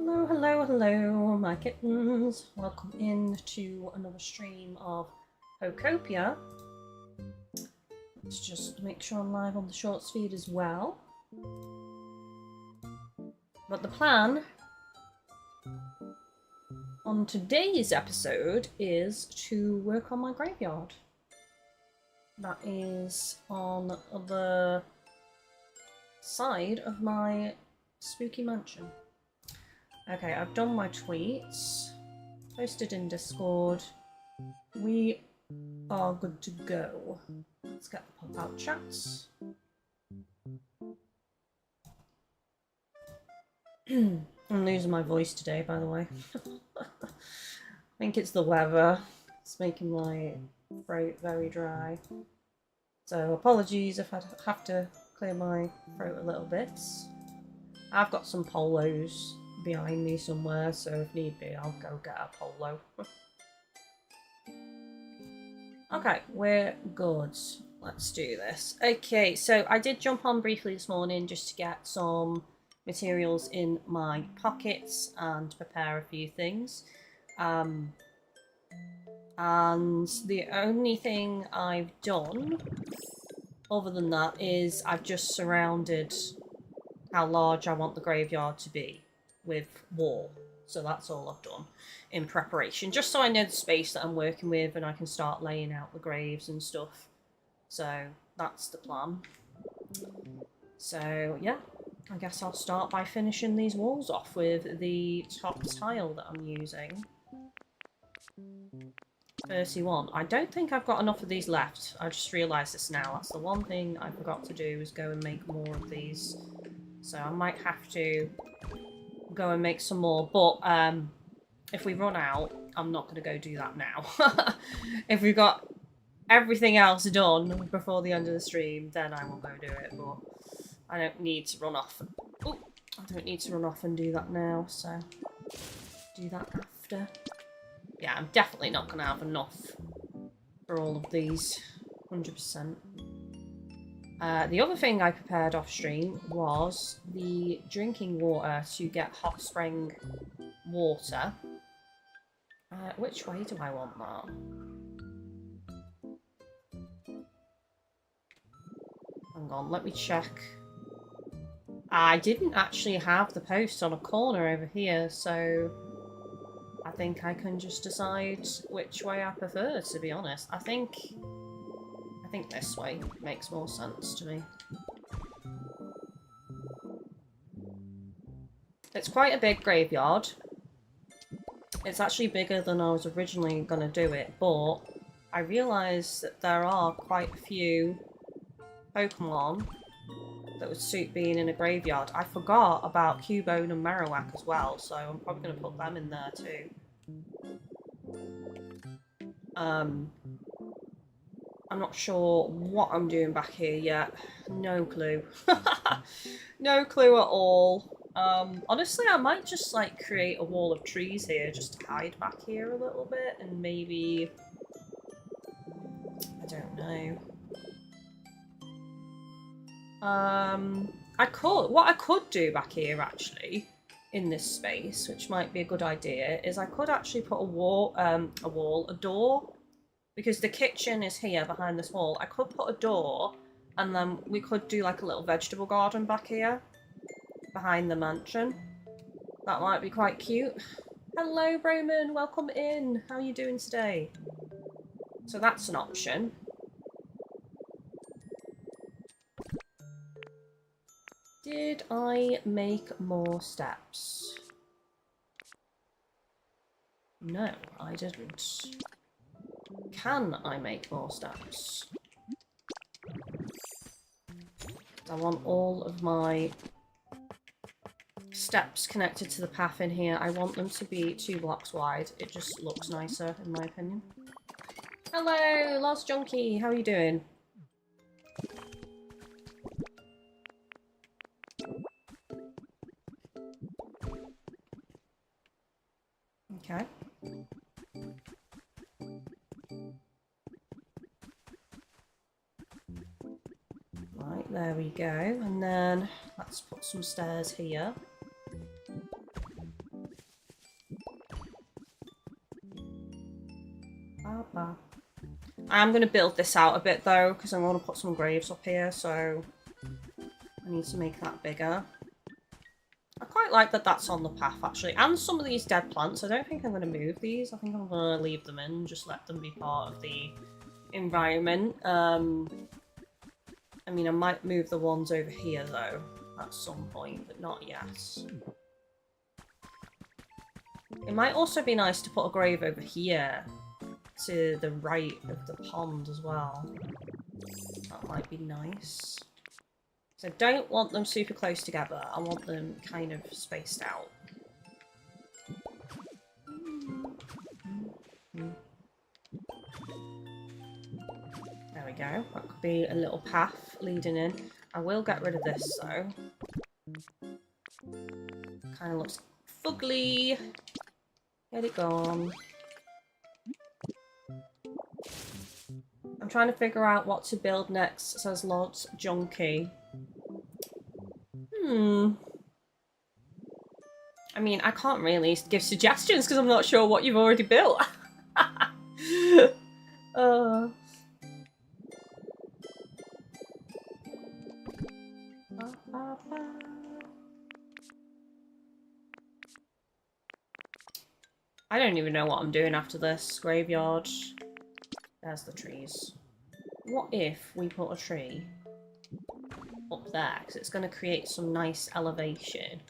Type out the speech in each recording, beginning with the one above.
Hello, hello, hello, my kittens. Welcome in to another stream of Pokopia. Let's just make sure I'm live on the shorts feed as well. But the plan on today's episode is to work on my graveyard. That is on the side of my spooky mansion. Okay, I've done my tweets, posted in Discord. We are good to go. Let's get the pop-out chats. I'm losing my voice today, by the way. I think it's the weather. It's making my throat very dry. So apologies if I have to clear my throat a little bit. I've got some polos behind me somewhere, so if need be, I'll go get a polo. Okay, we're good. Let's do this. Okay, so I did jump on briefly this morning just to get some materials in my pockets and prepare a few things. And the only thing I've done other than that is I've just surrounded how large I want the graveyard to be with wall. So that's all I've done in preparation, just so I know the space that I'm working with and I can start laying out the graves and stuff. So that's the plan. So yeah, I guess I'll start by finishing these walls off with the top tile that I'm using. 31. I don't think I've got enough of these left. I just realised this now. That's the one thing I forgot to do, is go and make more of these. So I might have to go and make some more, but if we run out, I'm not going to go do that now. If we've got everything else done before the end of the stream, then I will go do it, but I don't need to run off. Oh, I don't need to run off and do that now, so do that after. Yeah, I'm definitely not going to have enough for all of these, 100%. The other thing I prepared off stream was the drinking water to get hot spring water. Which way do I want that? Hang on, let me check. I didn't actually have the post on a corner over here, so I think I can just decide which way I prefer, to be honest. I think this way makes more sense to me. It's quite a big graveyard. It's actually bigger than I was originally going to do it, but I realised that there are quite a few Pokemon that would suit being in a graveyard. I forgot about Cubone and Marowak as well, so I'm probably going to put them in there too. I'm not sure what I'm doing back here yet. No clue. No clue at all. Honestly, I might just like create a wall of trees here just to hide back here a little bit, and maybe, I don't know. What I could do back here actually in this space, which might be a good idea, is I could actually put a door. Because the kitchen is here behind this wall. I could put a door, and then we could do like a little vegetable garden back here, behind the mansion. That might be quite cute. Hello, Broman, welcome in. How are you doing today? So that's an option. Did I make more steps? No, I didn't. Can I make more steps? I want all of my steps connected to the path in here. I want them to be 2 blocks wide. It just looks nicer, in my opinion. Hello, Lost Junkie. How are you doing? Okay. Right, there we go. And then let's put some stairs here. I'm going to build this out a bit though, because I'm going to put some graves up here, so I need to make that bigger. I quite like that that's on the path actually, and some of these dead plants. I don't think I'm going to move these. I think I'm going to leave them in, just let them be part of the environment. I mean, I might move the ones over here though at some point, but not yet. It might also be nice to put a grave over here to the right of the pond as well. That might be nice. So I don't want them super close together. I want them kind of spaced out. There we go. That could be a little path leading in. I will get rid of this though. Kind of looks fugly. Get it gone. I'm trying to figure out what to build next, says Lord Junkie. I mean, I can't really give suggestions because I'm not sure what you've already built. I don't even know what I'm doing after this graveyard. There's the trees. What if we put a tree up there? Because it's going to create some nice elevation.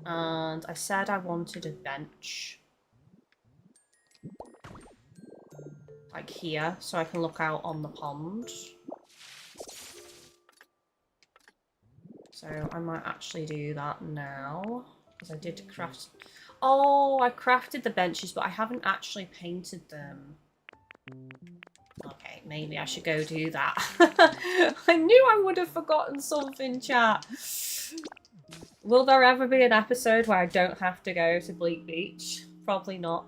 And I said I wanted a bench. Like here, so I can look out on the pond. So I might actually do that now. Because I did craft... Oh, I crafted the benches, but I haven't actually painted them. Okay, maybe I should go do that. I knew I would have forgotten something, chat. Will there ever be an episode where I don't have to go to Bleak Beach? Probably not.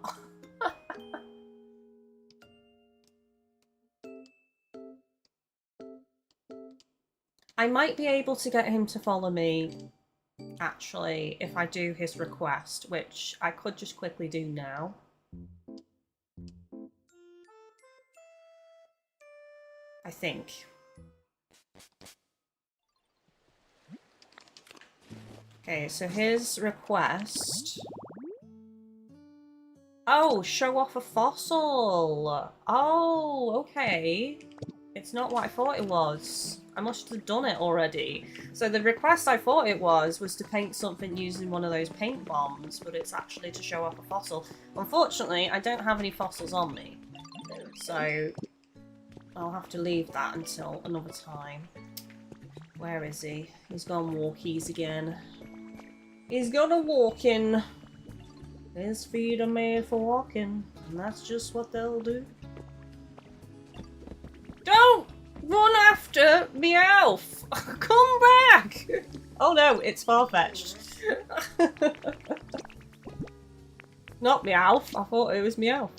I might be able to get him to follow me, actually, if I do his request, which I could just quickly do now. I think. Okay, so his request... Oh, show off a fossil! Oh, okay. It's not what I thought it was. I must have done it already. So the request I thought it was to paint something using one of those paint bombs, but it's actually to show off a fossil. Unfortunately, I don't have any fossils on me. So I'll have to leave that until another time. Where is he? He's gone walkies again. He's gone a walking. His feet are made for walking, and that's just what they'll do. Don't run after Meowth! Come back! Oh no, it's far-fetched. Not Meowth, I thought it was Meowth.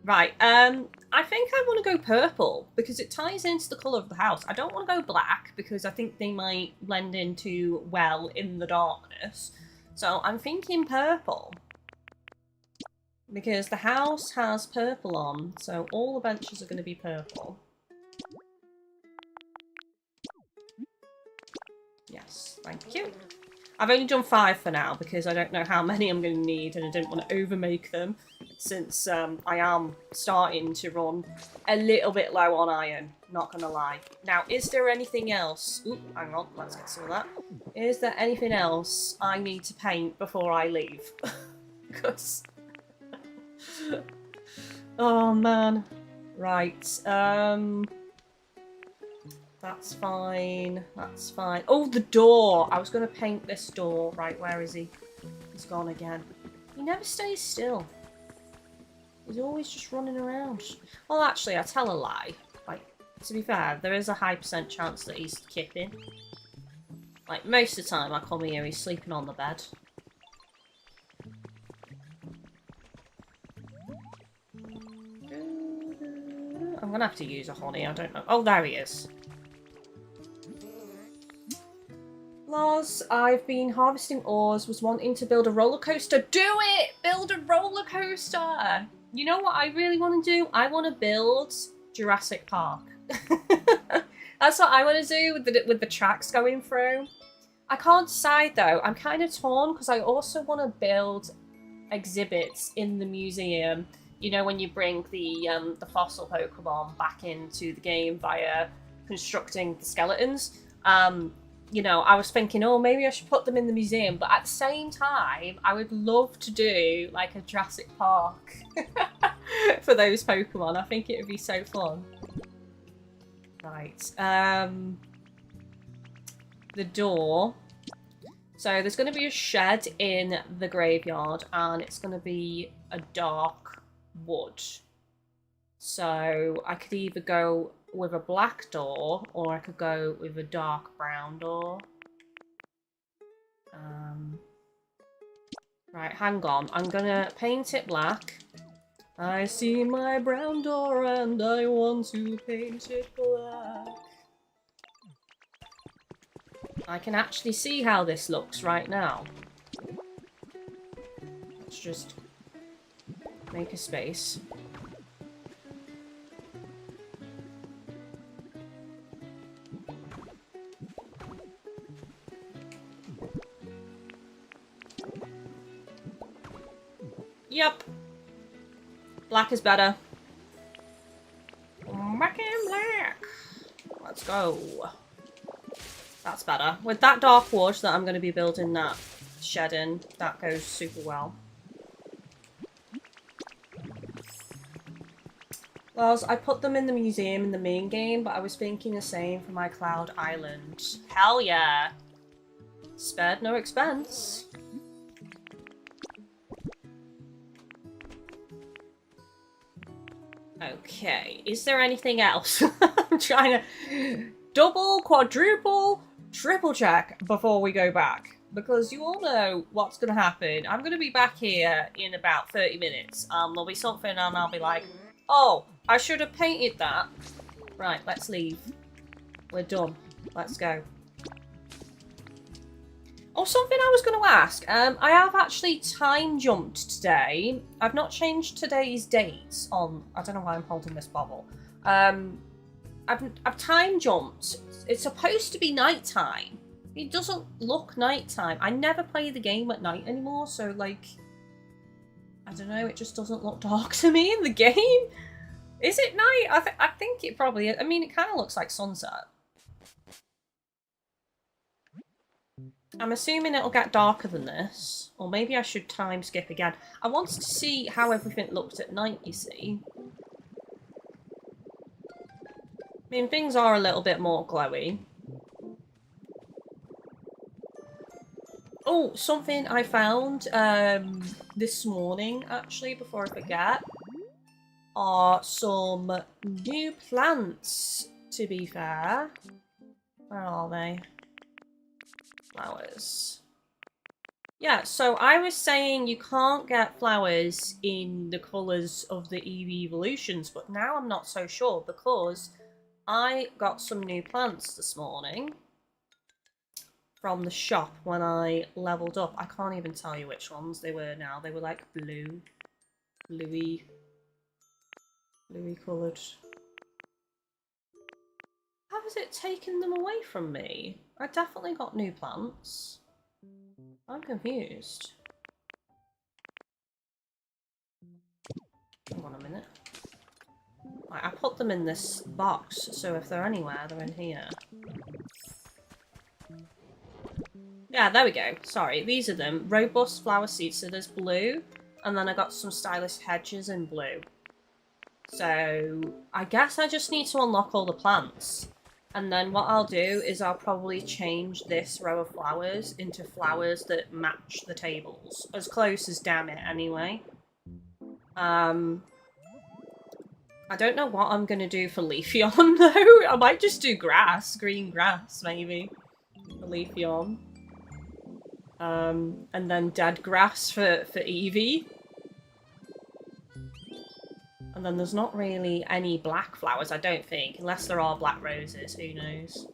Right, I think I want to go purple because it ties into the colour of the house. I don't want to go black because I think they might blend in too well in the darkness. So I'm thinking purple. Because the house has purple on, so all the benches are going to be purple. Yes, thank you. I've only done 5 for now because I don't know how many I'm going to need and I didn't want to overmake them since I am starting to run a little bit low on iron, not going to lie. Now, is there anything else? Ooh, hang on, let's get some of that. Is there anything else I need to paint before I leave? Because... oh man. Right, that's fine, that's fine. Oh, the door! I was going to paint this door. Right, where is he? He's gone again. He never stays still. He's always just running around. Well, actually, I tell a lie. Like, to be fair, there is a high % chance that he's kipping. Like, most of the time I come here, he's sleeping on the bed. I'm gonna have to use a honey, I don't know. Oh, there he is. Lars, I've been harvesting ores, was wanting to build a roller coaster. Do it! Build a roller coaster! You know what I really want to do? I want to build Jurassic Park. That's what I want to do with the tracks going through. I can't decide though. I'm kind of torn because I also want to build exhibits in the museum. You know, when you bring the fossil Pokemon back into the game via constructing the skeletons. You know, I was thinking, oh, maybe I should put them in the museum. But at the same time, I would love to do like a Jurassic Park for those Pokemon. I think it would be so fun. Right. The door. So there's going to be a shed in the graveyard, and it's going to be a dark wood. So I could either go with a black door, or I could go with a dark brown door. Right, hang on. I'm going to paint it black. I see my brown door and I want to paint it black. I can actually see how this looks right now. Let's just make a space. Yep. Black is better. Black and black. Let's go. That's better. With that dark wood that I'm going to be building that shed in, that goes super well. Well, I put them in the museum in the main game, but I was thinking the same for my Cloud Island. Hell yeah. Spared no expense. Okay, is there anything else? I'm trying to double, quadruple, triple check before we go back. Because you all know what's going to happen. I'm going to be back here in about 30 minutes. There'll be something and I'll be like, oh, I should have painted that. Right, let's leave. We're done. Let's go. Oh, something I was going to ask. I have actually time jumped today. I've not changed today's date on... I don't know why I'm holding this bottle. I've time jumped. It's supposed to be nighttime. It doesn't look nighttime. I never play the game at night anymore, so like... I don't know, it just doesn't look dark to me in the game. Is it night? I think it probably is. I mean, it kind of looks like sunset. I'm assuming it'll get darker than this. Or maybe I should time skip again. I wanted to see how everything looked at night, you see. I mean, things are a little bit more glowy. Oh, something I found this morning, actually, before I forget, are some new plants, to be fair. Where are they? Flowers. Yeah, so I was saying you can't get flowers in the colours of the Eevee evolutions, but now I'm not so sure because I got some new plants this morning from the shop when I leveled up. I can't even tell you which ones they were now. They were like bluey coloured. How has it taken them away from me? I definitely got new plants. I'm confused. Hang on a minute. Right, I put them in this box, so if they're anywhere, they're in here. Yeah, there we go. Sorry, these are them. Robust flower seeds. So there's blue, and then I got some stylish hedges in blue. So I guess I just need to unlock all the plants. And then what I'll do is I'll probably change this row of flowers into flowers that match the tables. As close as damn it, anyway. I don't know what I'm going to do for Leafeon, though. I might just do grass. Green grass, maybe. For Leafeon. And then dead grass for Eevee. And then there's not really any black flowers, I don't think. Unless there are black roses, who knows?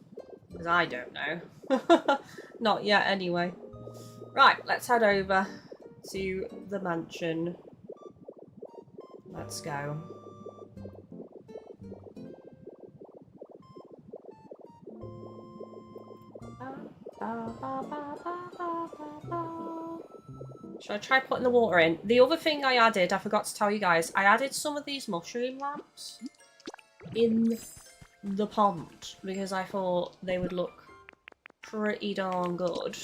Because I don't know. Not yet, anyway. Right, let's head over to the mansion. Let's go. Should I try putting the water in? The other thing I added, I forgot to tell you guys, I added some of these mushroom lamps in the pond because I thought they would look pretty darn good.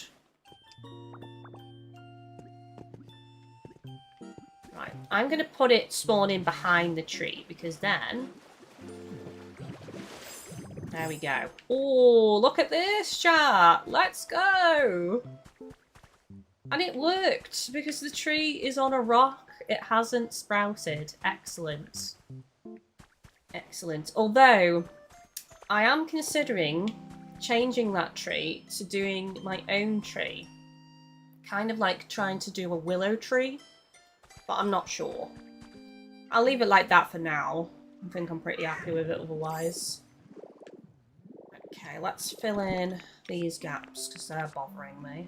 Right, I'm going to put it spawning behind the tree because then... There we go. Oh, look at this, chat! Let's go! And it worked because the tree is on a rock. It hasn't sprouted. Excellent. Excellent. Although, I am considering changing that tree to doing my own tree. Kind of like trying to do a willow tree. But I'm not sure. I'll leave it like that for now. I think I'm pretty happy with it otherwise. Okay, let's fill in these gaps because they're bothering me.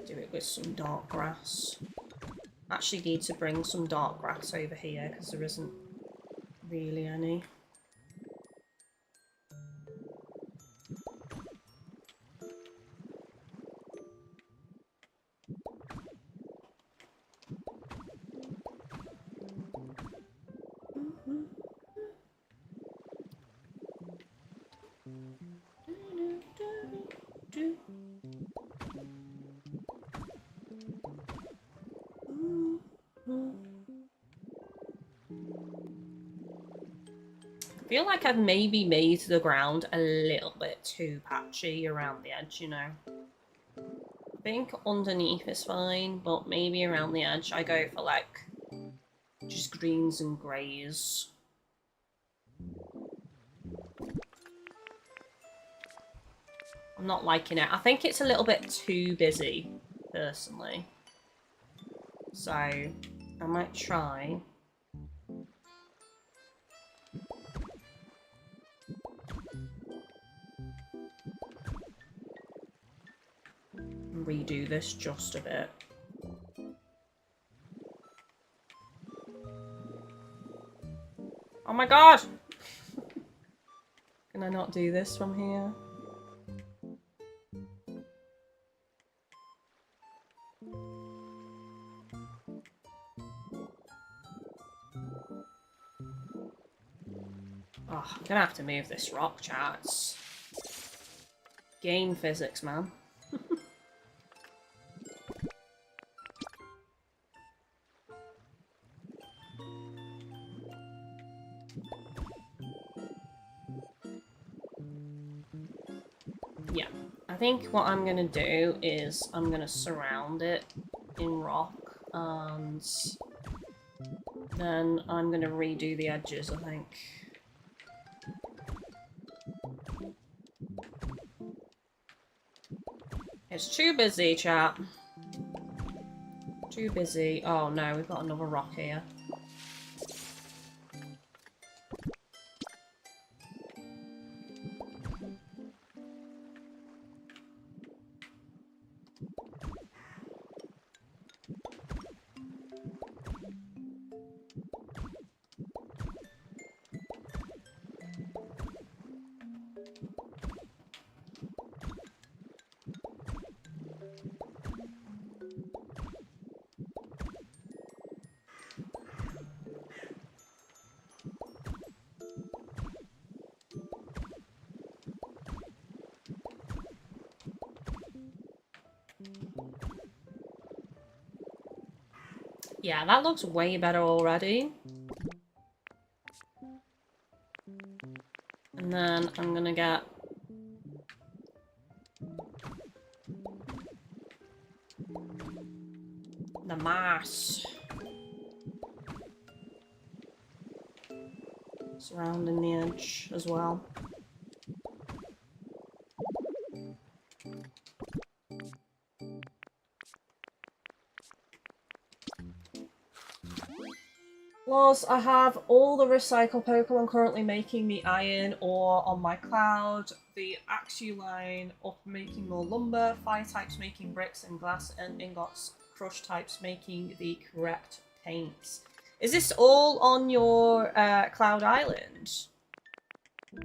Do it with some dark grass. Actually need to bring some dark grass over here because there isn't really any. I feel like I've maybe made the ground a little bit too patchy around the edge, you know. I think underneath is fine, but maybe around the edge I go for like just greens and greys. I'm not liking it. I think it's a little bit too busy, personally. So, I might try... redo this just a bit. Oh my god! Can I not do this from here? Oh, I'm gonna have to move this rock, chats. Game physics, man. Yeah, I think what I'm gonna do is I'm gonna surround it in rock and then I'm gonna redo the edges, I think. It's too busy, chat. Too busy. Oh no, we've got another rock here. Yeah, that looks way better already. And then I'm gonna get the mass surrounding the edge as well. Plus, I have all the recycled Pokemon currently making me iron ore on my cloud, the Axew line up making more lumber, fire types making bricks and glass and ingots, crush types making the correct paints. Is this all on your Cloud Island?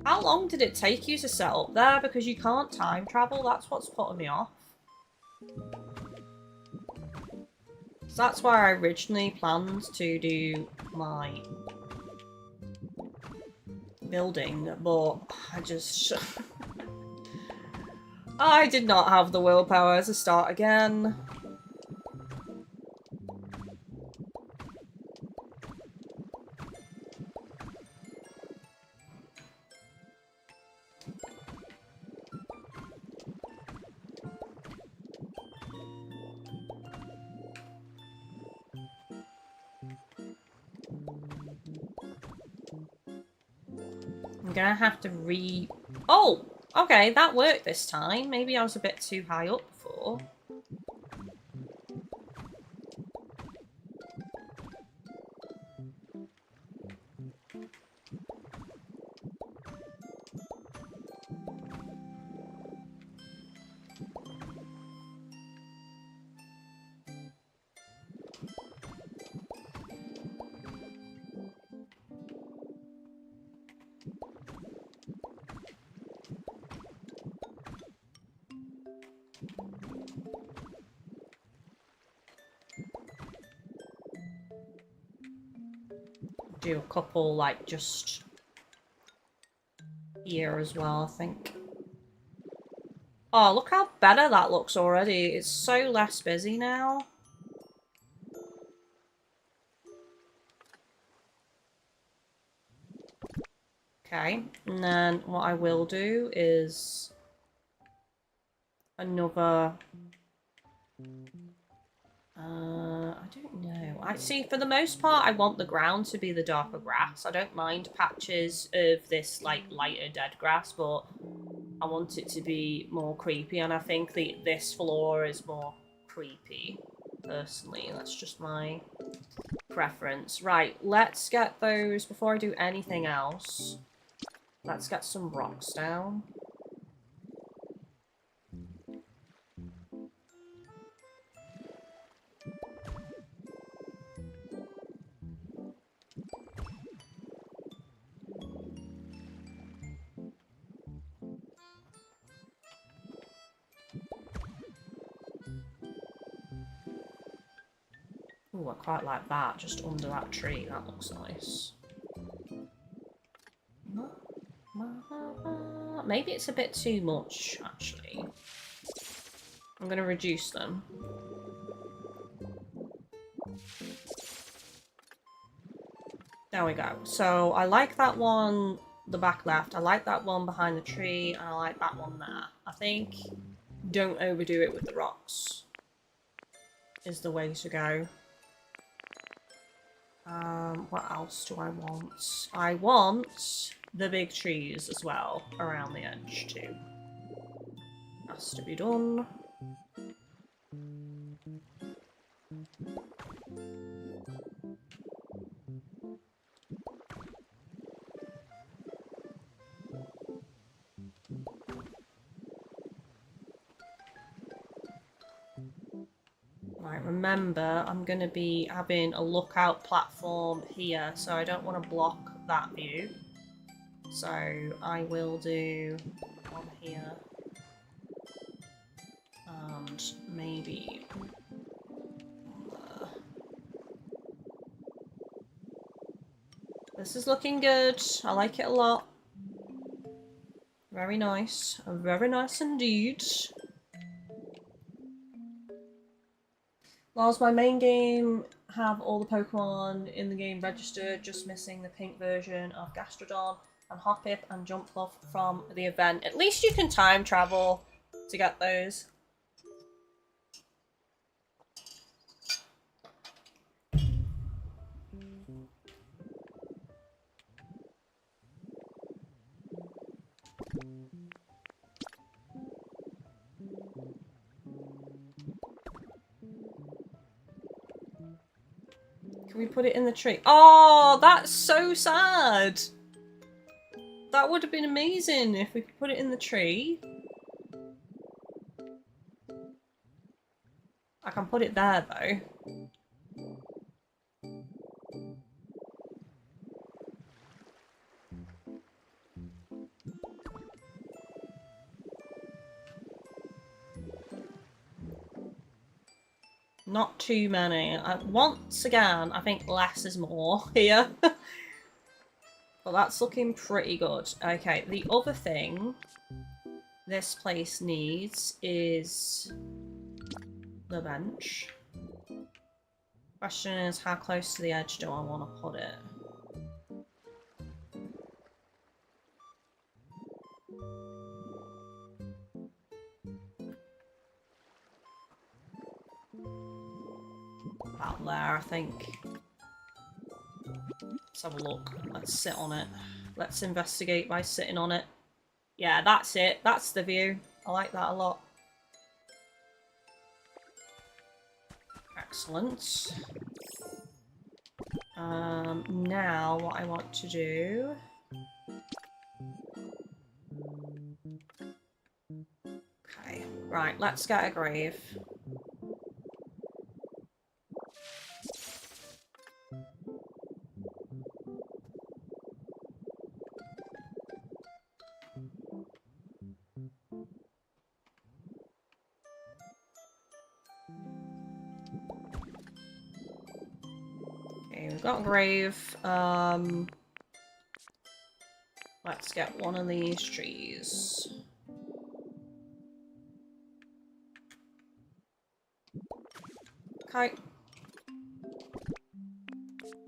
How long did it take you to set up there? Because you can't time travel, that's what's putting me off. So that's why I originally planned to do my building, but I just... I did not have the willpower to start again. I'm gonna have to Oh! Okay, that worked this time. Maybe I was a bit too high up before. Do a couple, like, just here as well, I think. Oh, look how better that looks already. It's so less busy now. Okay, and then what I will do is another... I don't know. I see, for the most part, I want the ground to be the darker grass. I don't mind patches of this, like, lighter dead grass, but I want it to be more creepy, and I think this floor is more creepy, personally. That's just my preference. Right, let's get those, before I do anything else, let's get some rocks down. Ooh, I quite like that, just under that tree. That looks nice. Maybe it's a bit too much, actually. I'm going to reduce them. There we go. So I like that one, the back left. I like that one behind the tree, and I like that one there. I think don't overdo it with the rocks is the way to go. What else do I want? I want the big trees as well around the edge too. Has to be done. Right, remember, I'm going to be having a lookout platform here, so I don't want to block that view. So I will do one here. And maybe... This is looking good. I like it a lot. Very nice. Very nice indeed. Whilst my main game have all the Pokemon in the game registered, just missing the pink version of Gastrodon and Hoppip and Jumpluff from the event. At least you can time travel to get those. Can we put it in the tree? Oh, that's so sad. That would have been amazing if we could put it in the tree. I can put it there though. Not too many. Once again, I think less is more here. But that's looking pretty good. Okay, the other thing this place needs is the bench. Question is, how close to the edge do I want to put it? About there, I think. Let's have a look. Let's sit on it. Let's investigate by sitting on it. Yeah, that's it. That's the view. I like that a lot. Excellent. Now what I want to do... Okay, right, let's get a grave. Okay, we've got a grave. Let's get one of these trees. Okay.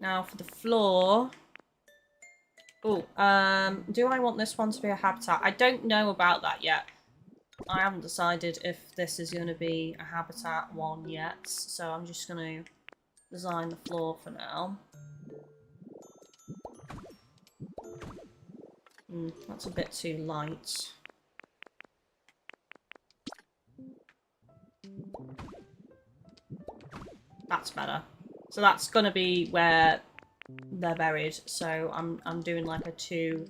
Now for the floor. Oh, do I want this one to be a habitat? I don't know about that yet. I haven't decided if this is going to be a habitat one yet, so I'm just going to design the floor for now. That's a bit too light. That's better. So that's going to be where they're buried. So I'm doing like a two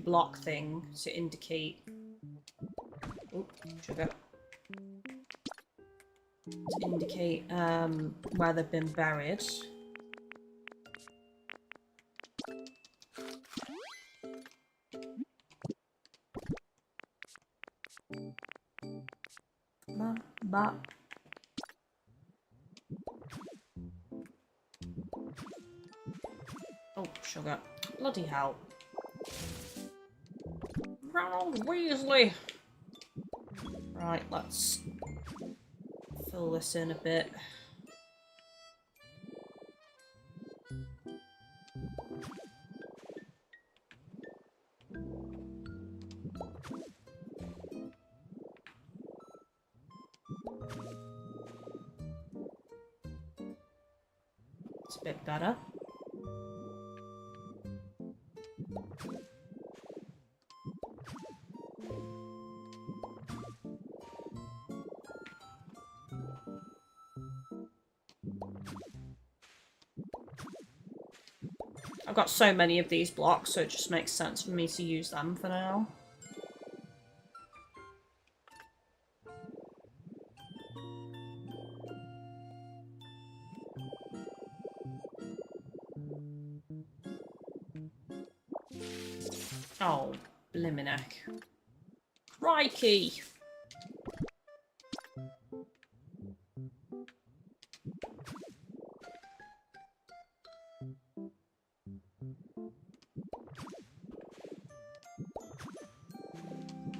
block thing to indicate. Oh, sugar. To indicate where they've been buried. Ba. Oh, sugar. Bloody hell. Ronald Weasley! Right, let's fill this in a bit. It's a bit better. I've got so many of these blocks, so it just makes sense for me to use them for now. Oh, blimmin' crikey!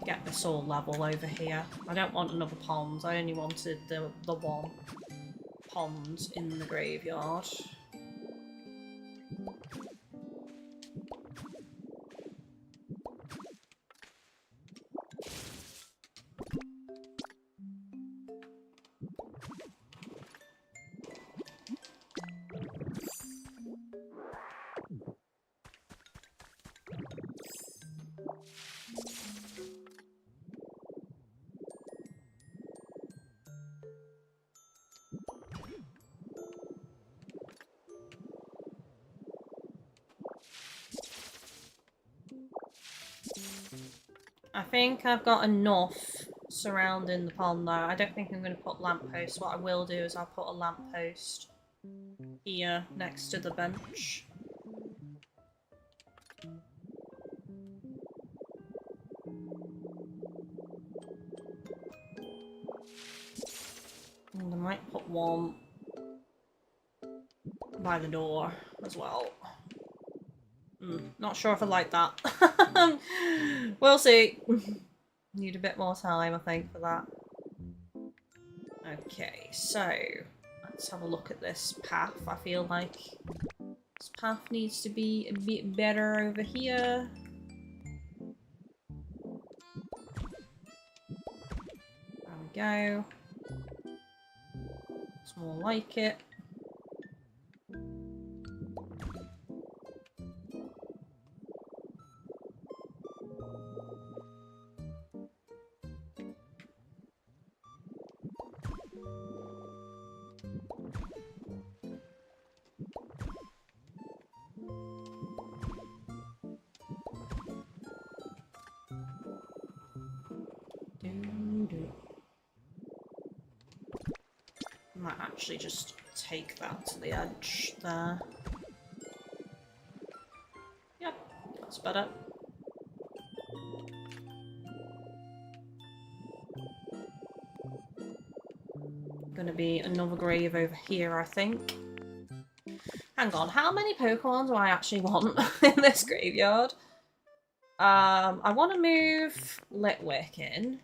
Get this all level over here. I don't want another pond. I only wanted the one pond in the graveyard. I think I've got enough surrounding the pond though. I don't think I'm going to put lampposts. What I will do is I'll put a lamppost here next to the bench. And I might put one by the door as well. Not sure if I like that. We'll see. Need a bit more time, I think, for that. Okay, so let's have a look at this path. I feel like this path needs to be a bit better over here. There we go. It's more like it. Might actually just take that to the edge there. Yep, that's better. Gonna be another grave over here, I think. Hang on, how many Pokemon do I actually want in this graveyard? I want to move Litwick in.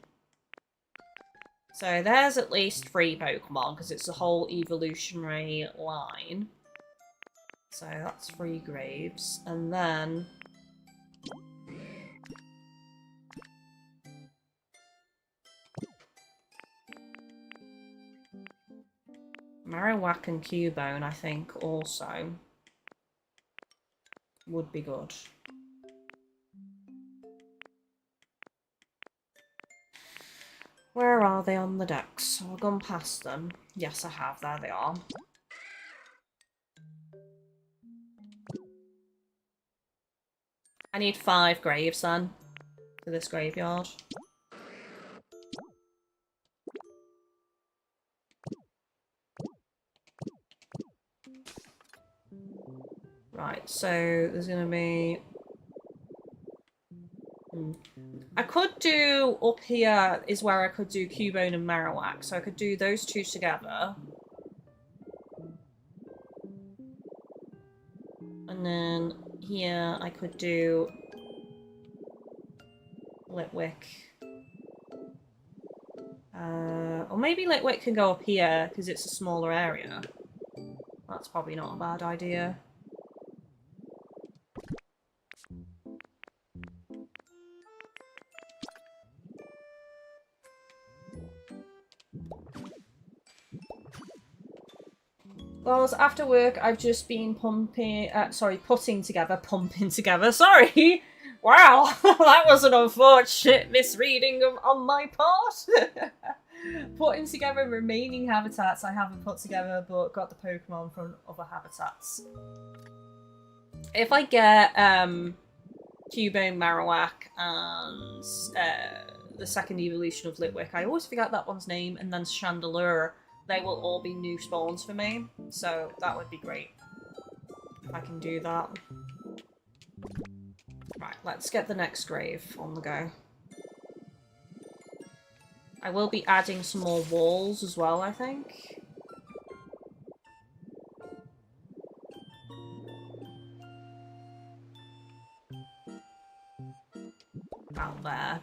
So there's at least 3 Pokemon, because it's the whole evolutionary line. So that's 3 graves. And then... Marowak and Cubone, I think, also would be good. Where are they on the decks? Have I gone past them? Yes, I have. There they are. I need 5 graves then for this graveyard. Right, so there's going to be... I could do, up here is where I could do Cubone and Marowak, so I could do those 2 together. And then here I could do Litwick. Or maybe Litwick can go up here, because it's a smaller area. That's probably not a bad idea. Well, after work, I've just been pumping together, sorry! Wow, that was an unfortunate misreading on my part! Putting together remaining habitats I haven't put together, but got the Pokemon from other habitats. If I get Cubone, Marowak, and the second evolution of Litwick, I always forget that one's name, and then Chandelure, they will all be new spawns for me, so that would be great if I can do that. Right, let's get the next grave on the go. I will be adding some more walls as well, I think. About there.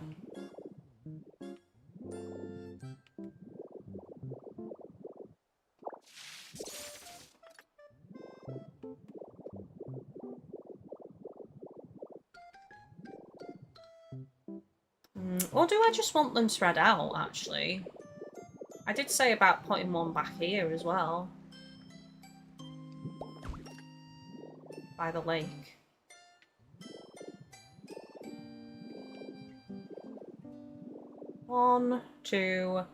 Or do I just want them spread out, actually? I did say about putting one back here as well. By the lake. One, 2,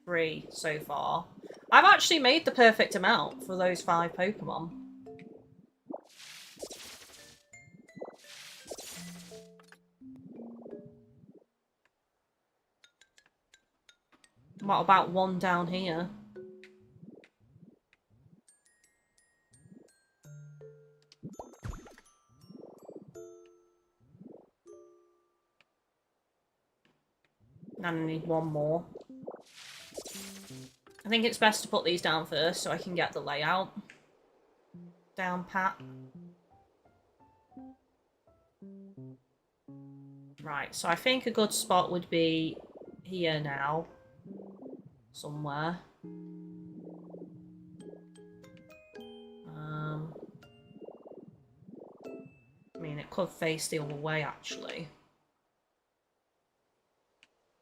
3 so far. I've actually made the perfect amount for those 5 Pokemon. What about one down here? And I need one more. I think it's best to put these down first so I can get the layout down pat. Right, so I think a good spot would be here now. Somewhere. I mean, it could face the other way, actually.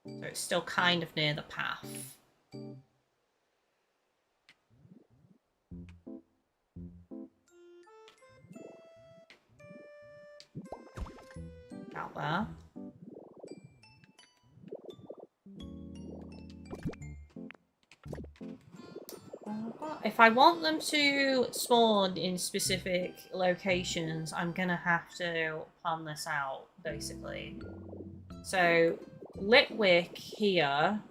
So it's still kind of near the path. Out there. If I want them to spawn in specific locations, I'm gonna have to plan this out, basically. So, Litwick here,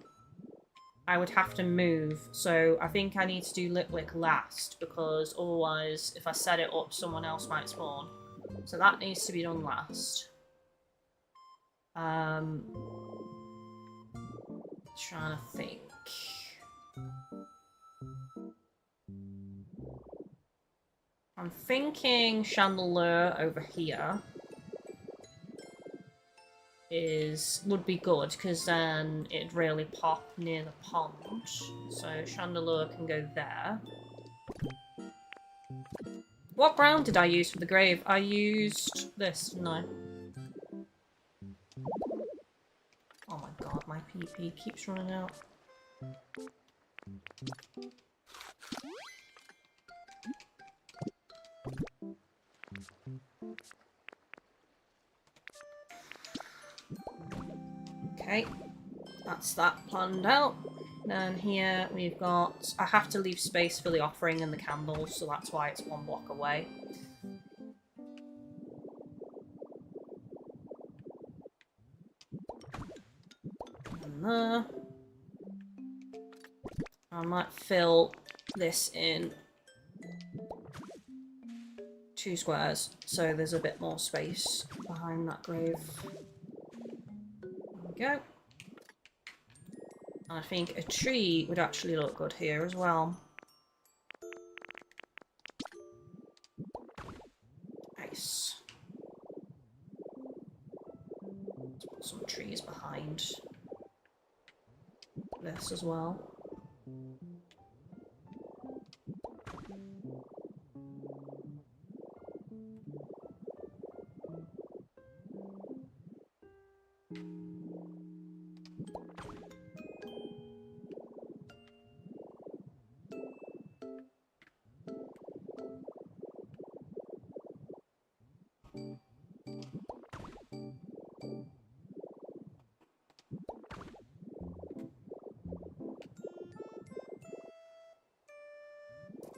I would have to move. So I think I need to do Litwick last, because otherwise, if I set it up, someone else might spawn. So that needs to be done last. Trying to think. I'm thinking Chandelier over here would be good, because then it'd really pop near the pond. So Chandelier can go there. What ground did I use for the grave? I used this, didn't I? Oh my god, my PP keeps running out. Okay, that's that planned out. Then here we've got... I have to leave space for the offering and the candles, so that's why it's one block away. And there. I might fill this in 2 squares, so there's a bit more space behind that grave. There we go. I think a tree would actually look good here as well. Nice. Let's put some trees behind this as well.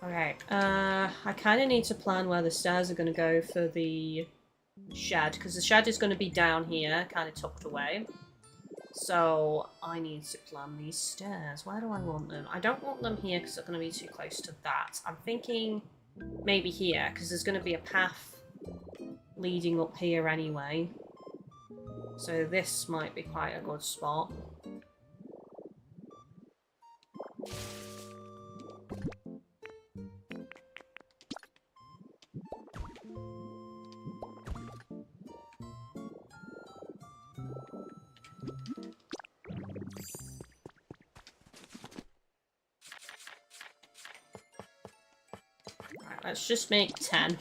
Okay, I kind of need to plan where the stairs are going to go for the shed, because the shed is going to be down here, kind of tucked away. So I need to plan these stairs. Where do I want them? I don't want them here because they're going to be too close to that. I'm thinking maybe here, because there's going to be a path leading up here anyway. So this might be quite a good spot. Right, let's just make 10.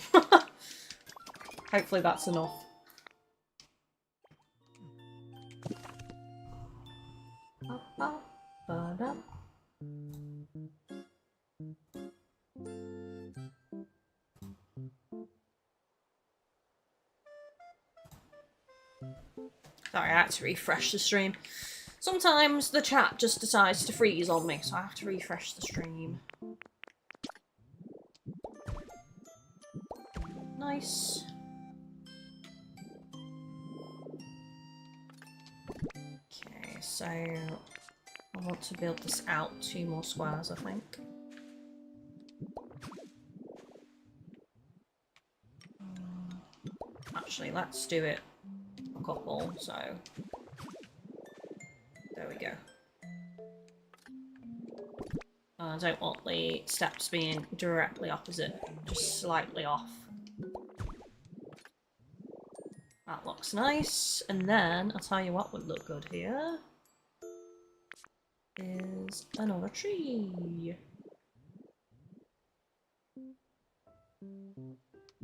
Hopefully that's enough. Sorry, I had to refresh the stream. Sometimes the chat just decides to freeze on me, so I have to refresh the stream. Nice. Okay, so I want to build this out 2 more squares, I think. Actually, let's do it a couple, so there we go. I don't want the steps being directly opposite, just slightly off. That looks nice. And then, I'll tell you what would look good here. Is another tree.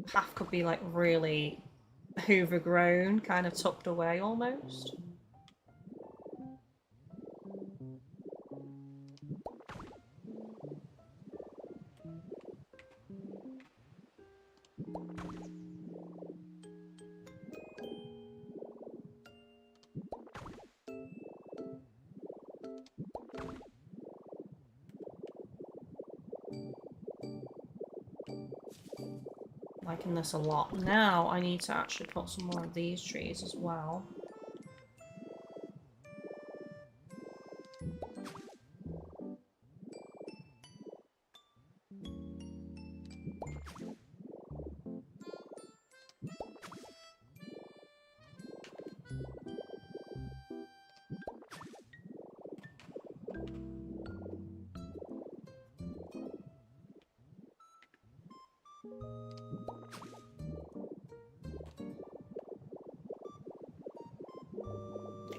Path could be like really overgrown, kind of tucked away almost. Liking this a lot. Now I need to actually put some more of these trees as well.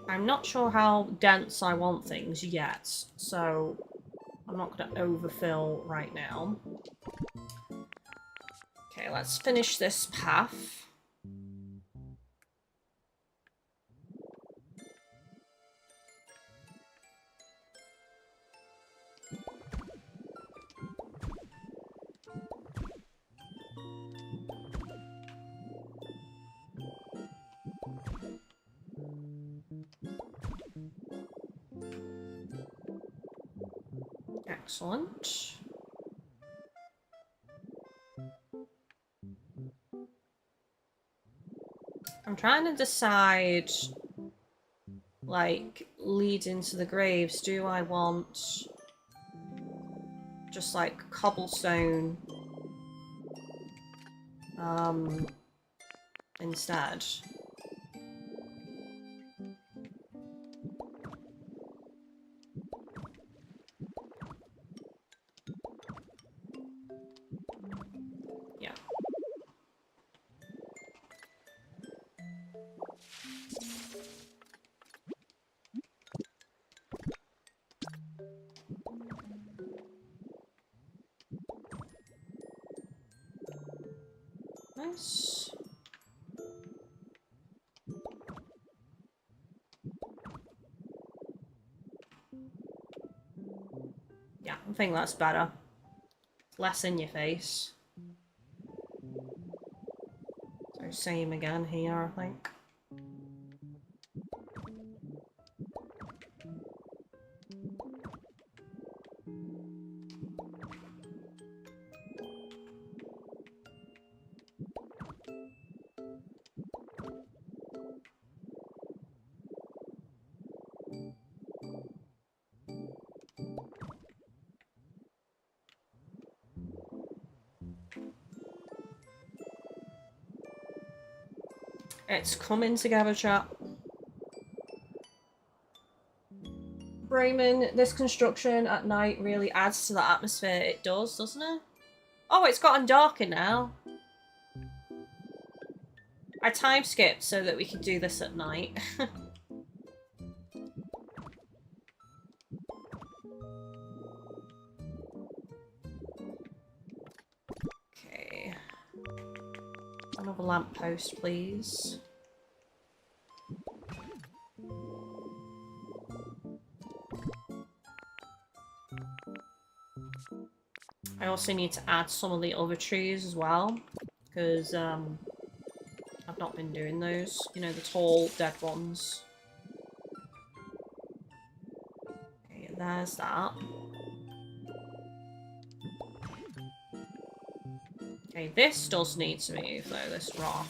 I'm not sure how dense I want things yet, so I'm not going to overfill right now. Okay, let's finish this path. Excellent. I'm trying to decide, like, leading to the graves, do I want just like cobblestone instead? Yeah. Nice. Yeah, I think that's better. Less in your face. So same again here, I think. It's coming together, chat. Brayman, this construction at night really adds to the atmosphere. It does, doesn't it? Oh, it's gotten darker now. I time skipped so that we could do this at night. Okay. Another lamppost, please. I also need to add some of the other trees as well, because I've not been doing those. You know, the tall, dead ones. Okay, there's that. Okay, this does need to move though, this rock.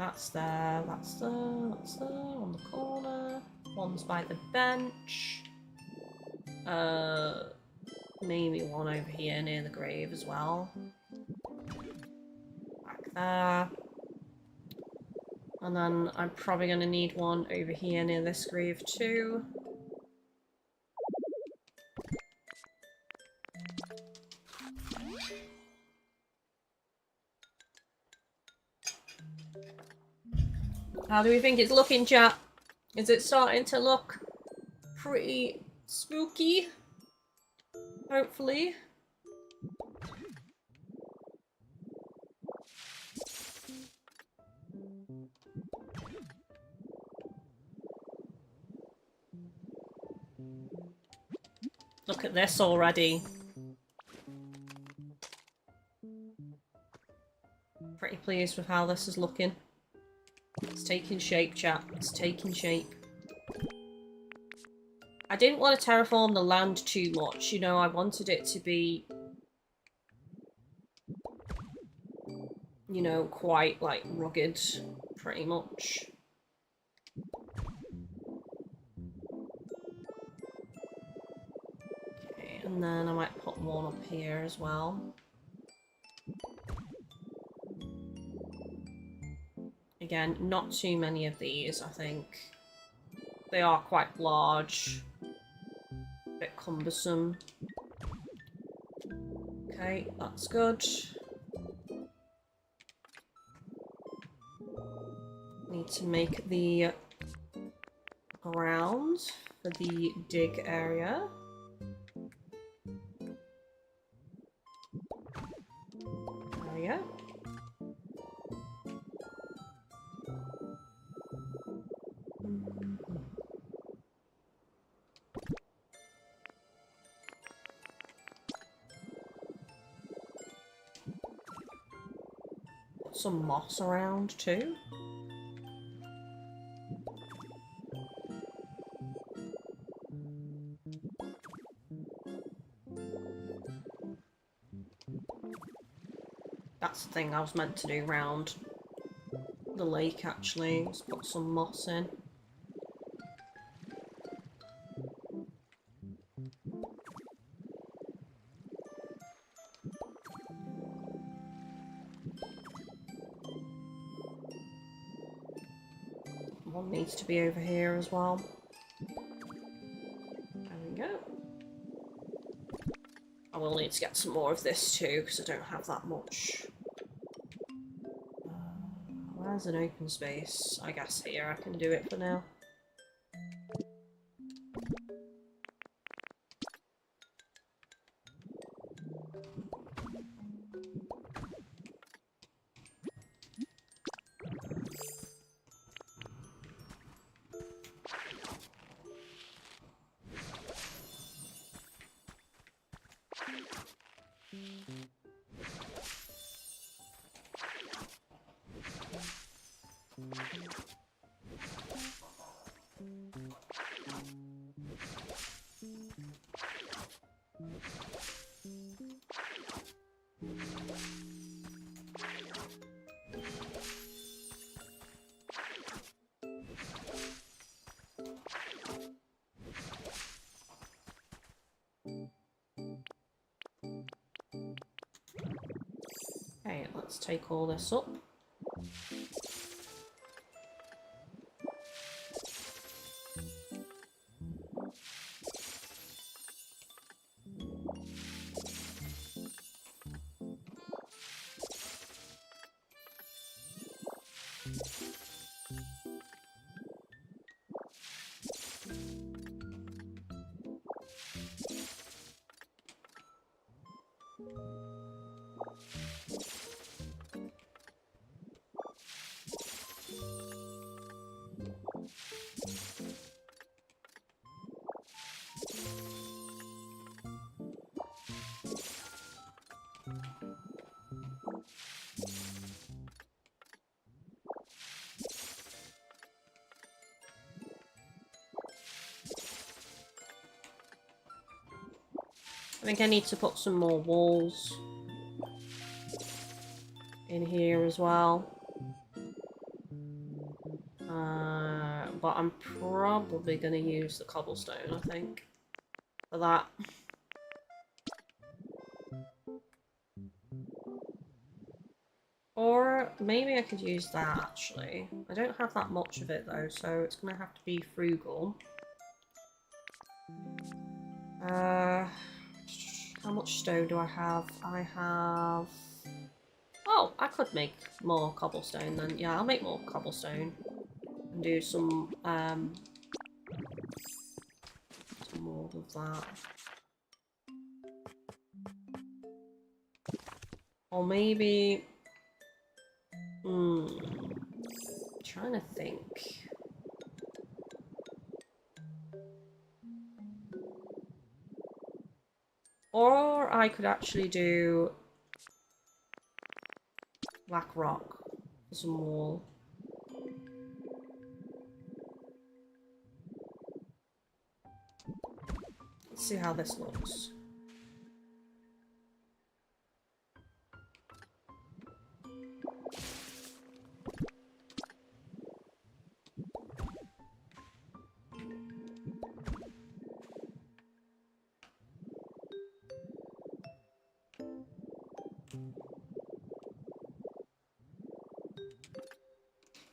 that's there, that's there, that's there, on the corner. One's by the bench. Maybe one over here near the grave as well. Back there. And then I'm probably going to need one over here near this grave too. How do we think it's looking, chat? Is it starting to look pretty spooky? Hopefully. Look at this already. Pretty pleased with how this is looking. It's taking shape, chat. It's taking shape. I didn't want to terraform the land too much, you know, I wanted it to be, you know, quite, like, rugged, pretty much. Okay, and then I might put one up here as well. Again, not too many of these, I think. They are quite large. A bit cumbersome. Okay, that's good. Need to make the ground for the dig area. There we go. Put some moss around too. That's the thing I was meant to do round the lake, actually. Let's put some moss in. One needs to be over here as well. There we go. I will need to get some more of this too, because I don't have that much. Where's an open space? I guess here I can do it for now. Okay, let's take all this up. I think I need to put some more walls in here as well. But I'm probably going to use the cobblestone, I think, for that. Or maybe I could use that, actually. I don't have that much of it, though, so it's going to have to be frugal. How much stone do I have? I have... Oh, I could make more cobblestone then. Yeah, I'll make more cobblestone. And do some more of that. Or maybe... trying to think. Or I could actually do black rock for some wall. Let's see how this looks.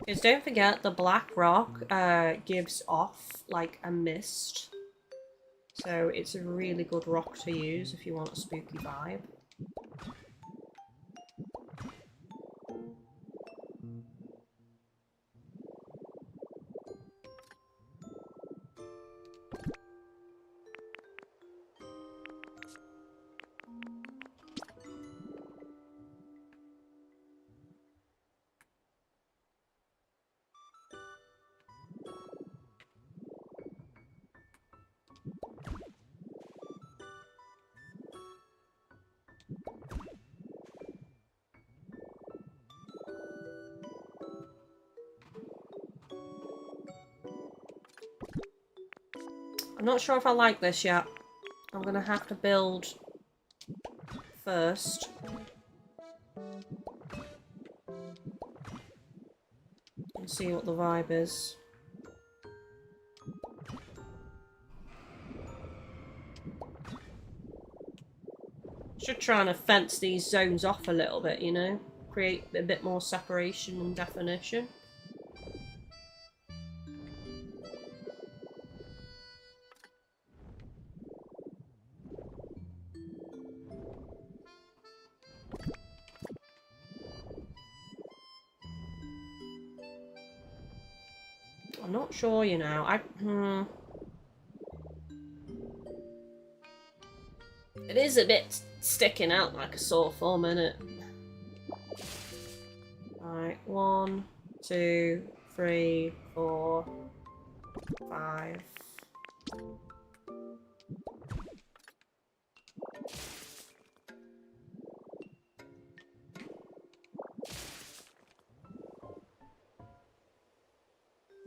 Because don't forget, the black rock gives off like a mist. So it's a really good rock to use if you want a spooky vibe. I'm not sure if I like this yet. I'm gonna have to build first. And see what the vibe is. Should try and fence these zones off a little bit, you know? Create a bit more separation and definition. I'm not sure, you know. It is a bit sticking out like a sore thumb, isn't it? Right, 1, 2, 3, 4, 5.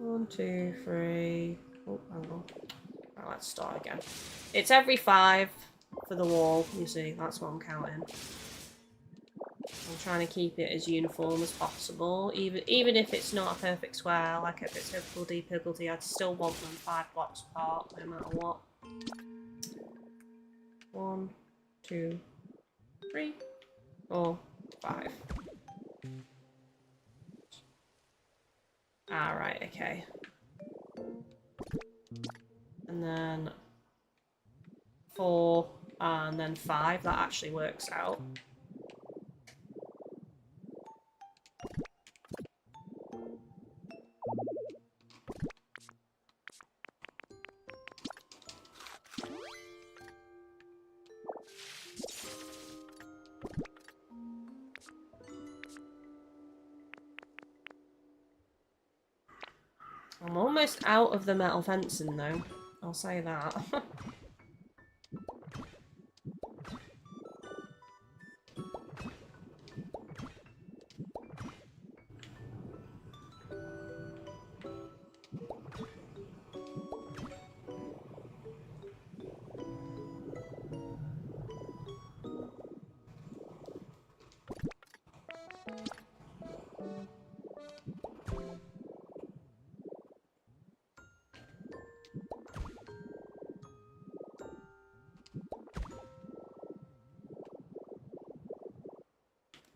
One, two, three. Oh, hang on. Right, let's start again. It's every 5 for the wall, you see, that's what I'm counting. I'm trying to keep it as uniform as possible, even if it's not a perfect square, like if it's higgledy-piggledy, I'd still want them 5 blocks apart, no matter what. 1, 2, 3, 4, 5. Alright, okay. And then 4, and then 5, that actually works out. I'm almost out of the metal fencing though, I'll say that.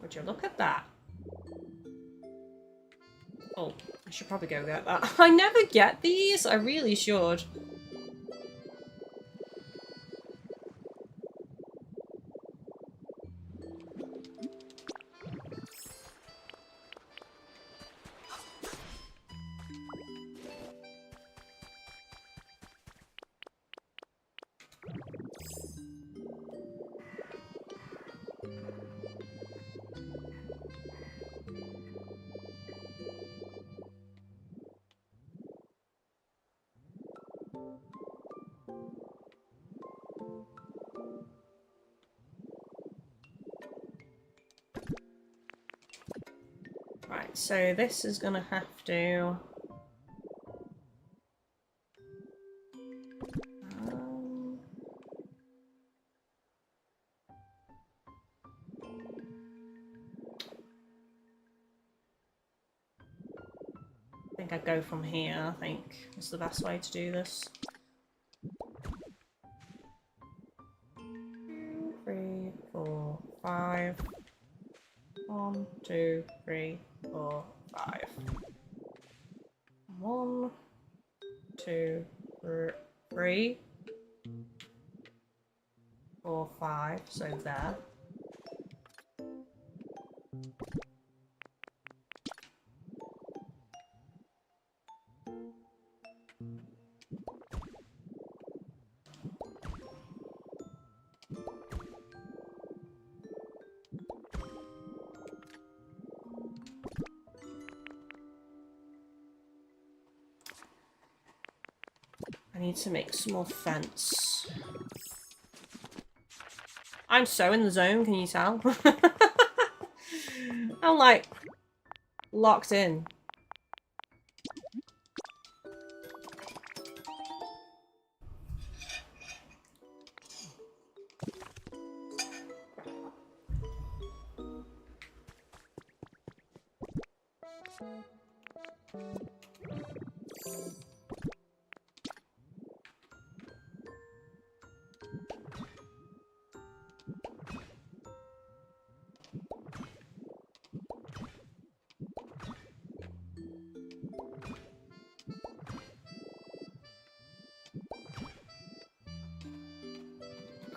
Would you look at that? Oh, I should probably go get that. I never get these. I really should. Right, so this is gonna have to... I think I'd go from here, I think is the best way to do this. 2, 3, 4, 5. 1, 2, 3, 4, 5. 1, 2, 3, 4, 5. So there. I need to make some more fence. I'm so in the zone, can you tell? I'm like locked in.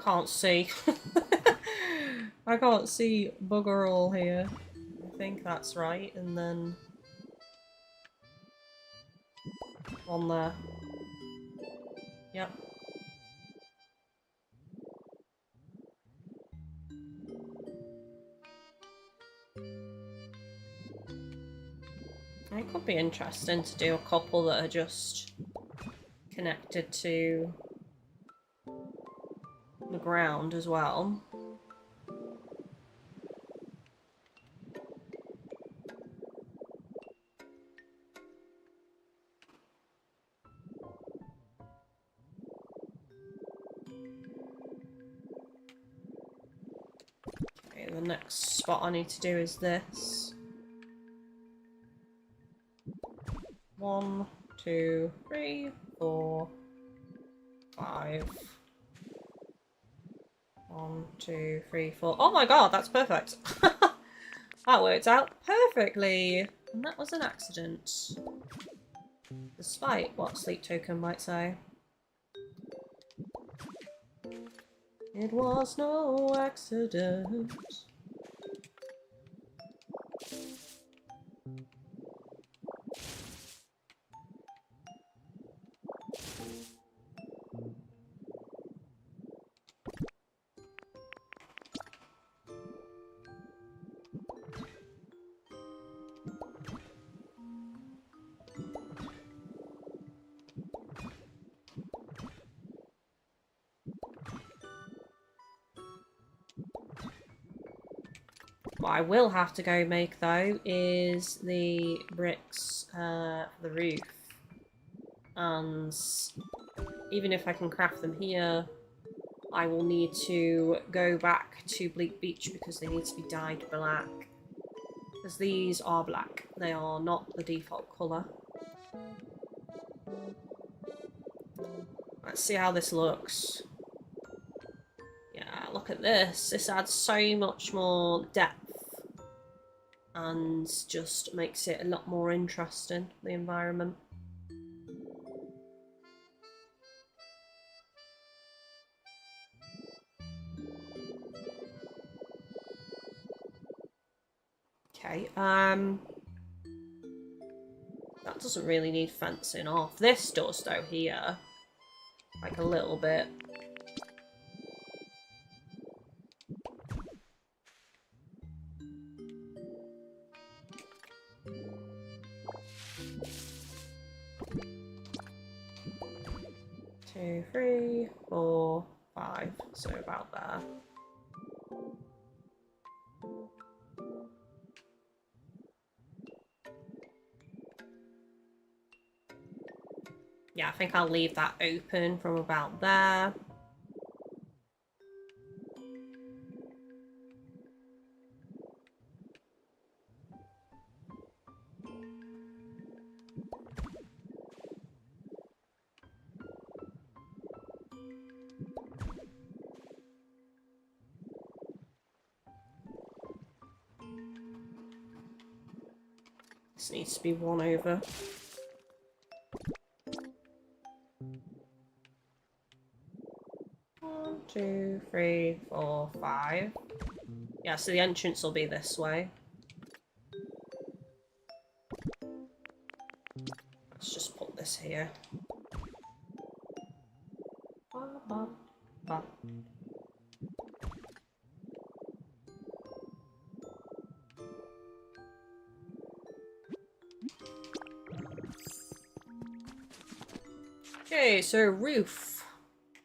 Can't see. I can't see bugger all here. I think that's right, and then on there. Yep. It could be interesting to do a couple that are just connected to the ground as well. Okay, the next spot I need to do is this. 1, 2, 3, 4, 5. 1, 2, 3, 4. Oh my god, that's perfect. That worked out perfectly. And that was an accident. Despite what Sleep Token might say. It was no accident. What I will have to go make, though, is the bricks for the roof. And even if I can craft them here, I will need to go back to Bleak Beach because they need to be dyed black. Because these are black. They are not the default colour. Let's see how this looks. Yeah, look at this. This adds so much more depth and just makes it a lot more interesting, the environment. Okay, that doesn't really need fencing off. This does though, here. Like a little bit. Two, three, four, five. So about there. Yeah, I think I'll leave that open from about there. This needs to be one over. One, two, three, four, five. Yeah, so the entrance will be this way. Let's just put this here. Okay, so roof.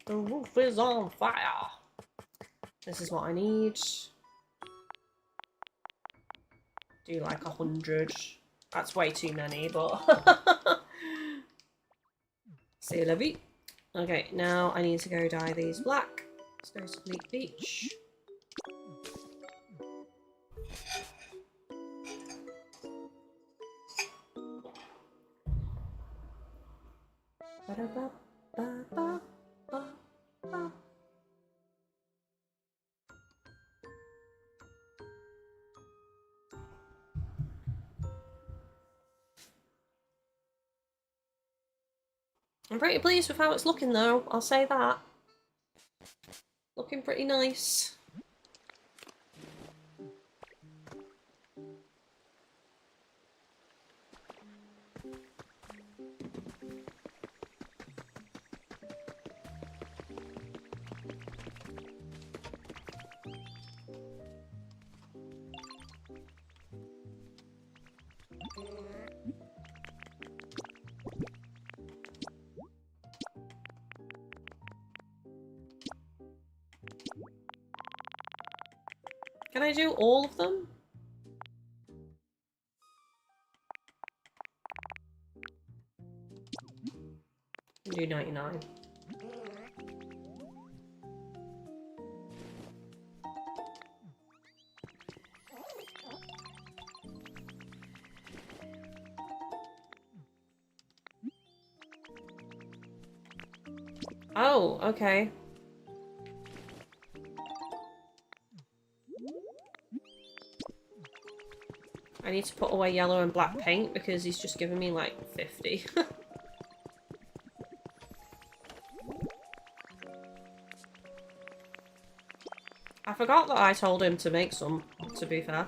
The roof is on fire. This is what I need. Do like 100. That's way too many, but c'est la vie. Okay, now I need to go dye these black. Let's go to Bleak Beach. I'm pretty pleased with how it's looking though, I'll say that. Looking pretty nice. Can I do all of them? Do 99. Oh, okay. I need to put away yellow and black paint because he's just given me like 50. I forgot that I told him to make some, to be fair.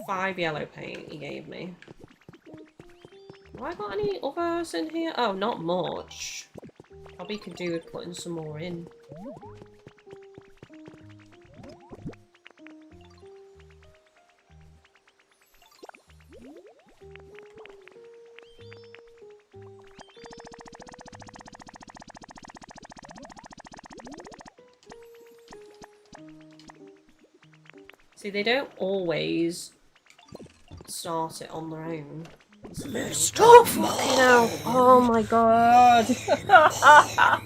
5 yellow paint he gave me. Have I got any others in here? Oh, not much. Probably could do with putting some more in. See, they don't always start it on their own. Stop! Fucking hell! Oh my god! Ah,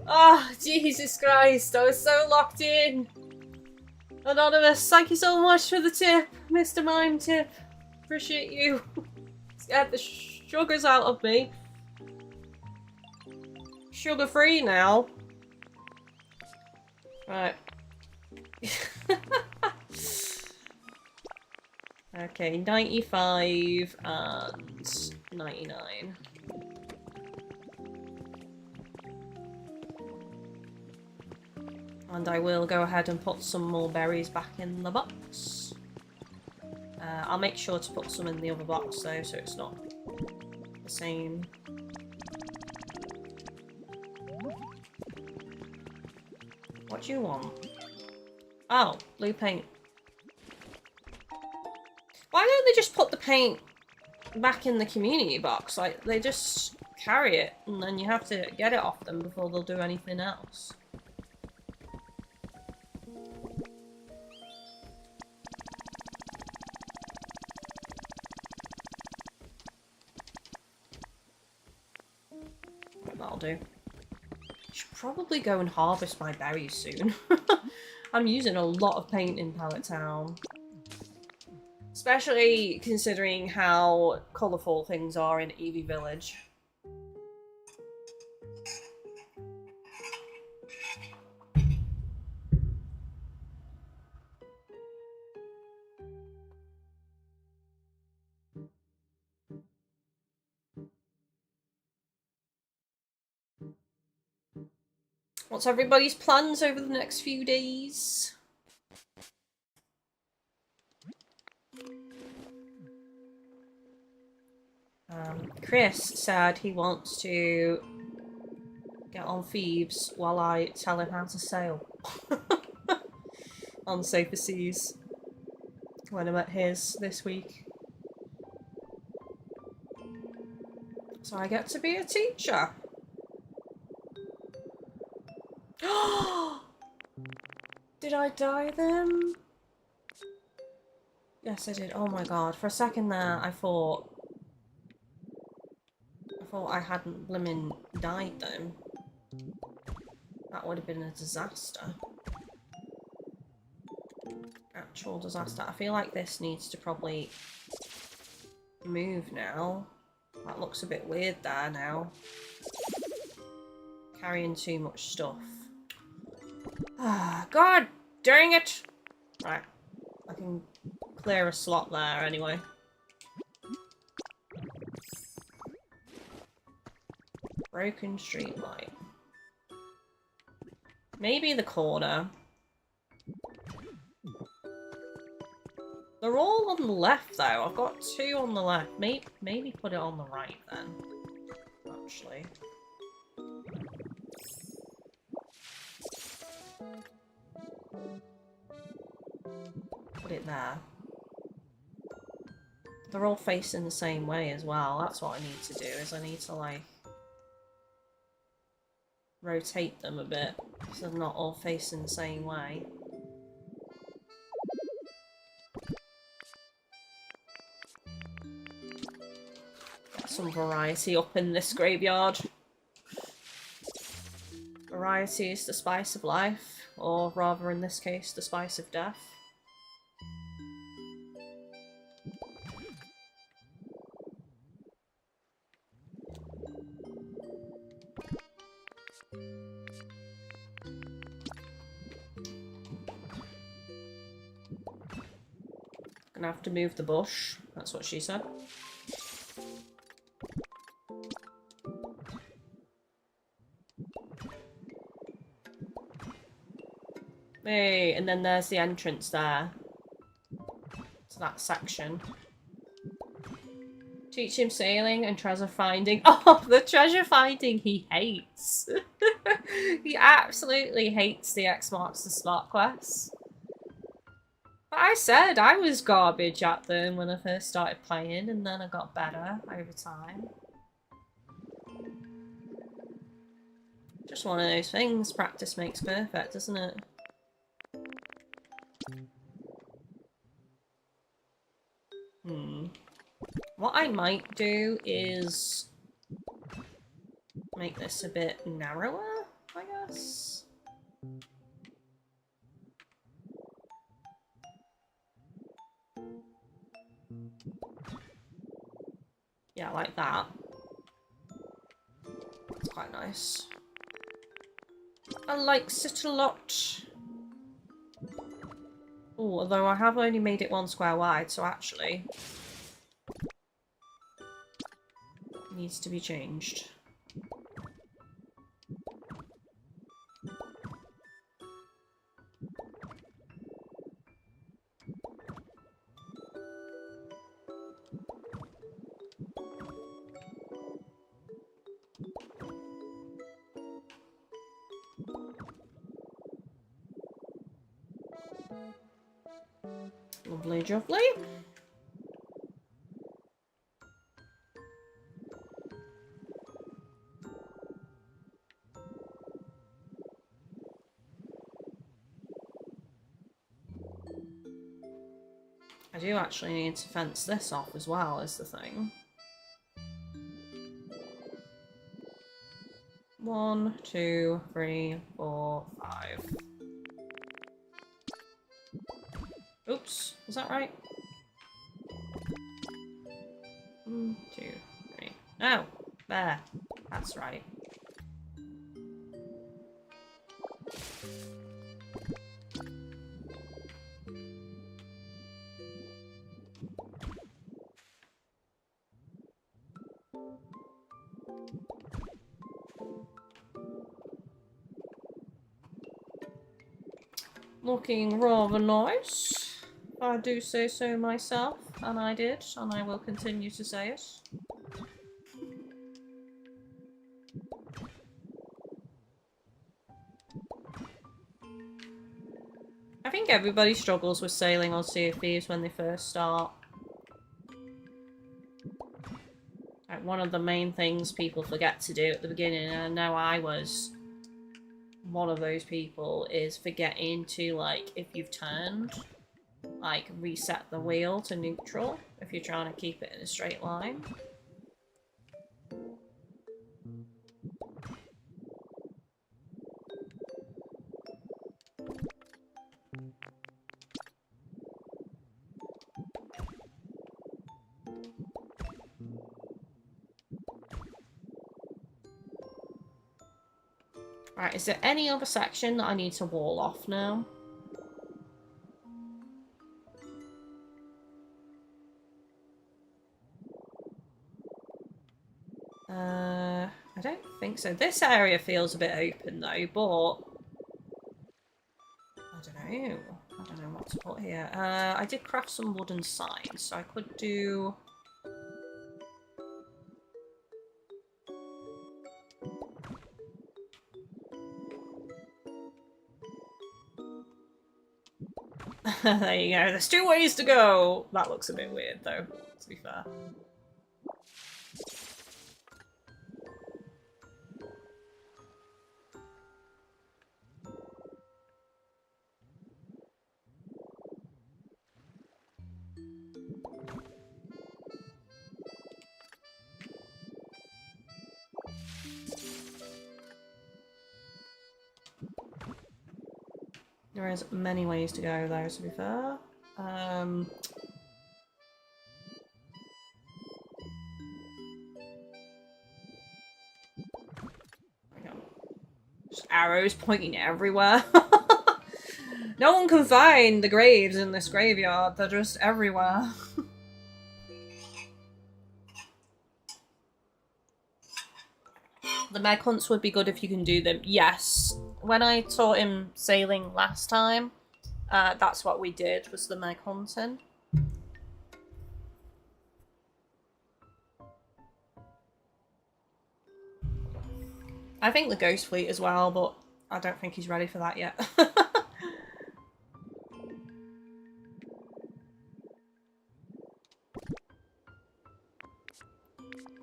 oh, Jesus Christ! I was so locked in. Anonymous, thank you so much for the tip, Mr. Mime tip. Appreciate you. Scared the sugars out of me. Sugar free now. Right. Okay, 95 and 99. And I will go ahead and put some more berries back in the box. I'll make sure to put some in the other box though, so it's not the same. What do you want? Oh, blue paint. Why don't they just put the paint back in the community box? Like, they just carry it and then you have to get it off them before they'll do anything else. That'll do. Should probably go and harvest my berries soon. I'm using a lot of paint in Pallet Town. Especially considering how colourful things are in Eevee Village. What's everybody's plans over the next few days? Chris said he wants to get on Thieves while I tell him how to sail. On Safer Seas. When I'm at his this week. So I get to be a teacher. Did I die then? Yes, I did. Oh my god. For a second there, I thought I hadn't blimmin' died then. That would have been a disaster. Actual disaster. I feel like this needs to probably move now. That looks a bit weird there now. Carrying too much stuff. Ah, god dang it! Right. I can clear a slot there anyway. Broken street light. Maybe the corner. They're all on the left though. I've got two on the left. Maybe put it on the right then. Actually. Put it there. They're all facing the same way as well. That's what I need to do, is I need to like rotate them a bit so they're not all facing the same way. Get some variety up in this graveyard. Variety is the spice of life, or rather in this case, the spice of death. Gonna have to move the bush. That's what she said. Hey, and then there's the entrance there. To that section. Teach him sailing and treasure finding. Oh, the treasure finding he hates. He absolutely hates the X marks the spot quests. But I said I was garbage at them when I first started playing, and then I got better over time. Just one of those things, practice makes perfect, isn't it? What I might do is make this a bit narrower, I guess. Yeah, like that. It's quite nice. I like it a lot. Oh, although I have only made it 1 square wide, so actually needs to be changed. Lovely jubbly. I do actually need to fence this off as well, is the thing. 1, 2, 3, 4, 5. Oops, was that right? 1, 2, 3. No! There. That's right. Looking rather nice, if I do say so myself, and I did, and I will continue to say it. I think everybody struggles with sailing on Sea of Thieves when they first start. Like, one of the main things people forget to do at the beginning, and I know I was one of those people, is forgetting to, like, if you've turned, like, reset the wheel to neutral if you're trying to keep it in a straight line. Right, is there any other section that I need to wall off now? I don't think so. This area feels a bit open though, but I don't know. I don't know what to put here. I did craft some wooden signs, so I could do... There you go. There's 2 ways to go! That looks a bit weird though, to be fair. There is many ways to go though, to be fair. Just arrows pointing everywhere. No one can find the graves in this graveyard, they're just everywhere. The meg hunts would be good if you can do them. Yes. When I taught him sailing last time, that's what we did, was the meg hunting. I think the Ghost Fleet as well, but I don't think he's ready for that yet.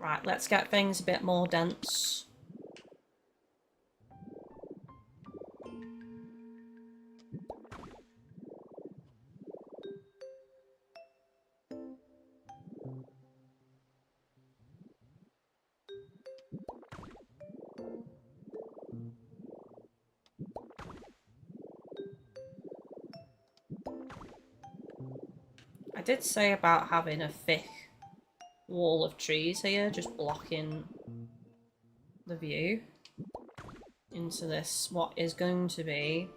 Right, let's get things a bit more dense. I did say about having a thick wall of trees here, just blocking the view into this, what is going to be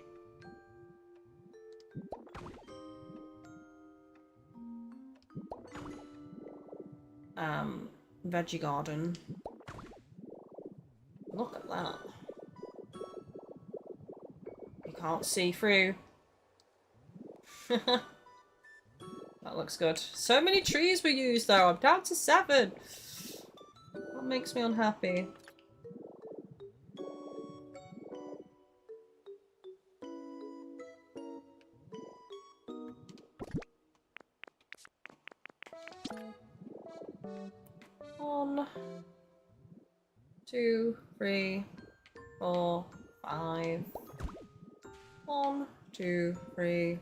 veggie garden. Look at that. You can't see through. That looks good. So many trees were used though. I'm down to 7. That makes me unhappy. One, 2, 3, 4, 5. 1, 2, 3,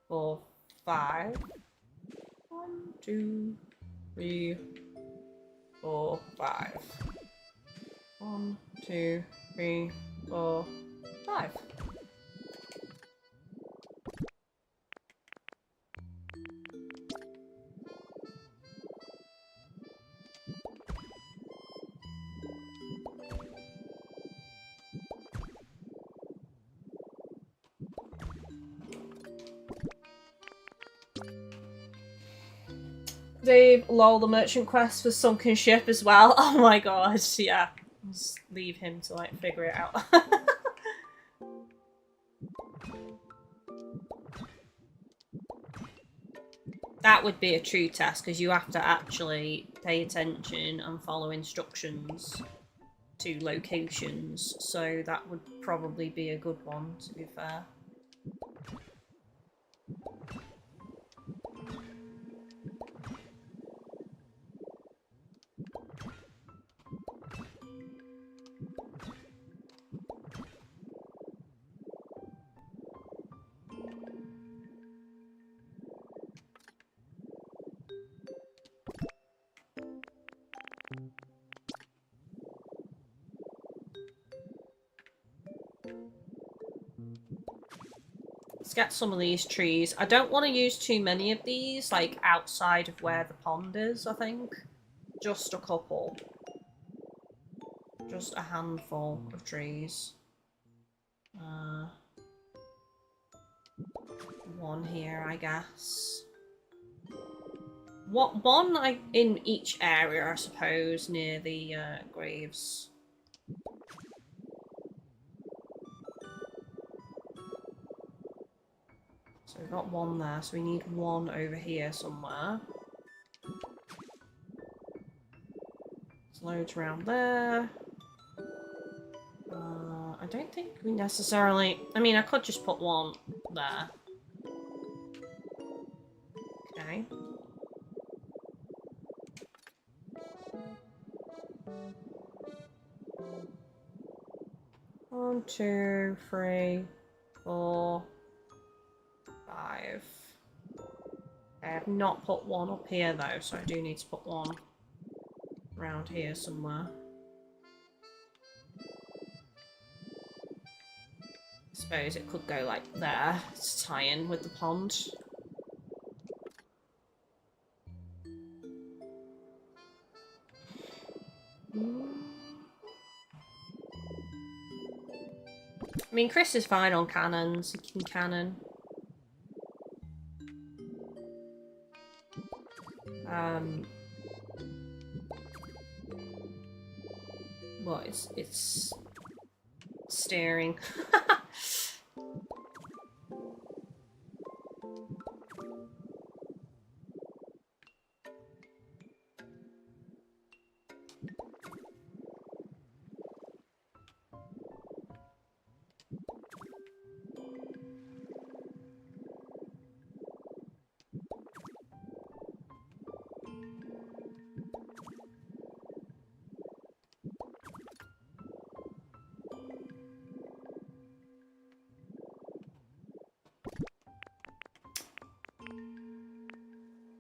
4, 5. 1, 2, 3, 4, 5. 1, 2, 3, 4, 5. Dave, lol, the merchant quest for sunken ship as well. Oh my god, yeah. Just leave him to like figure it out. That would be a true test because you have to actually pay attention and follow instructions to locations, so that would probably be a good one, to be fair. Let's get some of these trees. I don't want to use too many of these, like outside of where the pond is, I think. Just a couple. Just a handful of trees. One here, I guess. One in each area, I suppose, near the graves. So we've got one there, so we need one over here somewhere. There's loads around there. I don't think we necessarily... I mean, I could just put one there. Okay. One, 2, 3, 4, 5. I have not put one up here though, so I do need to put one around here somewhere. I suppose it could go like there to tie in with the pond. I mean, Chris is fine on cannons. He can cannon. Well, it's steering.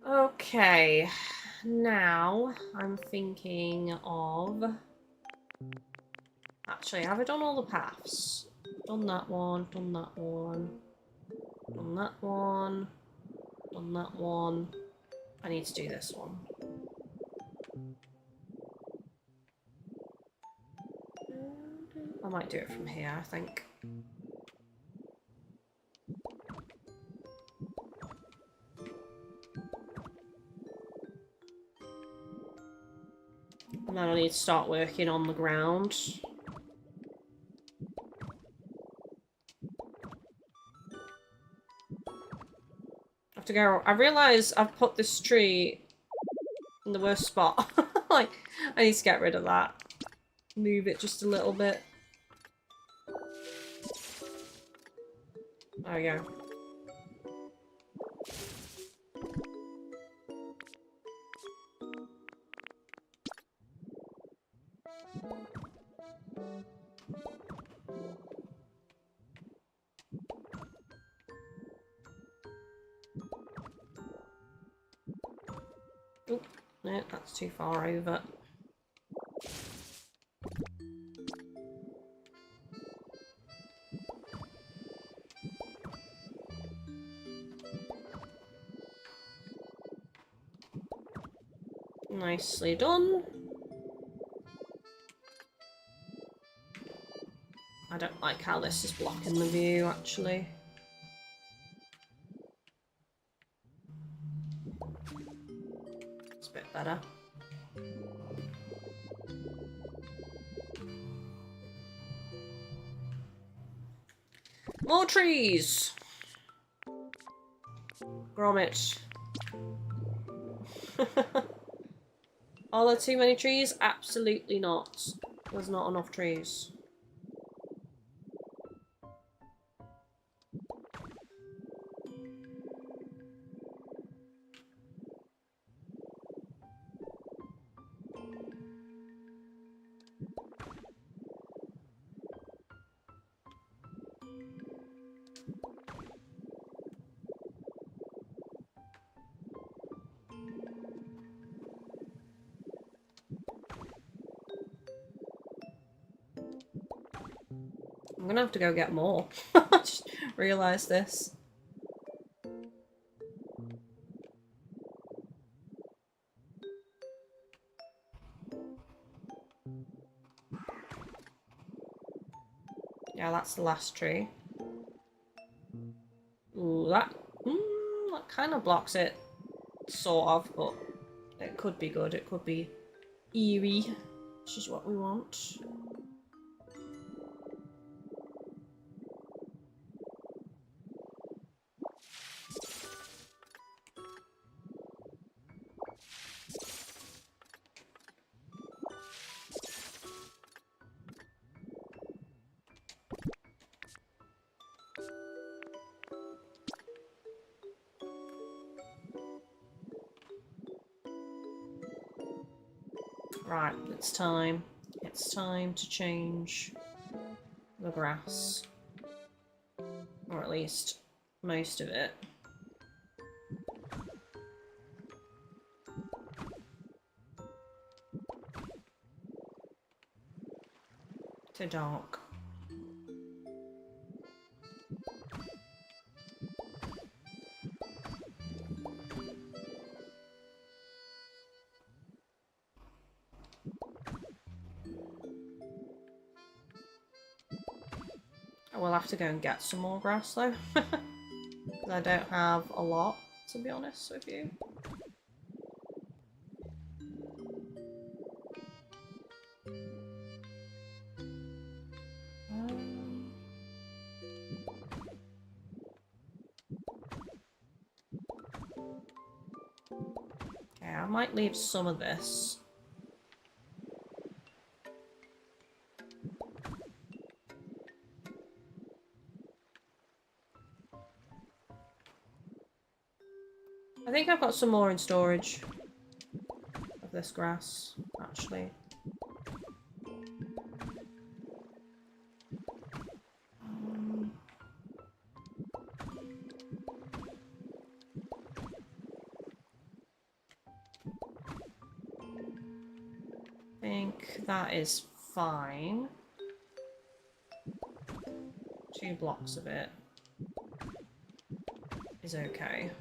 Okay, now I'm thinking of... Actually, have I done all the paths? Done that one, done that one, done that one, done that one. I need to do this one. I might do it from here, I think. And then I need to start working on the ground. I have to go. I realise I've put this tree in the worst spot. Like, I need to get rid of that. Move it just a little bit. There we go. Oop, no, that's too far over. Nicely done. I don't like how this is blocking the view, actually. It's a bit better. More trees! Grommet. Are there too many trees? Absolutely not. There's not enough trees. I'm gonna have to go get more. I just realised this. Yeah, that's the last tree. Ooh, that kind of blocks it, sort of, but it could be good. It could be eerie, which is what we want. Right, it's time. It's time to change the grass. Or at least most of it. To dark. I will have to go and get some more grass though. Because I don't have a lot, to be honest with you. Okay, I might leave some of this. I think I've got some more in storage of this grass, actually. I think that is fine. 2 blocks of it is okay.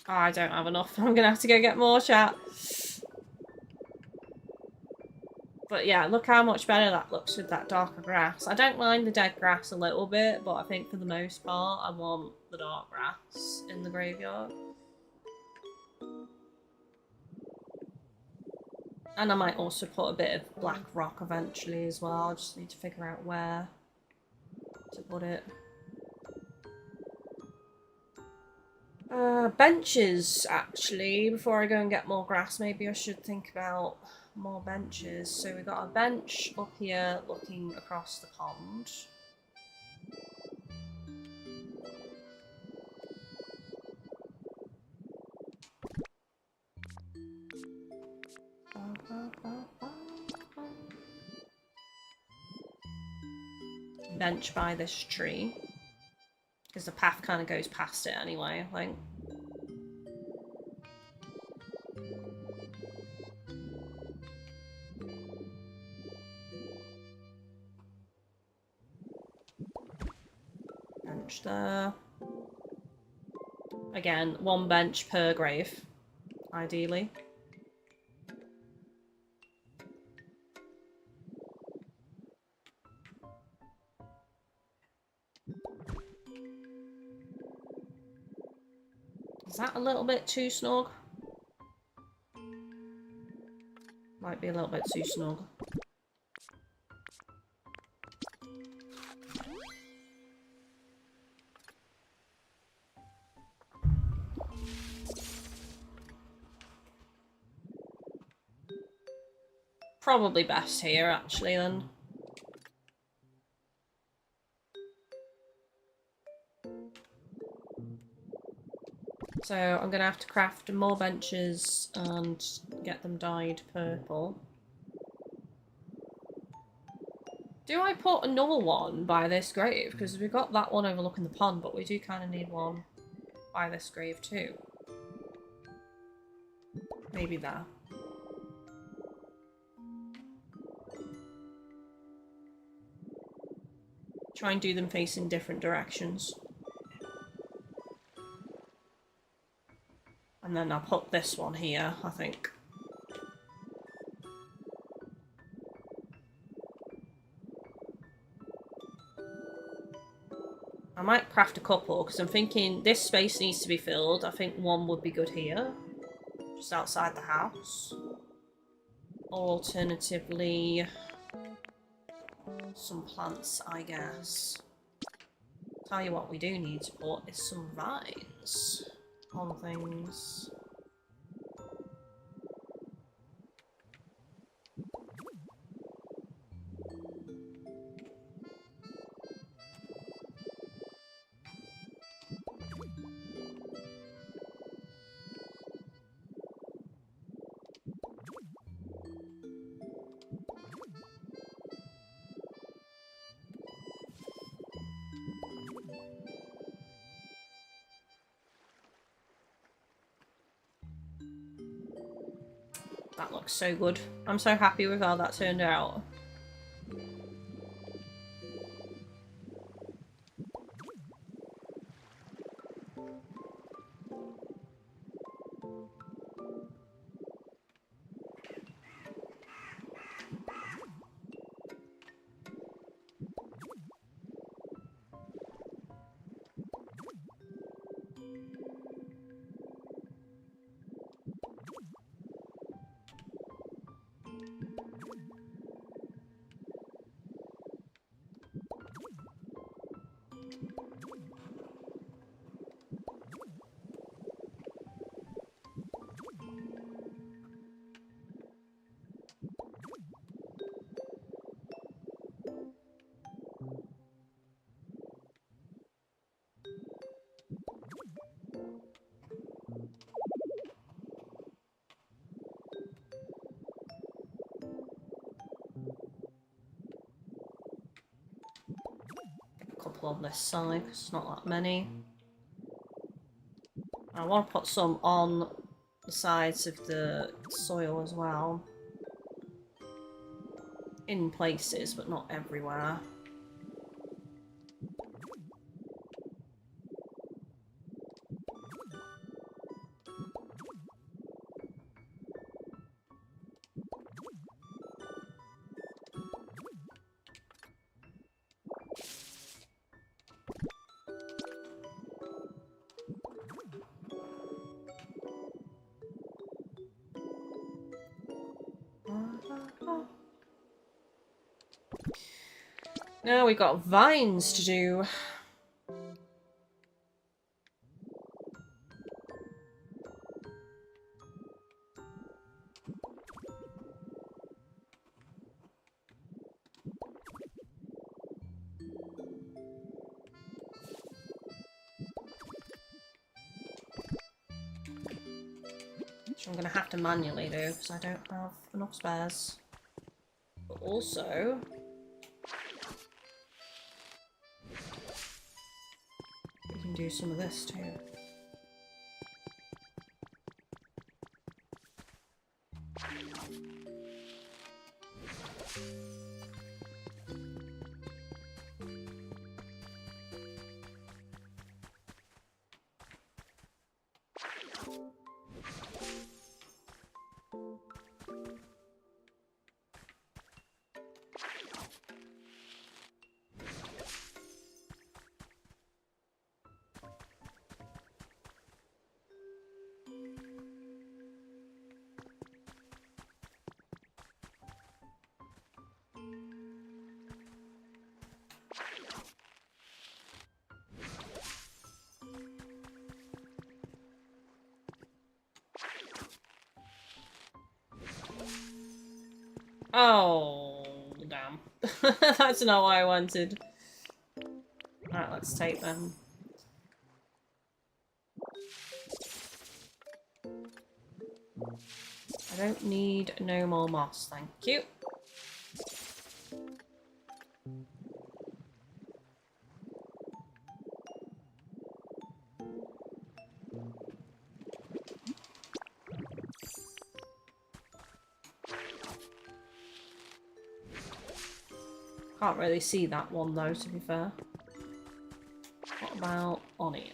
Oh, I don't have enough. I'm gonna have to go get more, chat. But yeah, look how much better that looks with that darker grass. I don't mind the dead grass a little bit, but I think for the most part, I want the dark grass in the graveyard. And I might also put a bit of black rock eventually as well. I just need to figure out where to put it. Benches, actually. Before I go and get more grass, maybe I should think about more benches. So we've got a bench up here looking across the pond. Bench by this tree. Because the path kind of goes past it anyway, I think. Bench there. Again, one bench per grave, ideally. Is that a little bit too snug? Might be a little bit too snug. Probably best here, actually, then. So I'm going to have to craft more benches and get them dyed purple. Do I put another one by this grave? Because we've got that one overlooking the pond, but we do kind of need one by this grave too. Maybe there. Try and do them facing different directions. And then I'll put this one here, I think. I might craft a couple, because I'm thinking this space needs to be filled. I think one would be good here, just outside the house. Or alternatively, some plants, I guess. Tell you what we do need to put is some vines on things. That looks so good. I'm so happy with how that turned out. On this side, because it's not that many. I want to put some on the sides of the soil as well. In places, but not everywhere. Now we've got vines to do. Which I'm going to have to manually do because I don't have enough spares. But also... we can do some of this too. Oh, damn. That's not what I wanted. Alright, let's take them. I don't need no more moss, thank you. Can't really see that one though, to be fair. What about on here?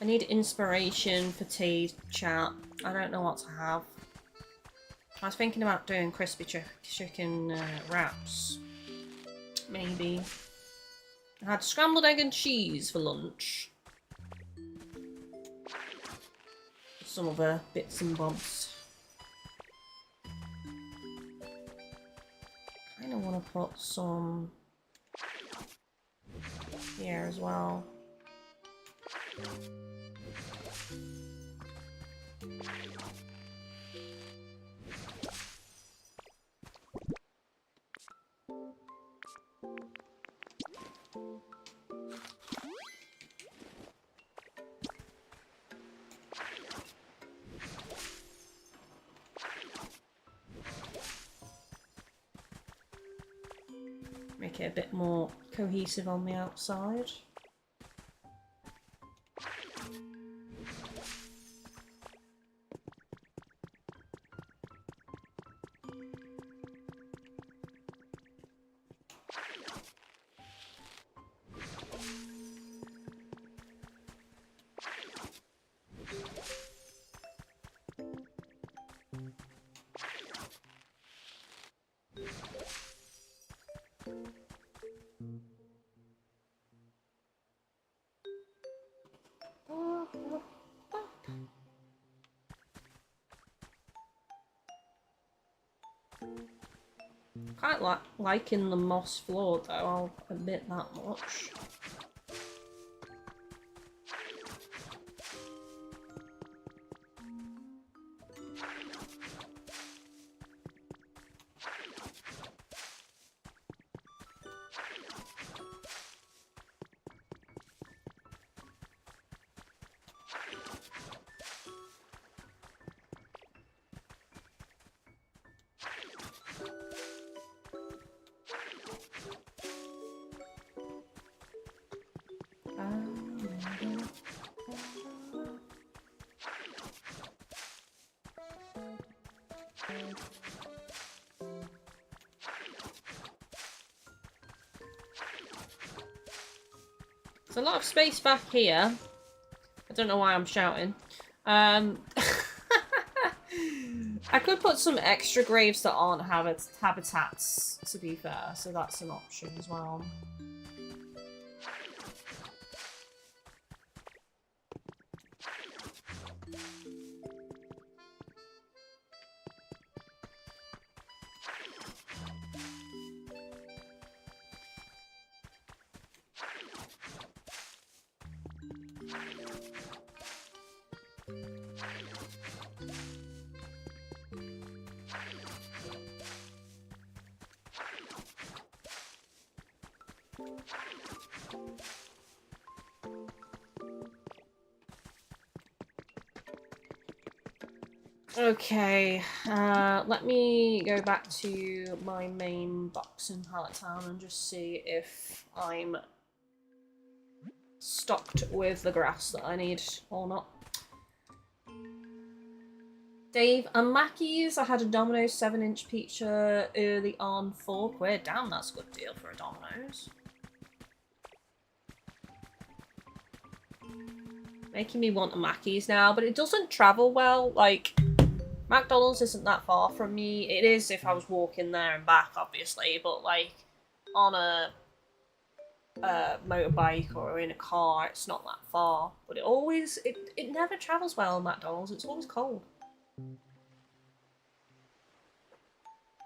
I need inspiration for tea, chat. I don't know what to have. I was thinking about doing crispy chicken wraps. Maybe. I had scrambled egg and cheese for lunch. Some other bits and bobs. Kind of want to put some here as well. Make it a bit more cohesive on the outside. Quite liking the moss floor though, I'll admit that much. a lot of space back here. I don't know why I'm shouting. I could put some extra graves that aren't habitats, to be fair, so that's an option as well. Okay, let me go back to my main box in Pallet Town and just see if I'm stocked with the grass that I need or not. Dave and Mackey's, I had a Domino's 7-inch pizza early on, £4. Damn, that's a good deal for a Domino's. Making me want a Mackey's now, but it doesn't travel well. Like, McDonald's isn't that far from me. It is if I was walking there and back, obviously, but like on a motorbike or in a car, it's not that far. But it never travels well, McDonald's. It's always cold. And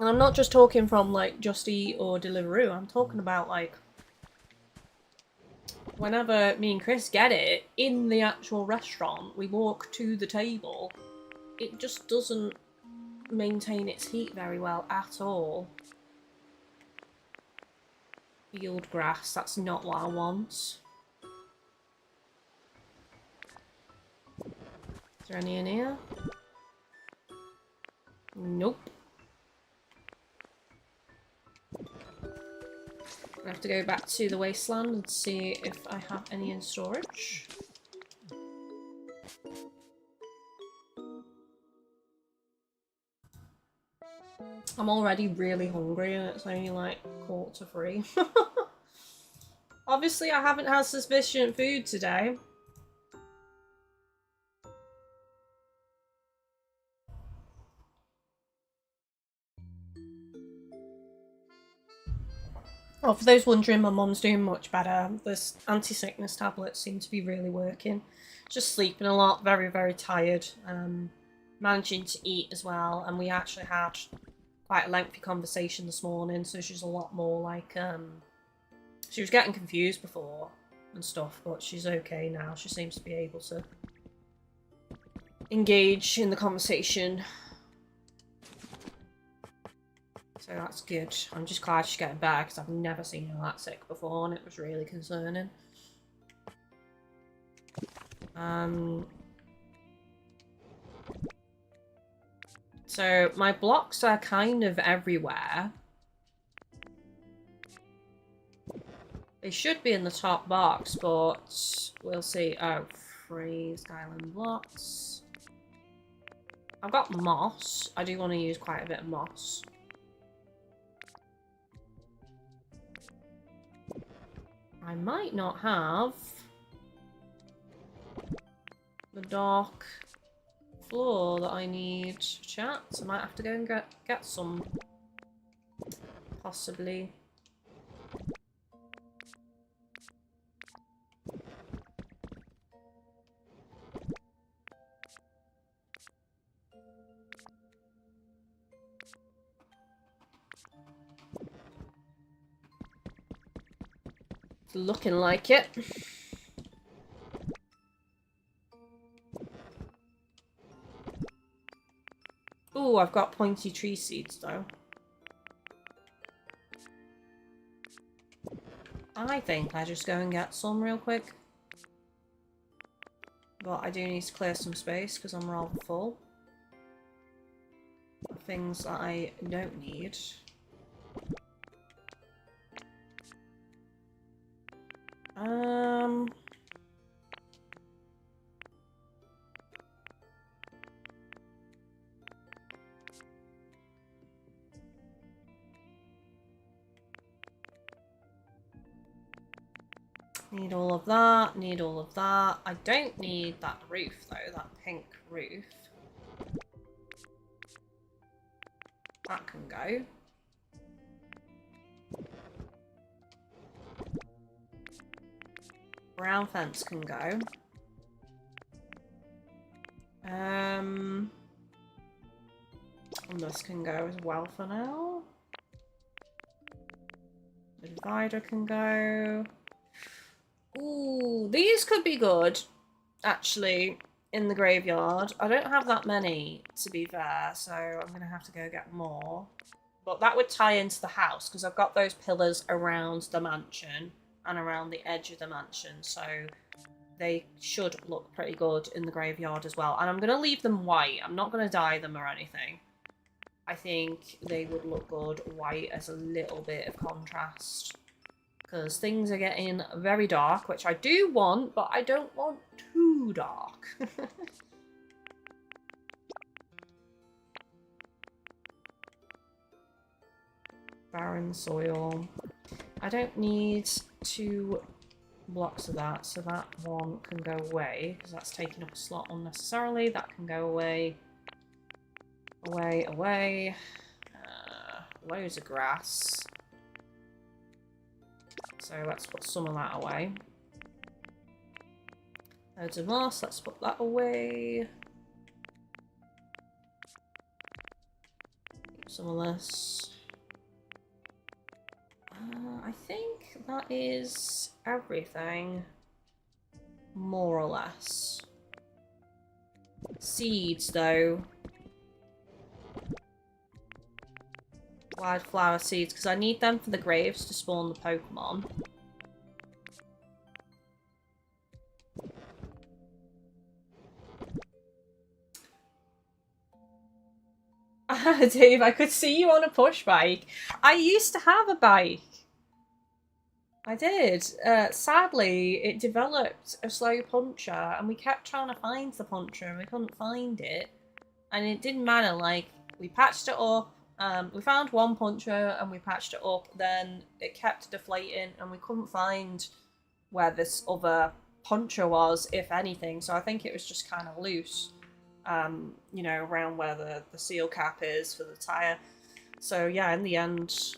I'm not just talking from like Just Eat or Deliveroo. I'm talking about like whenever me and Chris get it in the actual restaurant, we walk to the table. It just doesn't maintain its heat very well at all. Field grass, that's not what I want. Is there any in here? Nope. I have to go back to the wasteland and see if I have any in storage. I'm already really hungry and it's only like 2:45. Obviously I haven't had sufficient food today. Oh, for those wondering, my mum's doing much better. This anti-sickness tablets seem to be really working. Just sleeping a lot, very, very tired. Managing to eat as well, and we actually had quite a lengthy conversation this morning, so she's a lot more like, she was getting confused before and stuff, but she's okay now. She seems to be able to engage in the conversation. So that's good. I'm just glad she's getting better because I've never seen her that sick before and it was really concerning. So my blocks are kind of everywhere. They should be in the top box, but we'll see. Oh, free Skyline blocks. I've got moss. I do want to use quite a bit of moss. I might not have the dark floor that I need, chat. So I might have to go and get some, possibly. It's looking like it. Ooh, I've got pointy tree seeds though. I think I just go and get some real quick. But I do need to clear some space because I'm rather full. Things that I don't need. Need all of that, need all of that. I don't need that roof though, that pink roof. That can go. Brown fence can go. And this can go as well for now. The divider can go. Ooh, these could be good, actually, in the graveyard. I don't have that many, to be fair, so I'm going to have to go get more. But that would tie into the house, because I've got those pillars around the mansion and around the edge of the mansion, so they should look pretty good in the graveyard as well. And I'm going to leave them white. I'm not going to dye them or anything. I think they would look good white as a little bit of contrast. Because things are getting very dark, which I do want, but I don't want too dark. Barren soil. I don't need 2 blocks of that, so that one can go away, because that's taking up a slot unnecessarily. That can go away. Away, away. Loads of grass. So let's put some of that away. Loads of moss, let's put that away. Keep some of this. I think that is everything, more or less. Seeds, though. Wildflower seeds, because I need them for the graves to spawn the Pokemon. Dave, I could see you on a push bike. I used to have a bike. I did. Sadly, it developed a slow puncture, and we kept trying to find the puncture, and we couldn't find it. And it didn't matter, like, we patched it up, we found one puncture, and we patched it up, then it kept deflating, and we couldn't find where this other puncture was, if anything, so I think it was just kind of loose, you know, around where the seal cap is for the tyre. So yeah, in the end,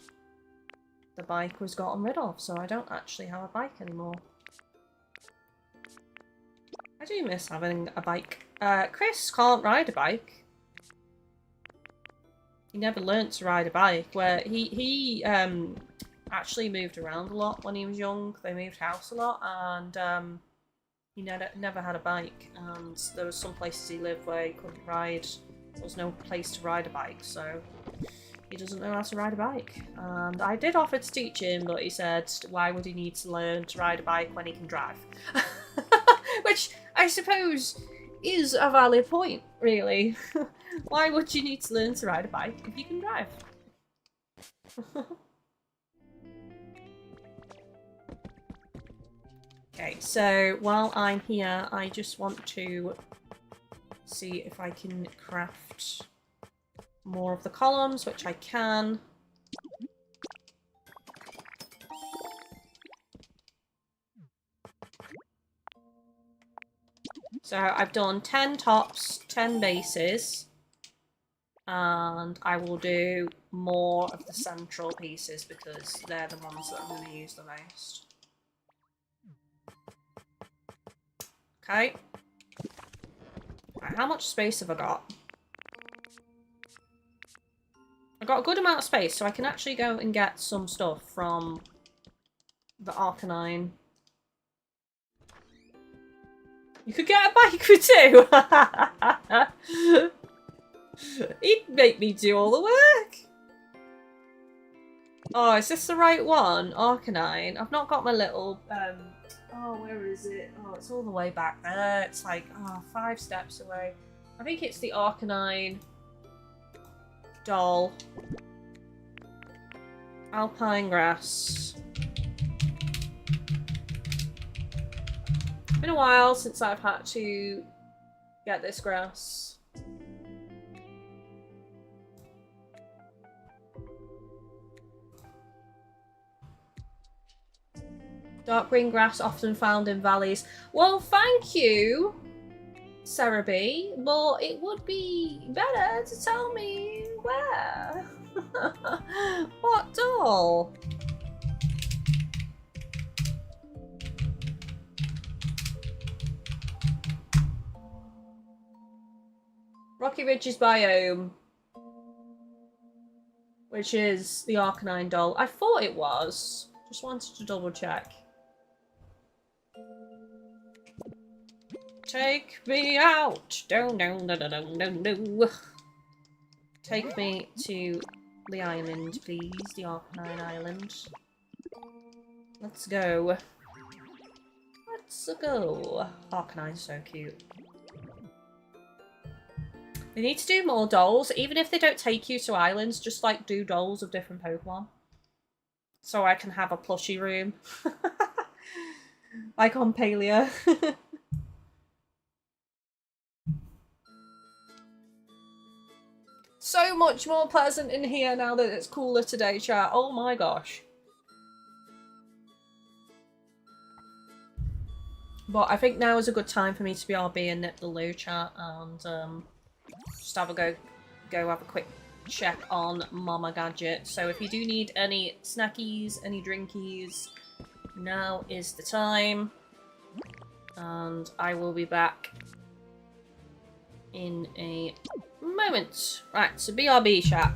the bike was gotten rid of, so I don't actually have a bike anymore. I do miss having a bike. Chris can't ride a bike. He never learnt to ride a bike. Where he actually moved around a lot when he was young. They moved house a lot, and he never had a bike. And there was some places he lived where he couldn't ride. There was no place to ride a bike, so he doesn't know how to ride a bike. And I did offer to teach him, but he said, why would he need to learn to ride a bike when he can drive? Which I suppose is a valid point, really. Why would you need to learn to ride a bike if you can drive? Okay, so while I'm here, I just want to see if I can craft more of the columns, which I can. So I've done 10 tops, 10 bases, and I will do more of the central pieces because they're the ones that I'm going to use the most. Okay. Right, how much space have I got? I've got a good amount of space, so I can actually go and get some stuff from the Arcanine. You could get a bike for 2! He'd make me do all the work! Oh, is this the right one? Arcanine. I've not got my little, oh, where is it? Oh, it's all the way back there. It's like, 5 steps away. I think it's the Arcanine doll. Alpine grass. It's been a while since I've had to get this grass. Dark green grass often found in valleys. Well, thank you, Cerebi, but it would be better to tell me where. What doll? Rocky Ridge's biome, which is the Arcanine doll. I thought it was. Just wanted to double check. Take me out. No. Take me to the island, please. The Arcanine Island. Let's go. Let's go. Arcanine's so cute. They need to do more dolls, even if they don't take you to islands, just like do dolls of different Pokemon. So I can have a plushie room. Like on Palea. So much more pleasant in here now that it's cooler today, chat. Oh my gosh. But I think now is a good time for me to be RB and nip the loo, chat, and just have a go have a quick check on Mama Gadget. So if you do need any snackies, any drinkies, now is the time. And I will be back in a moment. Right, so BRB, chat.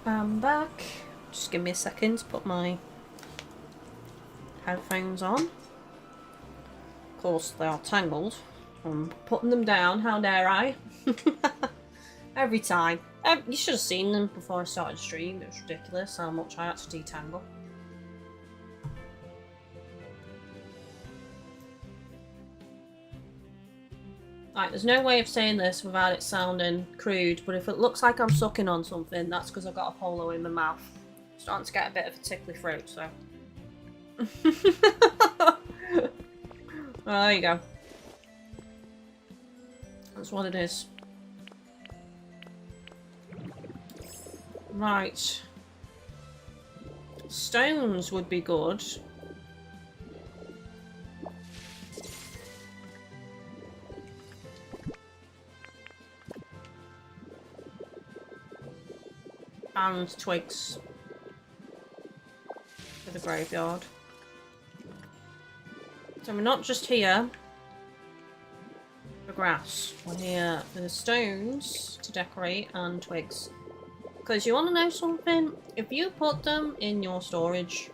I'm back. Just give me a second to put my headphones on. Of course, they are tangled. I'm putting them down, how dare I? Every time. You should have seen them before I started the stream. It was ridiculous how much I had to detangle. Right, there's no way of saying this without it sounding crude, but if it looks like I'm sucking on something, that's because I've got a polo in my mouth. I'm starting to get a bit of a tickly throat, so. Well, there you go. That's what it is. Right. Stones would be good. And twigs for the graveyard. So we're not just here for grass, we're here for the stones to decorate and twigs. Because you want to know something? If you put them in your storage,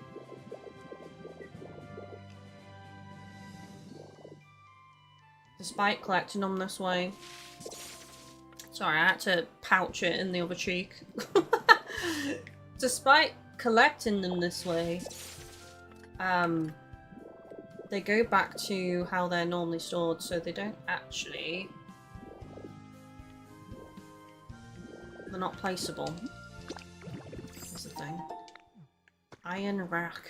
despite collecting them this way, sorry, I had to pouch it in the other cheek. Despite collecting them this way, they go back to how they're normally stored, so they don't actually... They're not placeable. That's the thing. Iron rack.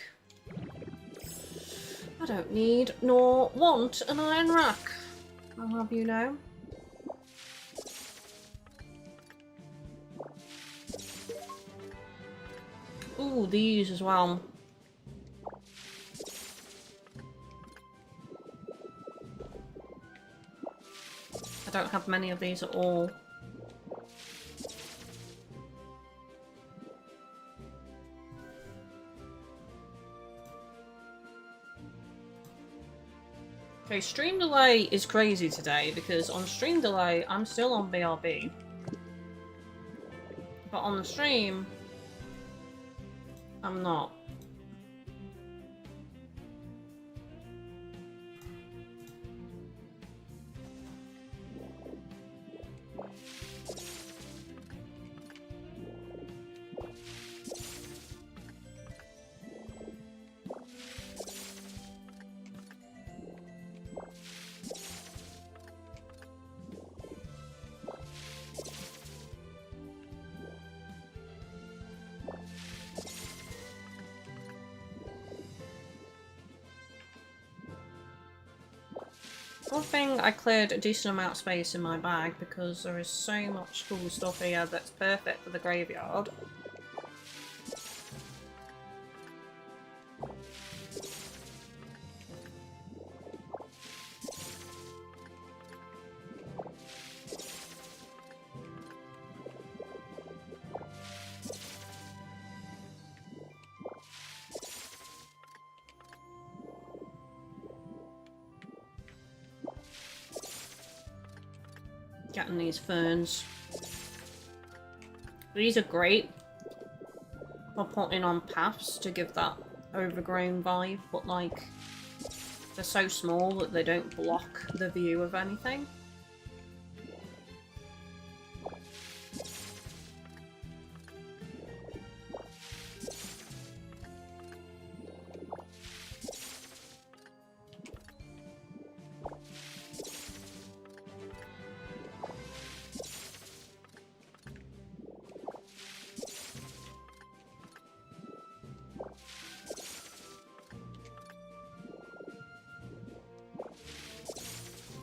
I don't need nor want an iron rack. I'll have you know. Ooh, these as well. I don't have many of these at all. Okay, stream delay is crazy today because on stream delay I'm still on BRB. But on the stream, I'm not. One thing, I cleared a decent amount of space in my bag because there is so much cool stuff here that's perfect for the graveyard. Getting these ferns. These are great for putting on paths to give that overgrown vibe, but like they're so small that they don't block the view of anything.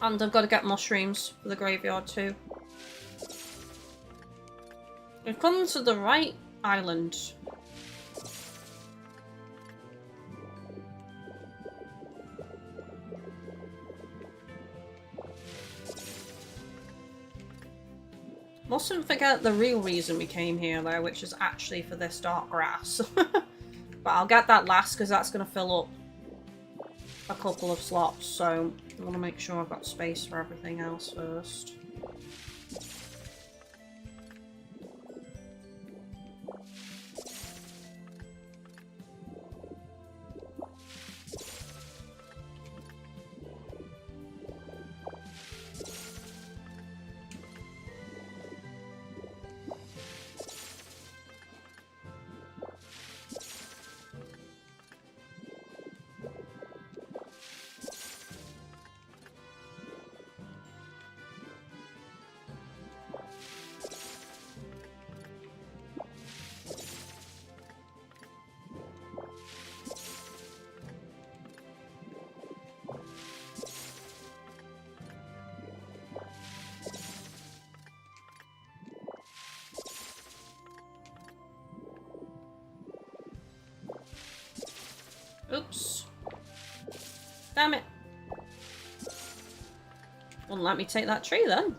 And I've got to get mushrooms for the graveyard too. We've come to the right island. Mustn't forget the real reason we came here though, which is actually for this dark grass. But I'll get that last because that's going to fill up a couple of slots, so I want to make sure I've got space for everything else first. Wouldn't let me take that tree then.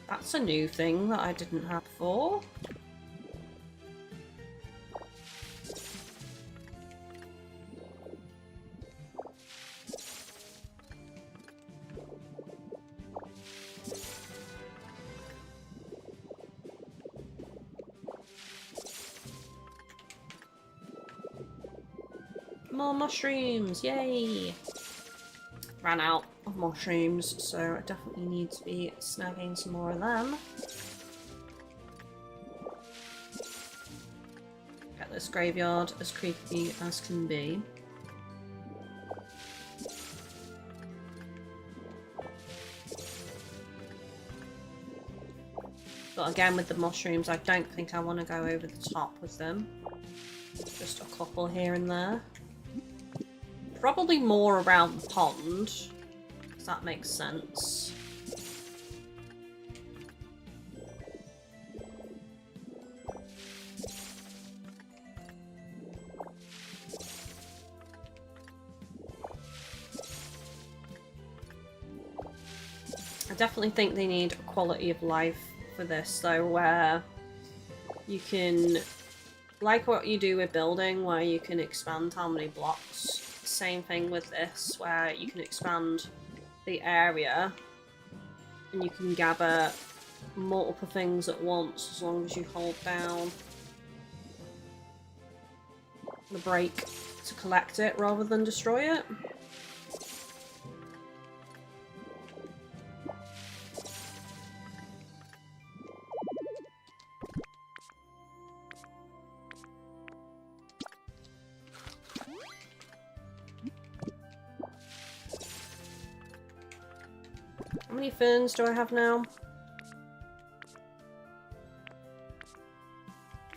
That's a new thing that I didn't have before. More mushrooms, yay! Ran out of mushrooms, so I definitely need to be snagging some more of them. Get this graveyard as creepy as can be. But again, with the mushrooms, I don't think I want to go over the top with them. Just a couple here and there. Probably more around the pond, if that makes sense. I definitely think they need a quality of life for this though, where you can, like what you do with building, where you can expand how many blocks. Same thing with this, where you can expand the area and you can gather multiple things at once as long as you hold down the brake to collect it rather than destroy it. How many ferns do I have now?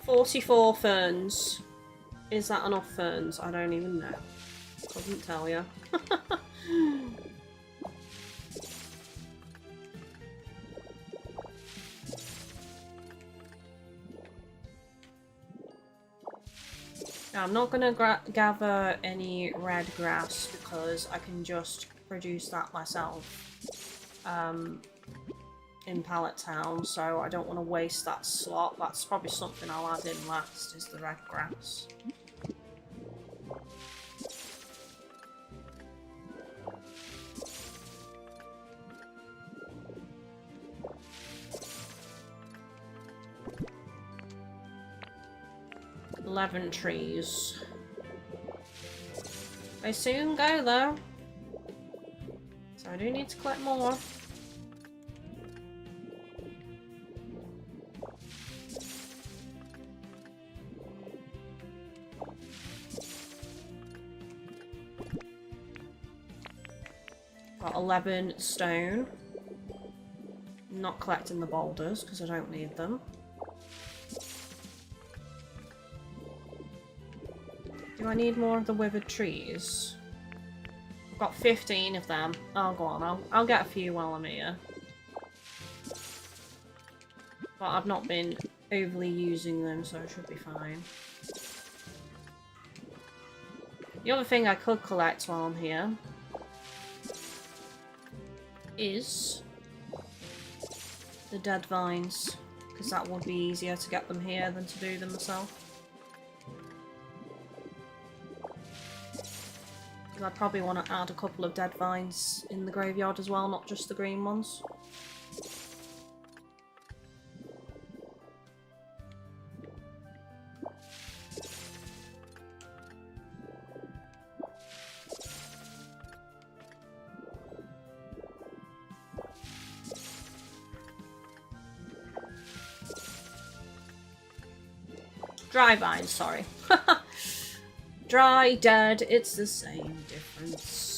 44 ferns. Is that enough ferns? I don't even know. Couldn't tell you. Now, I'm not going to gather any red grass because I can just produce that myself. In Pallet Town, so I don't want to waste that slot. That's probably something I'll add in last, is the red grass. "11 trees. They soon go though, so I do need to collect more. Got 11 stone. Not collecting the boulders because I don't need them. Do I need more of the withered trees? I've got 15 of them. Oh, go on. I'll get a few while I'm here. But I've not been overly using them, so it should be fine. The other thing I could collect while I'm here is the dead vines, because that would be easier to get them here than to do them myself. I probably want to add a couple of dead vines in the graveyard as well, not just the green ones. Dry vines, sorry. Dry, dead, it's the same difference.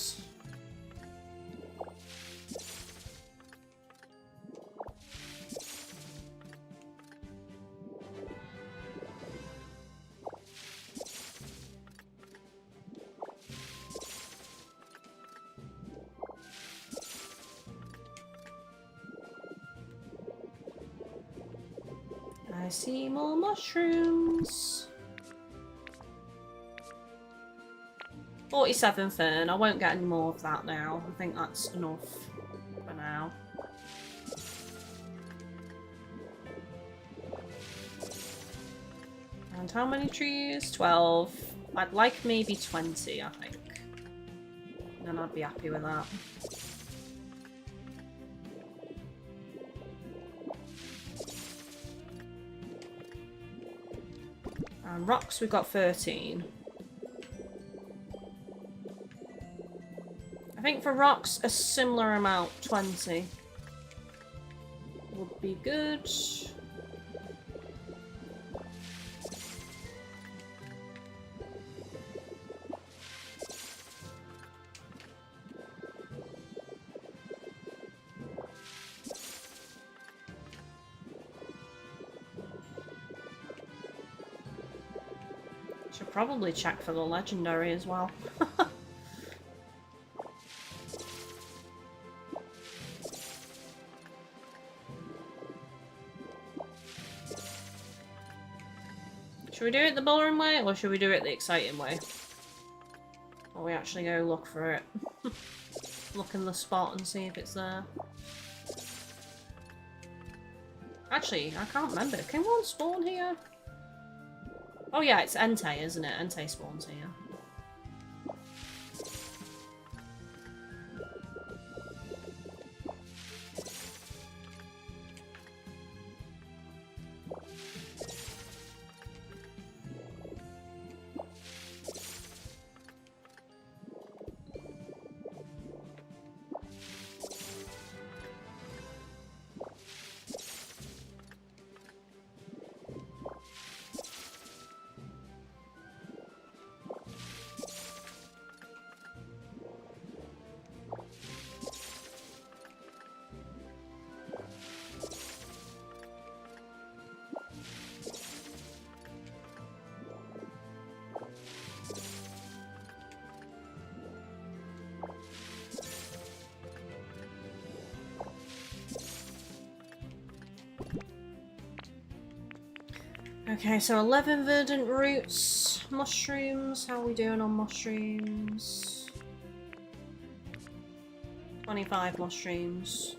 see more mushrooms. 47 fern. I won't get any more of that now. I think that's enough for now. And how many trees? 12. I'd like maybe 20, I think. Then I'd be happy with that. And rocks, we've got 13. I think for rocks, a similar amount, 20, would be good. Should probably check for the legendary as well. Should we do it the boring way, or should we do it the exciting way? Or we actually go look for it. Look in the spot and see if it's there. Actually, I can't remember. Can one spawn here? Oh yeah, it's Entei, isn't it? Entei spawns here. Okay, so 11 verdant roots, mushrooms. How are we doing on mushrooms? 25 mushrooms.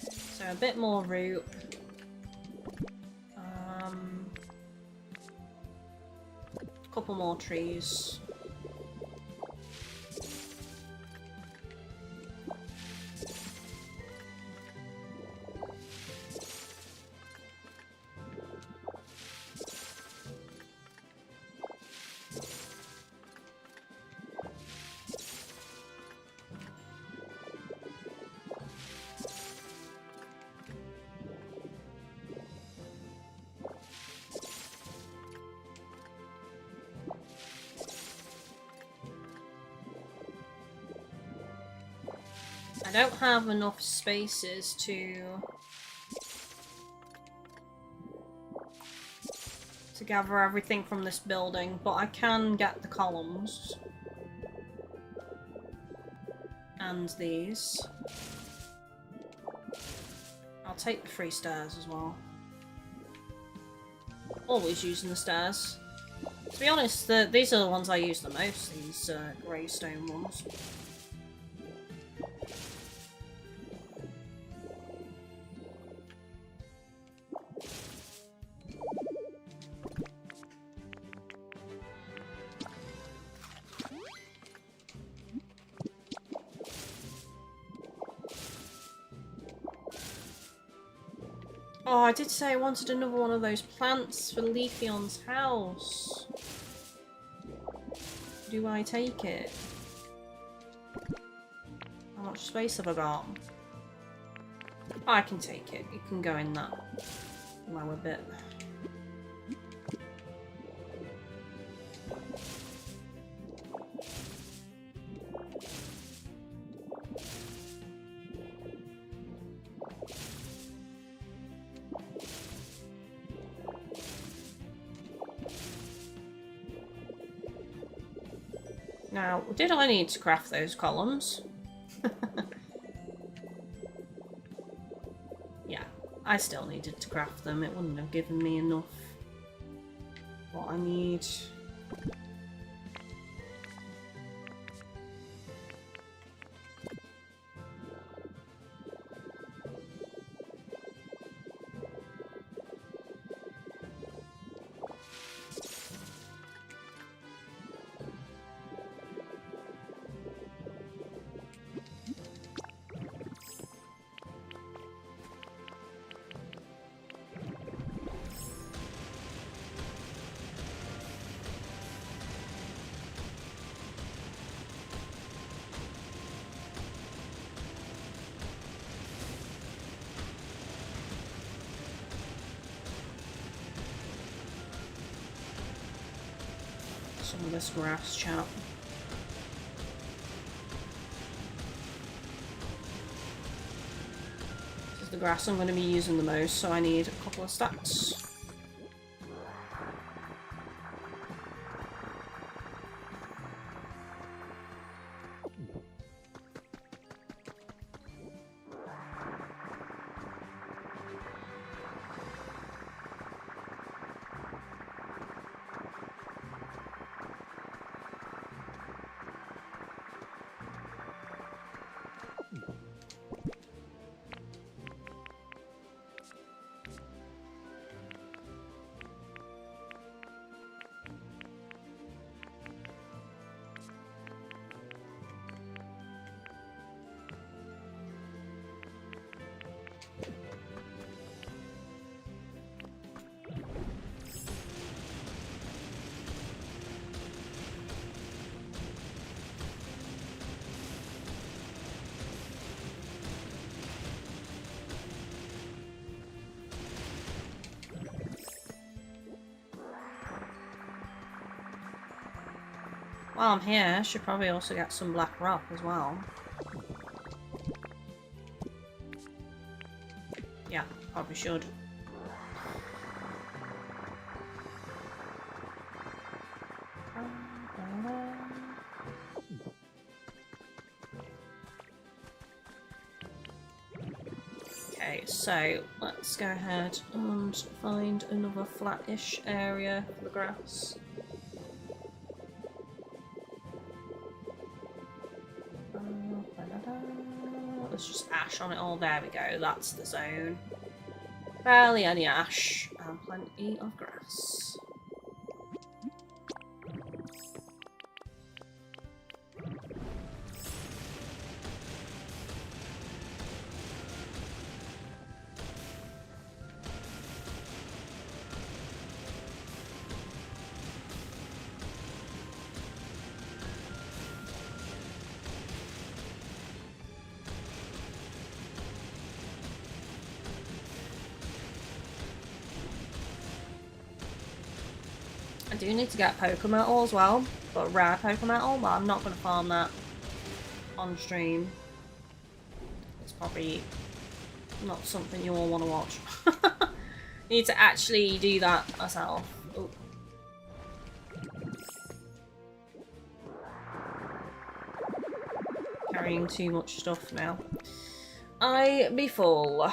So a bit more root. Couple more trees. I don't have enough spaces to gather everything from this building, but I can get the columns. And these. I'll take the 3 stairs as well. Always using the stairs. To be honest, these are the ones I use the most, these grey stone ones. Oh, I did say I wanted another one of those plants for Leafeon's house. Do I take it? How much space have I got? Oh, I can take it. It can go in that lower bit. Now, did I need to craft those columns? Yeah, I still needed to craft them. It wouldn't have given me enough what I need. Some of this grass chat. This is the grass I'm going to be using the most, so I need a couple of stacks. While I'm here, I should probably also get some black rock as well. Yeah, probably should. Okay, so let's go ahead and find another flat-ish area for the grass. There's just ash on it all. There we go. That's the zone. Barely any ash and plenty of grass. I do need to get Pokemetal as well, but rare Pokemetal, but I'm not going to farm that on stream. It's probably not something you all want to watch. Need to actually do that myself. Ooh. Carrying too much stuff now. I be full.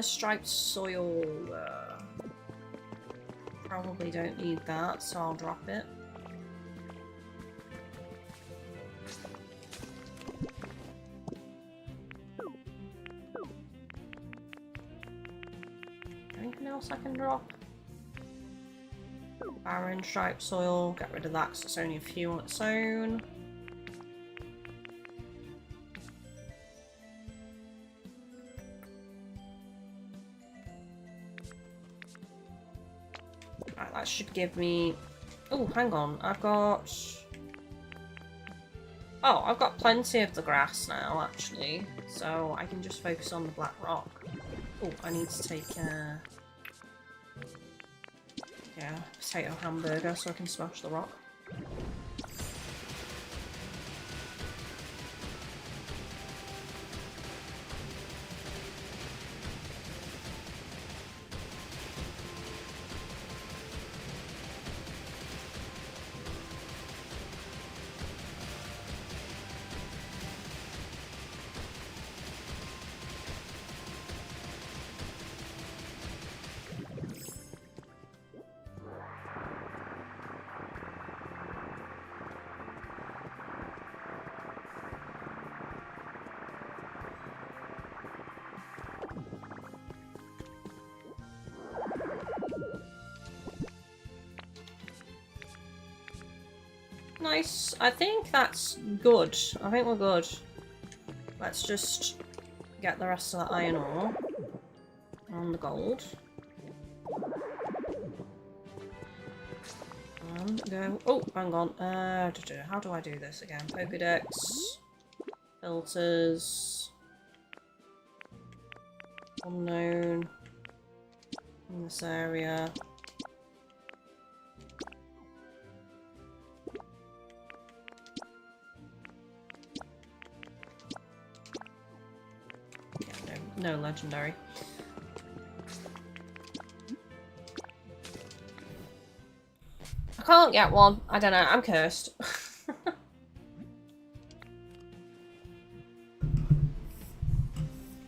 Striped soil. Probably don't need that, so I'll drop it. Anything else I can drop? Barren, striped soil, get rid of that because it's only a few on its own. Right, that should give me... Oh, hang on, I've got... Oh, I've got plenty of the grass now, actually. So I can just focus on the black rock. Oh, I need to take yeah, potato hamburger so I can smash the rock. nice. I think that's good. I think we're good. Let's just get the rest of that iron ore and the gold. And go. Oh, hang on. How do I do this again? Pokedex. Filters. Unknown. In this area. Yeah, no legendary. I can't get one. I don't know. I'm cursed. I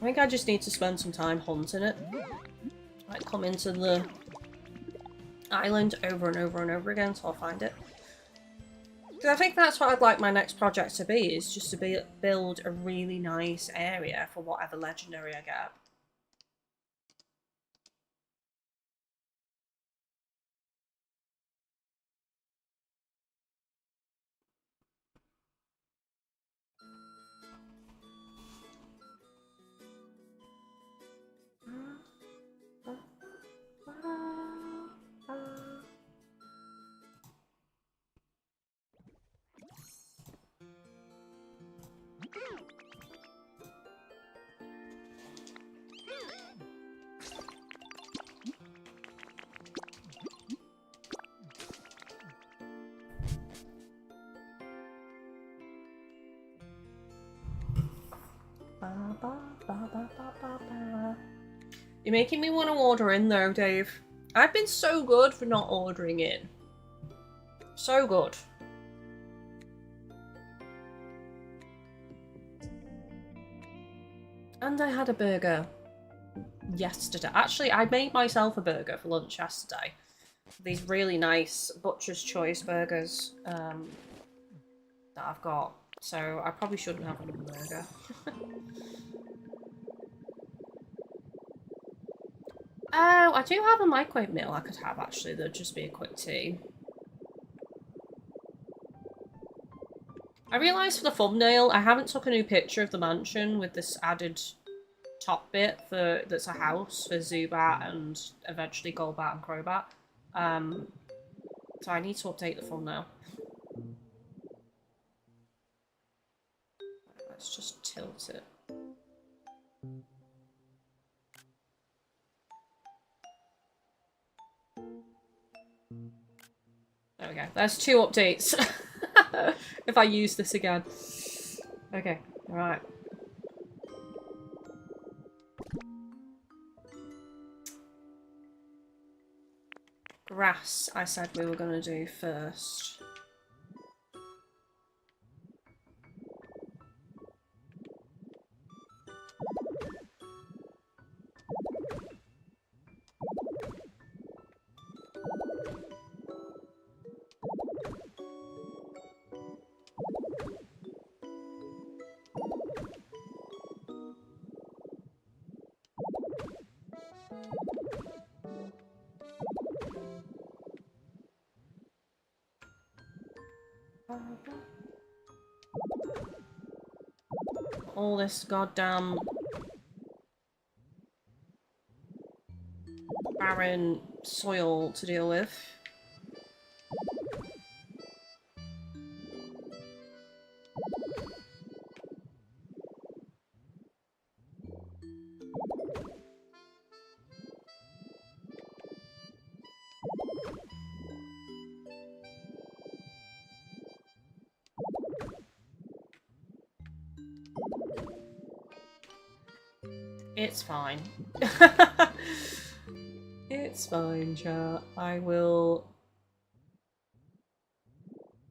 think I just need to spend some time hunting it. Like, come into the island over and over and over again until I find it. Because I think that's what I'd like my next project to be, is just to build a really nice area for whatever legendary I get. You're making me want to order in though, Dave. I've been so good for not ordering in. So good. And I had a burger yesterday. Actually, I made myself a burger for lunch yesterday. These really nice Butcher's Choice burgers that I've got. So I probably shouldn't have another burger. Oh, I do have a microwave meal I could have actually. That'd just be a quick tea. I realised for the thumbnail, I haven't took a new picture of the mansion with this added top bit that's a house for Zubat and eventually Golbat and Crobat. So I need to update the thumbnail. Let's just tilt it. There we go. There's 2 updates. If I use this again. Okay, alright. Grass, I said we were going to do first. All this goddamn barren soil to deal with. It's fine. It's fine, chat. I will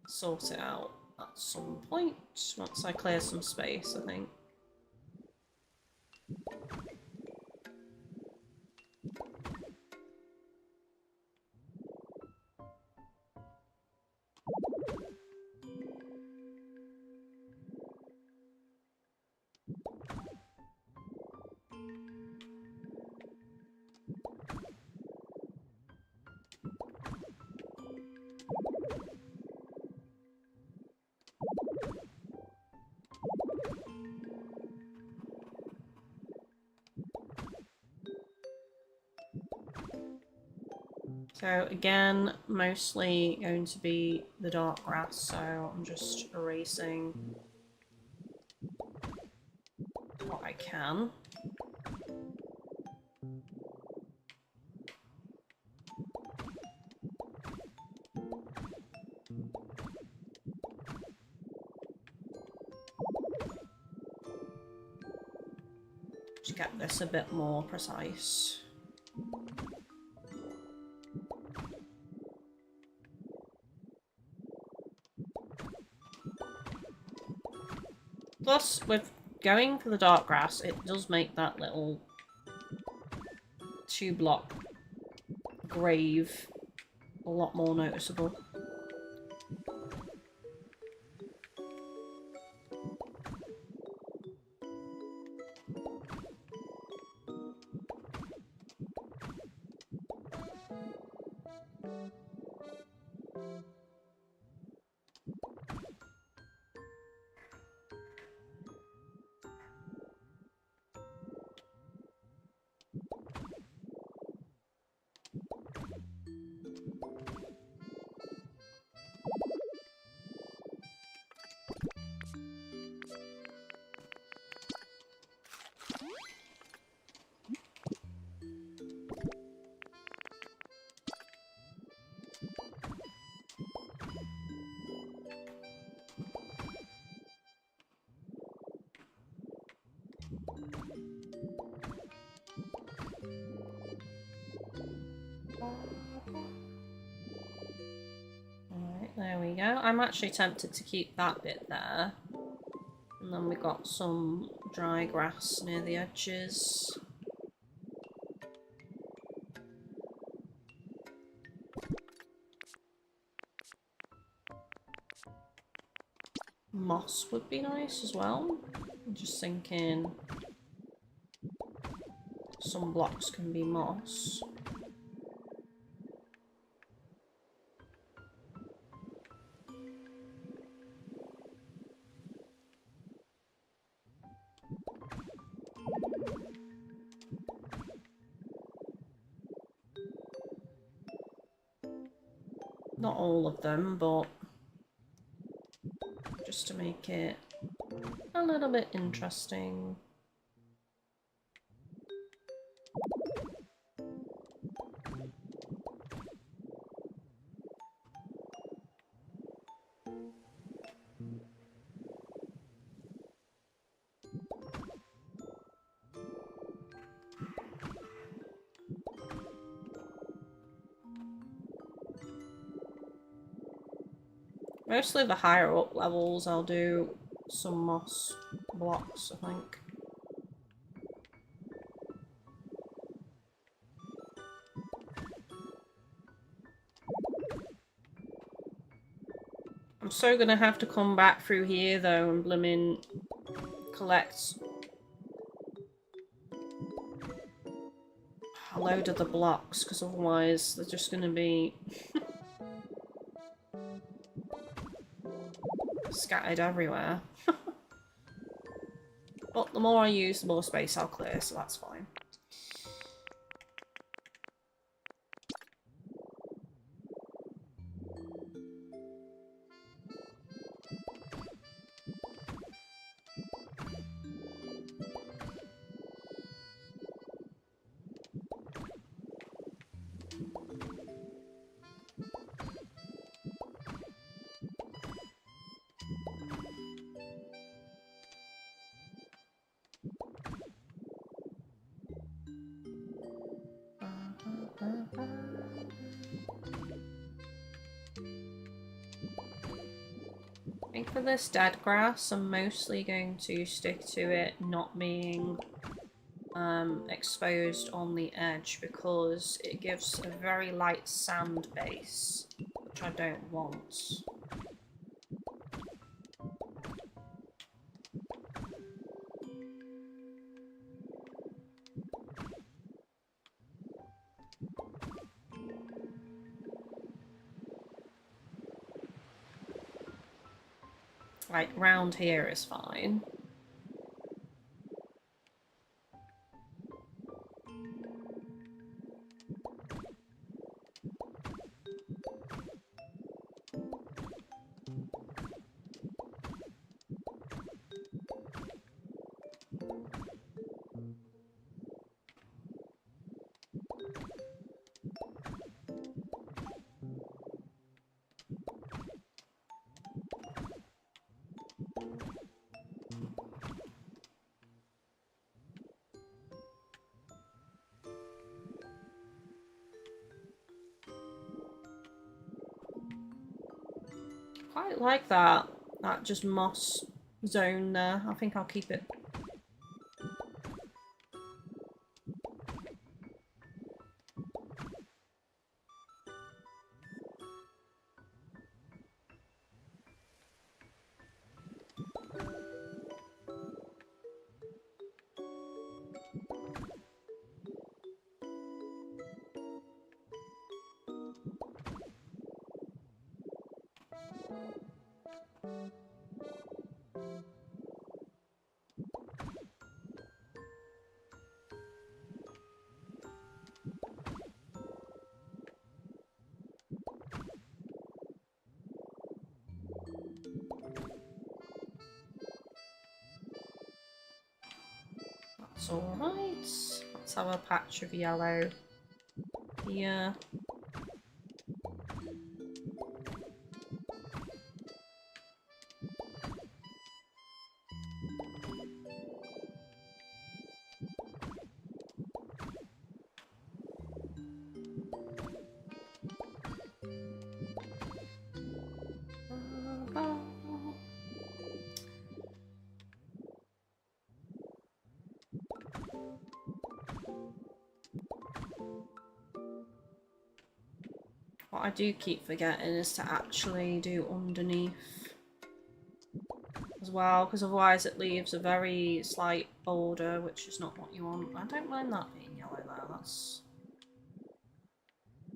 sort it out at some point once I clear some space, I think. So again, mostly going to be the dark grass, so I'm just erasing what I can. Just get this a bit more precise. Plus, with going for the dark grass, it does make that little 2-block grave a lot more noticeable. Alright, there we go. I'm actually tempted to keep that bit there. And then we got some dry grass near the edges. Moss would be nice as well. I'm just thinking some blocks can be moss. Not all of them, but just to make it a little bit interesting. Mostly the higher up levels I'll do some moss blocks, I think. I'm so gonna have to come back through here though and blimmin' collect a load of the blocks, because otherwise they're just gonna be scattered everywhere. But the more I use, the more space I'll clear, so that's fine. I think for this dead grass, I'm mostly going to stick to it not being exposed on the edge, because it gives a very light sand base, which I don't want. Like, round here is fine. quite like that just moss zone there. I think I'll keep it. That's alright. Let's have a patch of yellow here. What I do keep forgetting is to actually do underneath as well, because otherwise it leaves a very slight border, which is not what you want. I don't mind that being yellow there, that's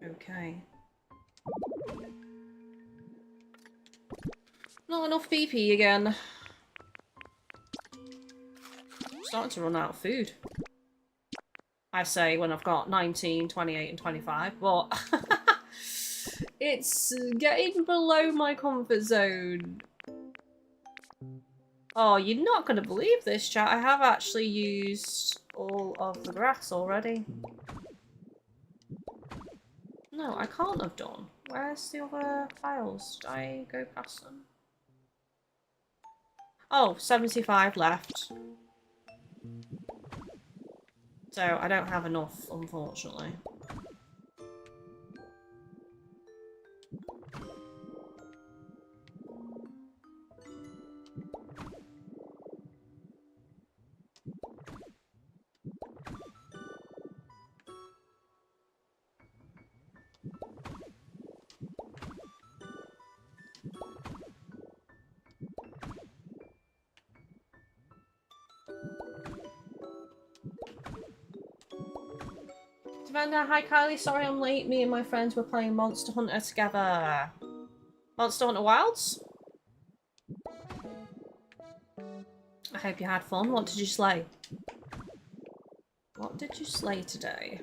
okay. Not enough BP again. I'm starting to run out of food. I say when I've got 19, 28 and 25, but it's getting below my comfort zone. Oh, you're not going to believe this, chat. I have actually used all of the grass already. No, I can't have done. Where's the other files? Did I go past them? Oh, 75 left. So I don't have enough, unfortunately. Savannah, hi Kylie, sorry I'm late. Me and my friends were playing Monster Hunter together. Monster Hunter Wilds? I hope you had fun. What did you slay? What did you slay today?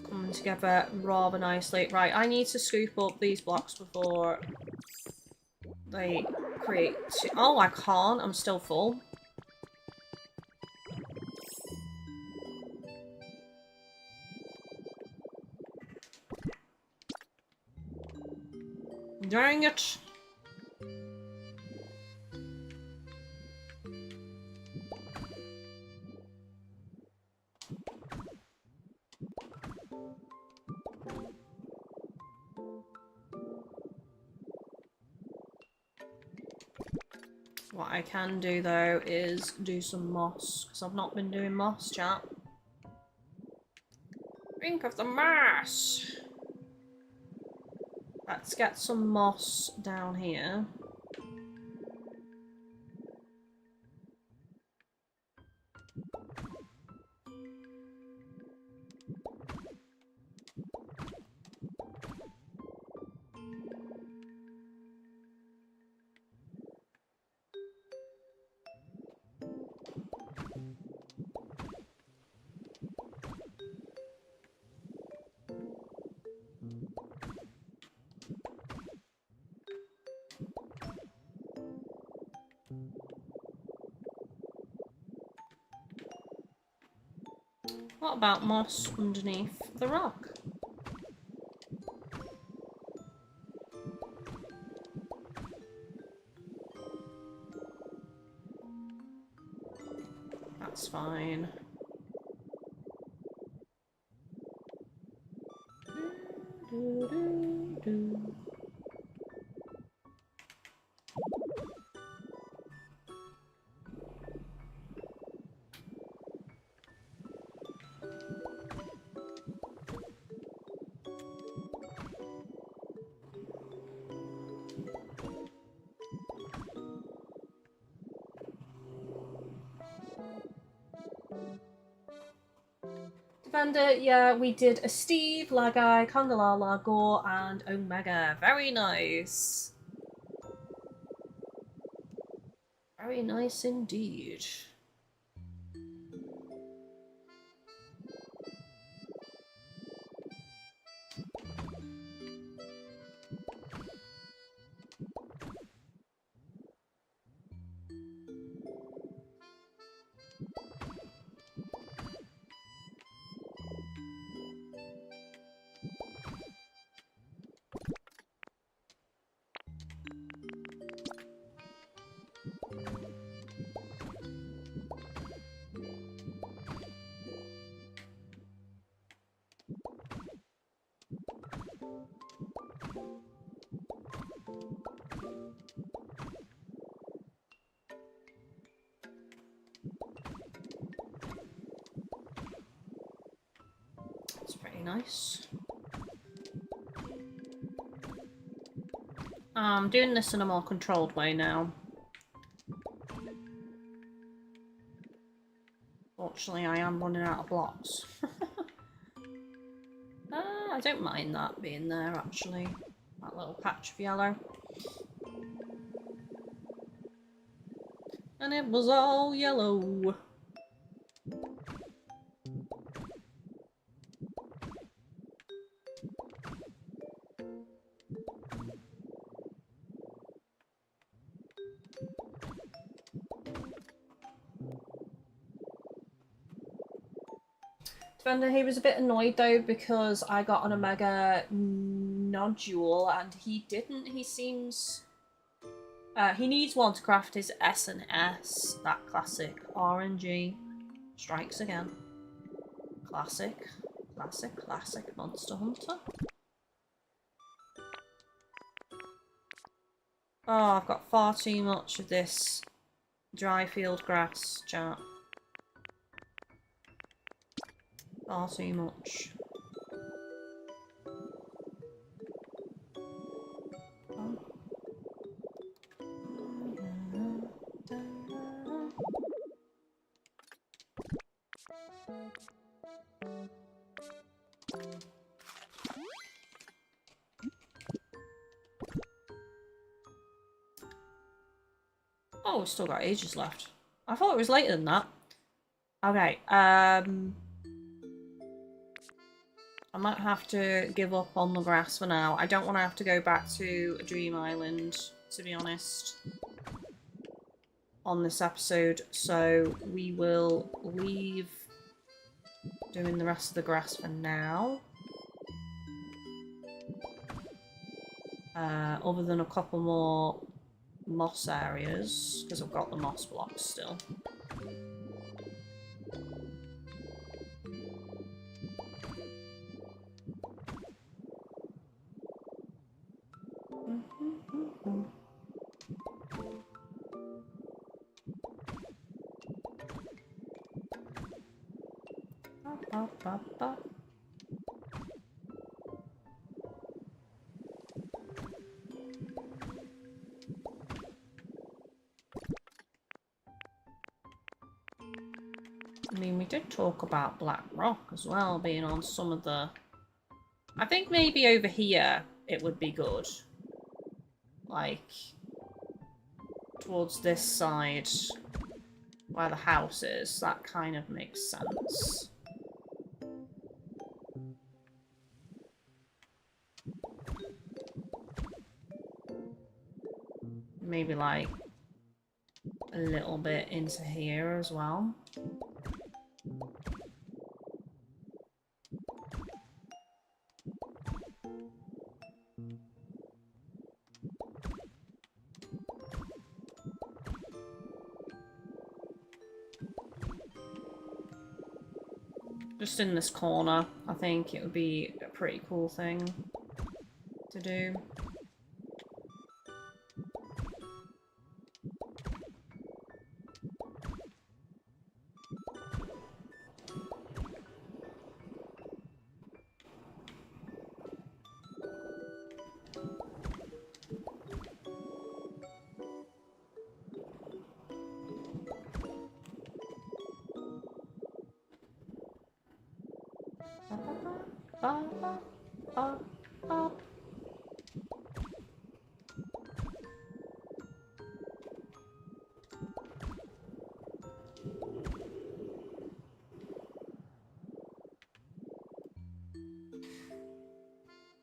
Coming together rather nicely. Right, I need to scoop up these blocks before they create... Oh, I can't. I'm still full. Dang it. What I can do though is do some moss, because I've not been doing moss, chat. Think of the moss! Let's get some moss down here. What about moss underneath the rock? That's fine. Defender, yeah, we did a Steve, Lagai, Kangalala, Gore, and Omega. Very nice. Very nice indeed. That's pretty nice. I'm doing this in a more controlled way now. Fortunately, I am running out of blocks. I don't mind that being there, actually. That little patch of yellow. And it was all yellow. Defender, he was a bit annoyed though because I got an Omega nodule and he didn't. He seems... he needs one to craft his S and S. That classic RNG strikes again. Classic. Classic, classic Monster Hunter. Oh, I've got far too much of this dry field grass, chat. Far too much. Oh, we've still got ages left. I thought it was later than that. Okay, I might have to give up on the grass for now. I don't want to have to go back to Dream Island, to be honest, on this episode. So we will leave doing the rest of the grass for now. Other than a couple more moss areas, because I've got the moss blocks still. I mean, we did talk about Black Rock as well, being on some of the... I think maybe over here it would be good. Like, towards this side, where the house is, that kind of makes sense. Maybe, like, a little bit into here as well. Just in this corner, I think it would be a pretty cool thing to do.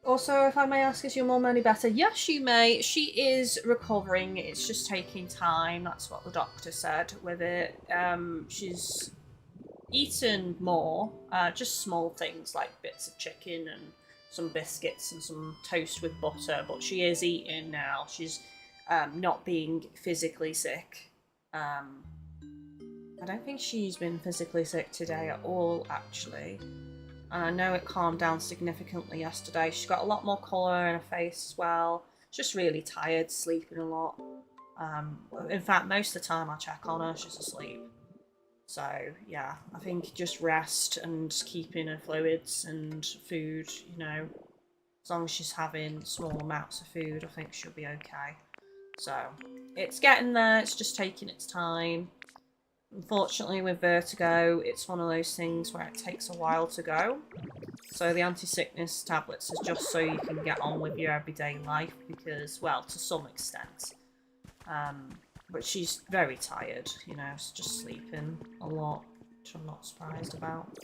Also, if I may ask, is your mum any better? Yes, you may. She is recovering. It's just taking time. That's what the doctor said with it. She's eaten more, just small things like bits of chicken and some biscuits and some toast with butter, but she is eating now. She's not being physically sick. I don't think she's been physically sick today at all, actually. And I know it calmed down significantly yesterday. She's got a lot more colour in her face as well. She's just really tired, sleeping a lot. In fact, most of the time I check on her, she's asleep. So, yeah, I think just rest and keeping her fluids and food, you know, as long as she's having small amounts of food, I think she'll be okay. So, it's getting there, it's just taking its time. Unfortunately, with vertigo, it's one of those things where it takes a while to go. So the anti-sickness tablets is just so you can get on with your everyday life because, well, to some extent. But she's very tired, you know, she's just sleeping a lot, which I'm not surprised about.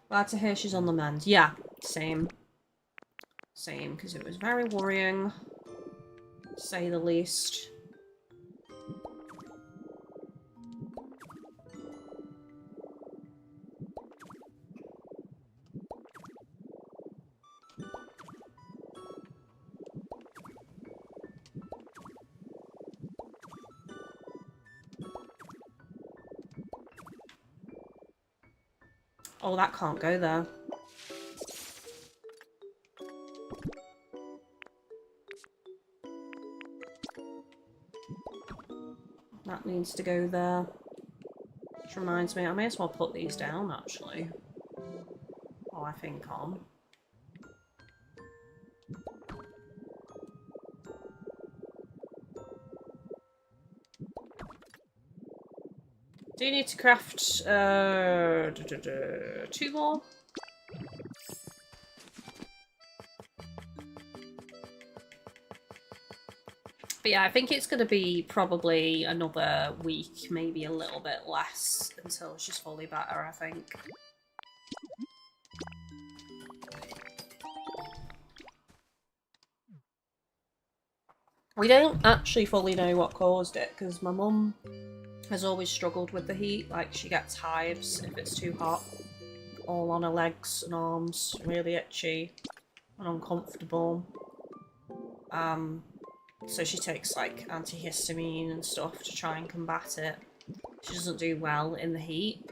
Glad to hear she's on the mend. Yeah, same. Same, because it was very worrying, to say the least. Oh, that can't go there. That needs to go there. Which reminds me, I may as well put these down, actually. Oh, I think on. Do you need to craft, 2 more? But yeah, I think it's going to be probably another week, maybe a little bit less, until she's fully better, I think. We don't actually fully know what caused it, because my mum has always struggled with the heat. Like, she gets hives if it's too hot. All on her legs and arms, really itchy and uncomfortable. So she takes, like, antihistamine and stuff to try and combat it. She doesn't do well in the heat.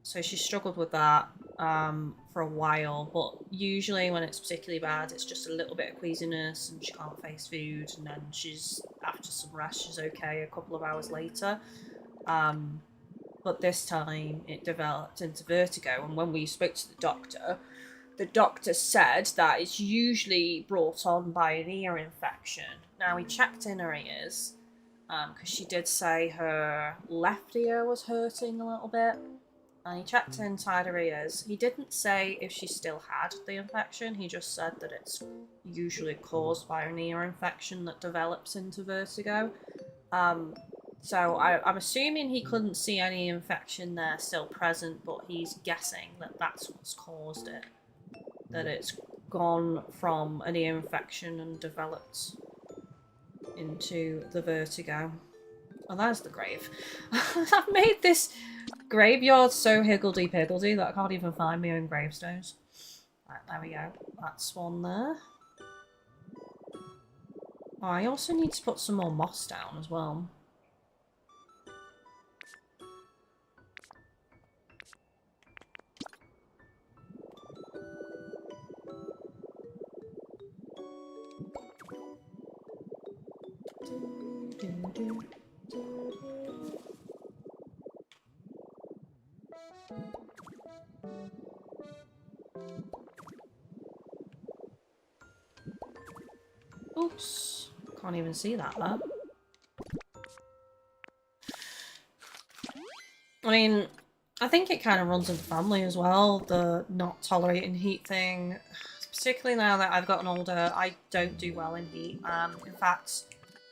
So she struggled with that for a while, but usually when it's particularly bad, it's just a little bit of queasiness and she can't face food, and then she's, after some rest, she's okay a couple of hours later. But this time it developed into vertigo, and when we spoke to the doctor said that it's usually brought on by an ear infection. Now, he checked in her ears, because she did say her left ear was hurting a little bit. And he checked inside her ears. He didn't say if she still had the infection, he just said that it's usually caused by an ear infection that develops into vertigo. So I'm assuming he couldn't see any infection there still present, but he's guessing that that's what's caused it. That it's gone from an ear infection and developed into the vertigo. Oh, there's the grave. I've made this graveyard so higgledy-piggledy that I can't even find my own gravestones. Right, there we go. That's one there. Oh, I also need to put some more moss down as well. Oops. Can't even see that there. I mean, I think it kind of runs in the family as well, the not tolerating heat thing. Particularly now that I've gotten older, I don't do well in heat. In fact,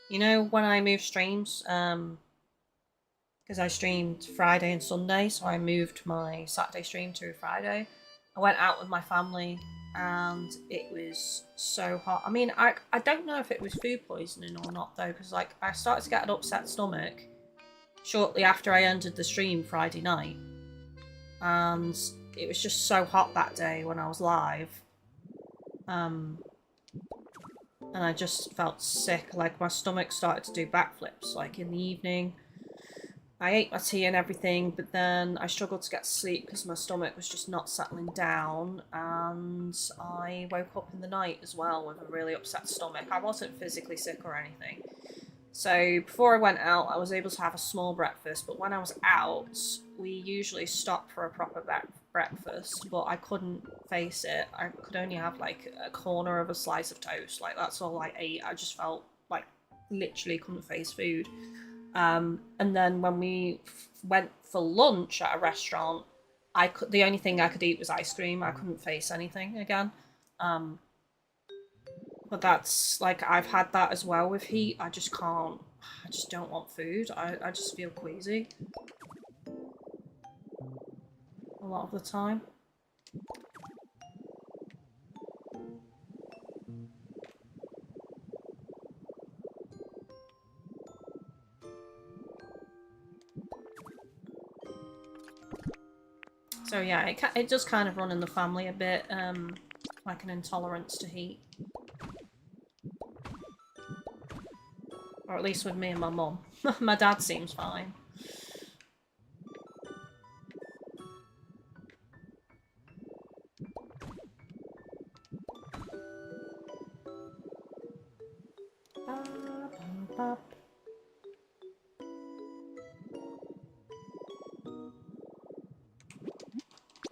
you know, when I moved streams, because I streamed Friday and Sunday, so I moved my Saturday stream to Friday. I went out with my family and it was so hot. I mean, I don't know if it was food poisoning or not though, because like I started to get an upset stomach shortly after I ended the stream Friday night. And it was just so hot that day when I was live. And I just felt sick, like my stomach started to do backflips, like in the evening. I ate my tea and everything, but then I struggled to get to sleep because my stomach was just not settling down, and I woke up in the night as well with a really upset stomach. I wasn't physically sick or anything. So before I went out, I was able to have a small breakfast, but when I was out, we usually stop for a proper breakfast, but I couldn't face it. I could only have like a corner of a slice of toast. Like that's all I ate. I just felt like literally couldn't face food. And then when we went for lunch at a restaurant, the only thing I could eat was ice cream. I couldn't face anything again. But that's, like, I've had that as well with heat. I just can't, I just don't want food. I just feel queasy a lot of the time. So yeah, it does kind of run in the family a bit, like an intolerance to heat. Or at least with me and my mum. My dad seems fine.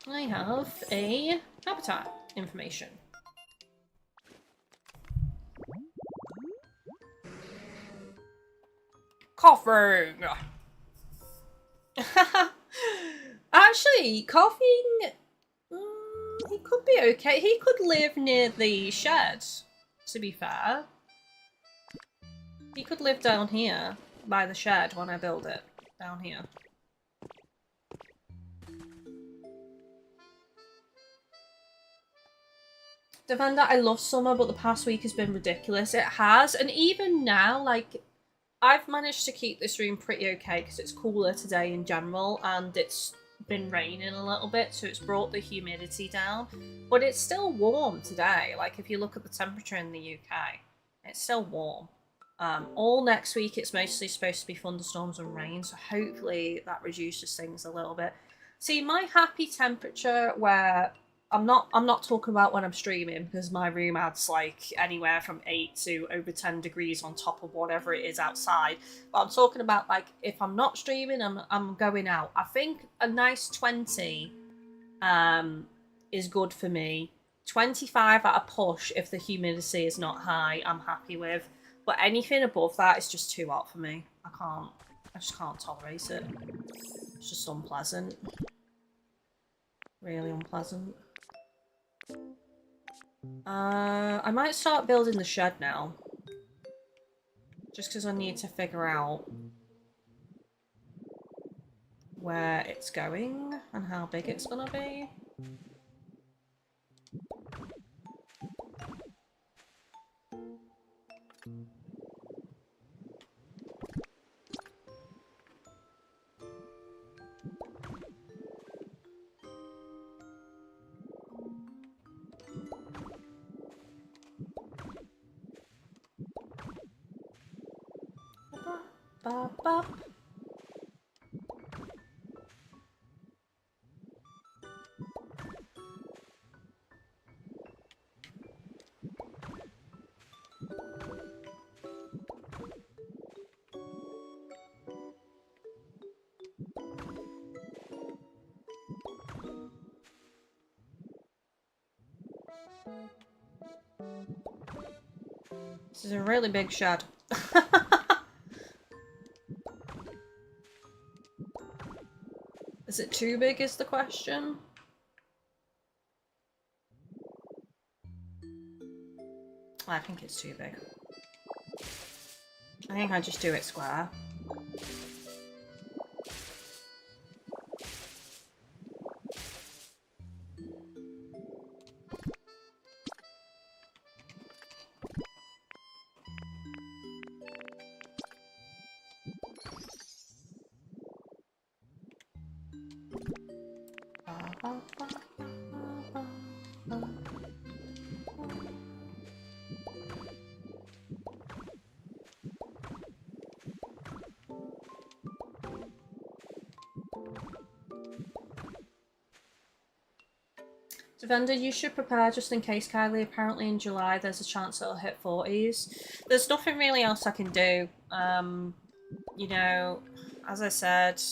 I have a habitat information. Coughing! Actually, coughing... he could be okay. He could live near the shed, to be fair. He could live down here, by the shed, when I build it. Down here. Defender, I love summer, but the past week has been ridiculous. It has, and even now, like, I've managed to keep this room pretty okay because it's cooler today in general, and it's been raining a little bit, so it's brought the humidity down. But it's still warm today. Like, if you look at the temperature in the UK, it's still warm. All next week, it's mostly supposed to be thunderstorms and rain, so hopefully that reduces things a little bit. See, my happy temperature where... I'm not talking about when I'm streaming, because my room adds like anywhere from 8 to over 10 degrees on top of whatever it is outside. But I'm talking about like if I'm not streaming, I'm going out. I think a nice 20 is good for me. 25 at a push if the humidity is not high, I'm happy with. But anything above that is just too hot for me. I just can't tolerate it. It's just unpleasant. Really unpleasant. I might start building the shed now. Just because I need to figure out where it's going and how big it's gonna be. ba, ba. This is a really big shed. Is it too big is the question? I think it's too big. I think I just do it square. Defender, you should prepare just in case, Kylie. Apparently in July there's a chance it'll hit 40s. There's nothing really else I can do. You know, as I said,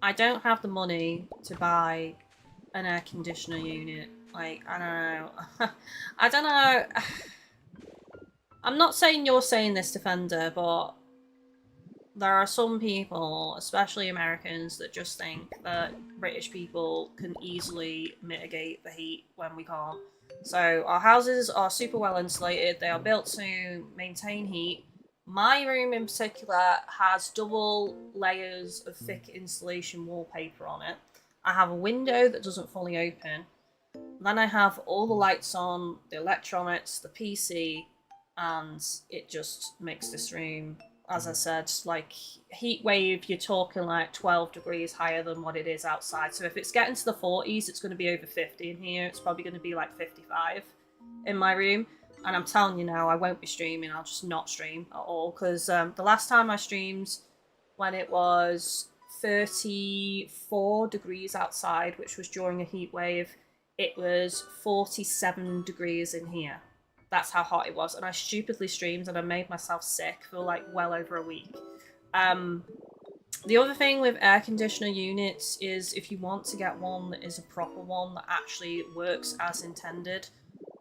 I don't have the money to buy an air conditioner unit. Like, I don't know. I don't know. I'm not saying you're saying this, Defender, but there are some people, especially Americans, that just think that British people can easily mitigate the heat when we can't. So our houses are super well insulated. They are built to maintain heat. My room in particular has double layers of thick insulation wallpaper on it. I have a window that doesn't fully open. Then I have all the lights on, the electronics, the PC, and it just makes this room, as I said, like heat wave, you're talking like 12 degrees higher than what it is outside. So if it's getting to the 40s, it's going to be over 50 in here. It's probably going to be like 55 in my room. And I'm telling you now, I won't be streaming. I'll just not stream at all. Because the last time I streamed, when it was 34 degrees outside, which was during a heat wave, it was 47 degrees in here. That's how hot it was. And I stupidly streamed and I made myself sick for like well over a week. The other thing with air conditioner units is if you want to get one that is a proper one that actually works as intended,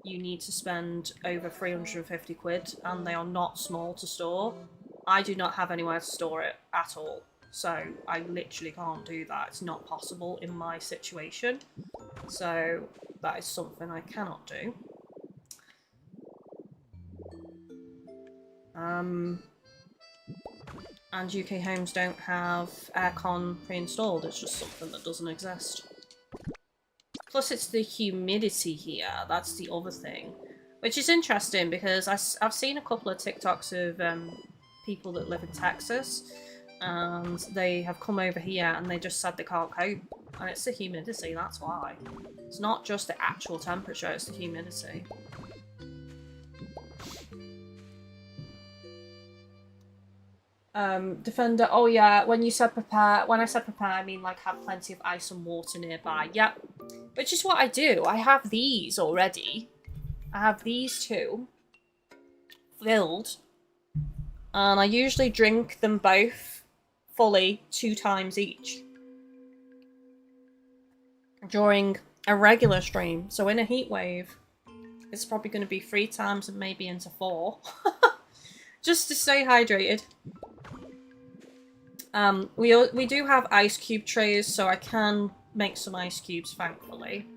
you need to spend over 350 quid, and they are not small to store. I do not have anywhere to store it at all. So I literally can't do that. It's not possible in my situation. So that is something I cannot do. And UK homes don't have aircon pre-installed. It's just something that doesn't exist. Plus it's the humidity here. That's the other thing. Which is interesting because I've seen a couple of TikToks of people that live in Texas. And they have come over here and they just said they can't cope. And it's the humidity, that's why. It's not just the actual temperature, it's the humidity. Defender, oh yeah, when I said prepare, I mean like have plenty of ice and water nearby. Yep. Which is what I do. I have these already. I have these two filled. And I usually drink them both fully 2 times each during a regular stream. So in a heat wave, it's probably going to be 3 times and maybe into 4. Just to stay hydrated. We do have ice cube trays, so I can make some ice cubes, thankfully.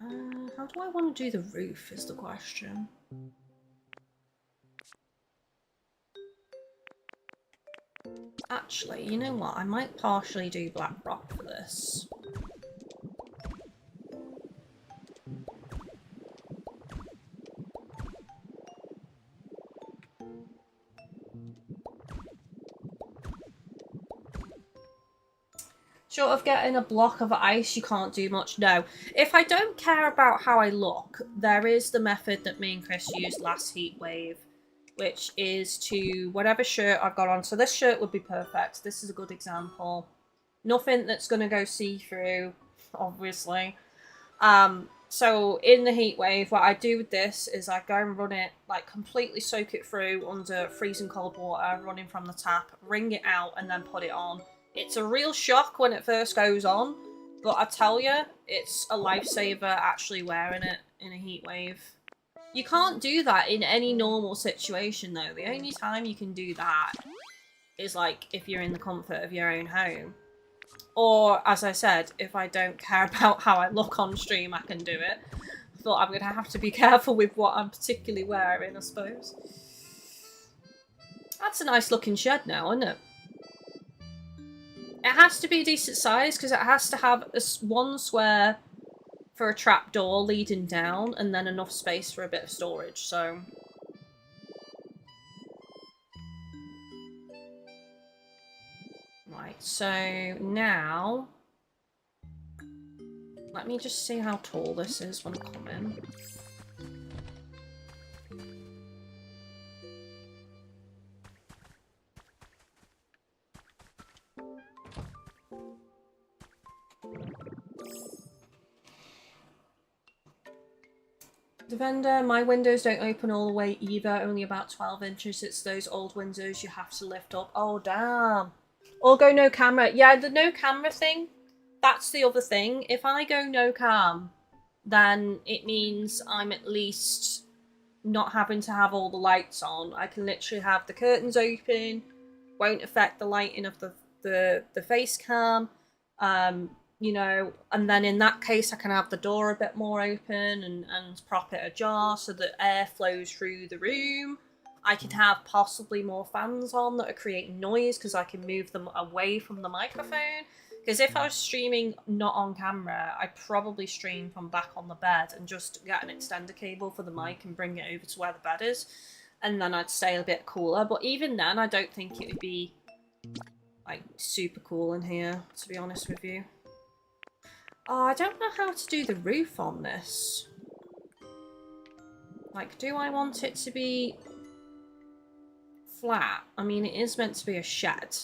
How do I want to do the roof is the question. Actually, you know what? I might partially do black rock for this. Short of getting a block of ice, you can't do much. No. If I don't care about how I look, there is the method that me and Chris used last heat wave. which is to whatever shirt I've got on. So this shirt would be perfect. This is a good example. Nothing that's going to go see-through, obviously. So in the heat wave, what I do with this is I go and run it, like completely soak it through under freezing cold water, running from the tap, wring it out, and then put it on. It's a real shock when it first goes on, but I tell you, it's a lifesaver actually wearing it in a heat wave. You can't do that in any normal situation though. The only time you can do that is like if you're in the comfort of your own home. Or, as I said, if I don't care about how I look on stream, I can do it. I thought I'm going to have to be careful with what I'm particularly wearing, I suppose. That's a nice looking shed now, isn't it? It has to be a decent size because it has to have one square for a trapdoor leading down and then enough space for a bit of storage, so... Right, so now... Let me just see how tall this is when I come in. The vendor, my windows don't open all the way either, only about 12 inches. It's those old windows you have to lift up. Oh, damn. Or go no camera. Yeah, the no camera thing, that's the other thing. If I go no cam, then it means I'm at least not having to have all the lights on. I can literally have the curtains open, won't affect the lighting of the face cam. You know, and then in that case I can have the door a bit more open and prop it ajar so that air flows through the room. I can have possibly more fans on that are creating noise because I can move them away from the microphone. Because if I was streaming not on camera, I'd probably stream from back on the bed and just get an extender cable for the mic and bring it over to where the bed is. And then I'd stay a bit cooler. But even then, I don't think it would be, like, super cool in here, to be honest with you. Oh, I don't know how to do the roof on this. Like, do I want it to be flat? I mean, it is meant to be a shed.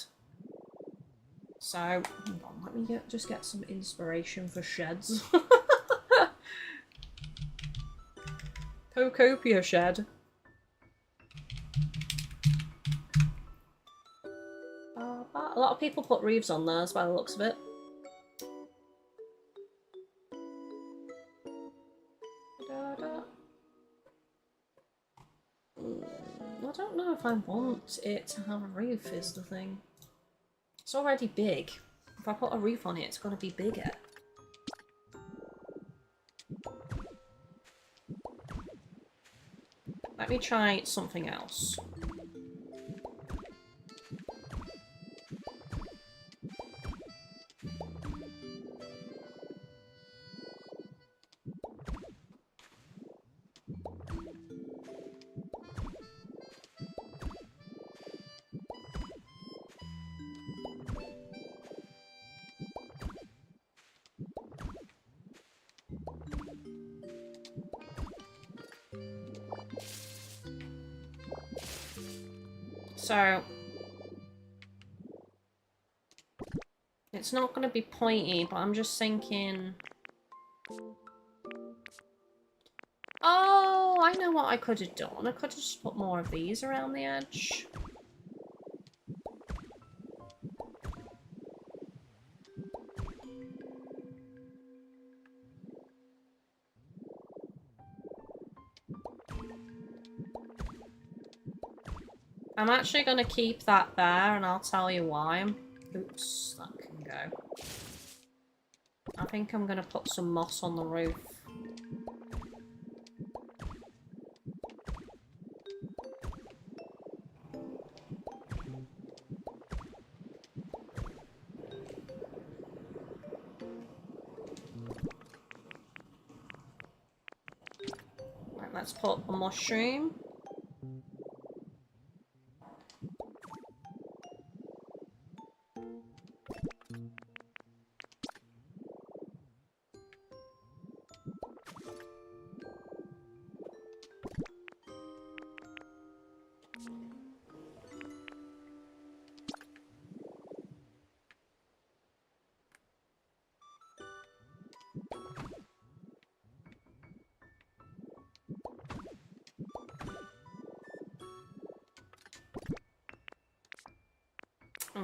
So, hang on, let me just get some inspiration for sheds. Pokopia shed. A lot of people put roofs on theirs by the looks of it. I don't know if I want it to have a roof is the thing. It's already big. If I put a roof on it, it's going to be bigger. Let me try something else. So, it's not going to be pointy, but I'm just thinking... Oh, I know what I could have done. I could have just put more of these around the edge. I'm actually going to keep that there, and I'll tell you why. Oops, that can go. I think I'm going to put some moss on the roof. Right, let's put a mushroom.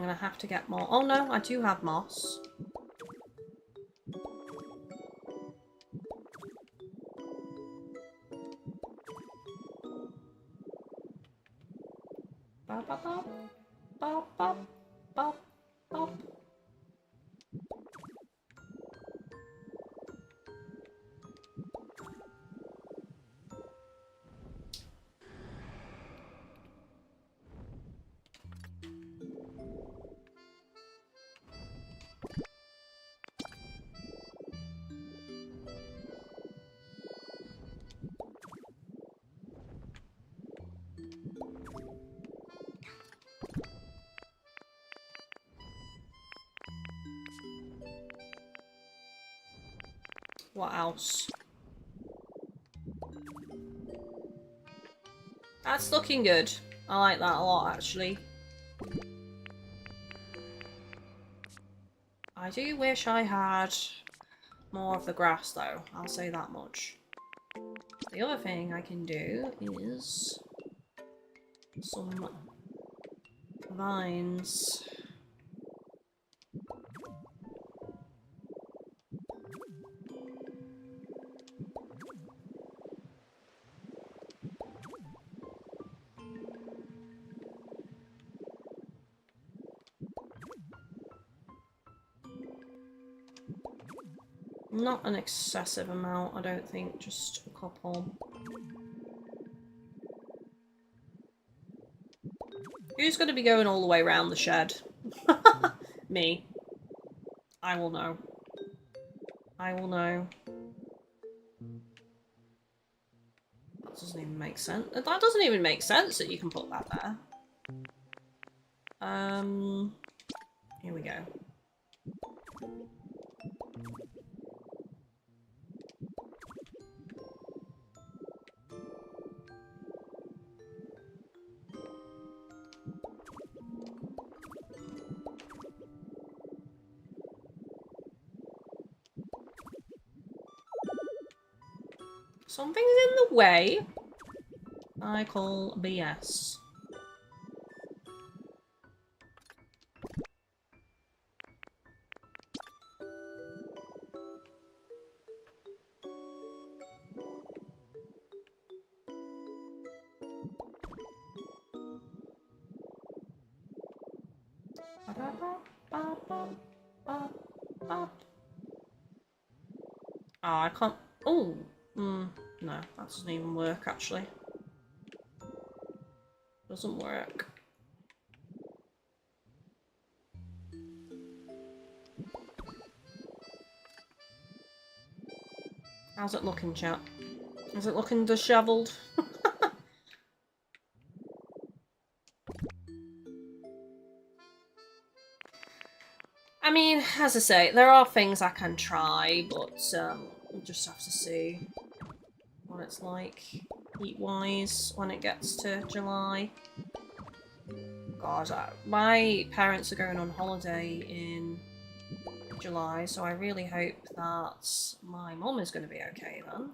gonna have to get more. Oh no, I do have moss. Bop, bop, bop. Bop, bop, bop, bop. What else? That's looking good. I like that a lot, actually. I do wish I had more of the grass, though. I'll say that much. The other thing I can do is some vines. Not an excessive amount, I don't think, just a couple. Who's going to be going all the way around the shed? Me. I will know. I will know. That doesn't even make sense. That doesn't even make sense that you can put that there. Here we go. Something's in the way. I call BS. Oh, I can't. Oh, no, that doesn't even work actually. Doesn't work. How's it looking, chat? Is it looking dishevelled? I mean, as I say, there are things I can try, but we'll just have to see what it's like heat-wise when it gets to July. God, my parents are going on holiday in July, so I really hope that my mum is going to be okay then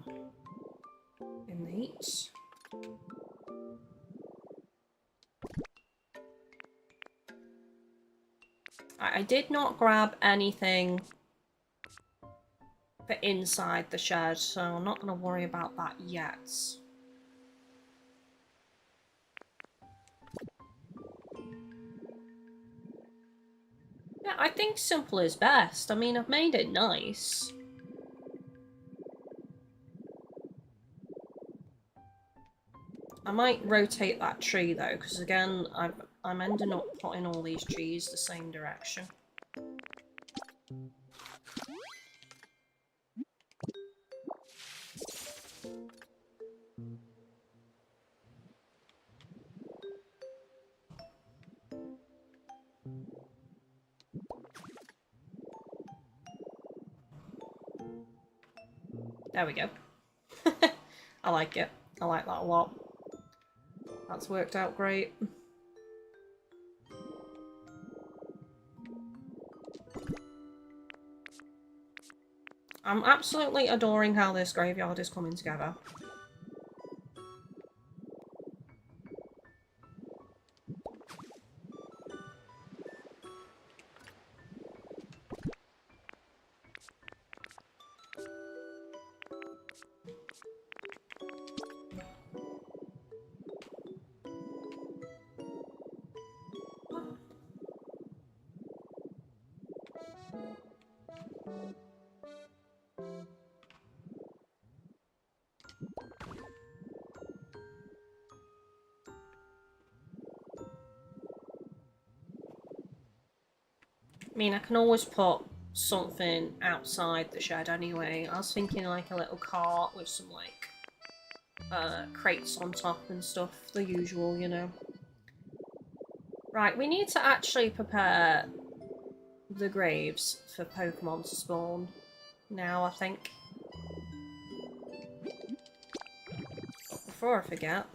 in the heat. I did not grab anything for inside the shed, so I'm not going to worry about that yet. Yeah, I think simple is best. I mean, I've made it nice. I might rotate that tree though, because again, I'm ending up putting all these trees the same direction. There we go. I like it. I like that a lot. That's worked out great. I'm absolutely adoring how this graveyard is coming together. I mean, I can always put something outside the shed anyway. I was thinking like a little cart with some like crates on top and stuff, the usual, you know. Right, we need to actually prepare the graves for Pokemon to spawn now, I think. But before I forget,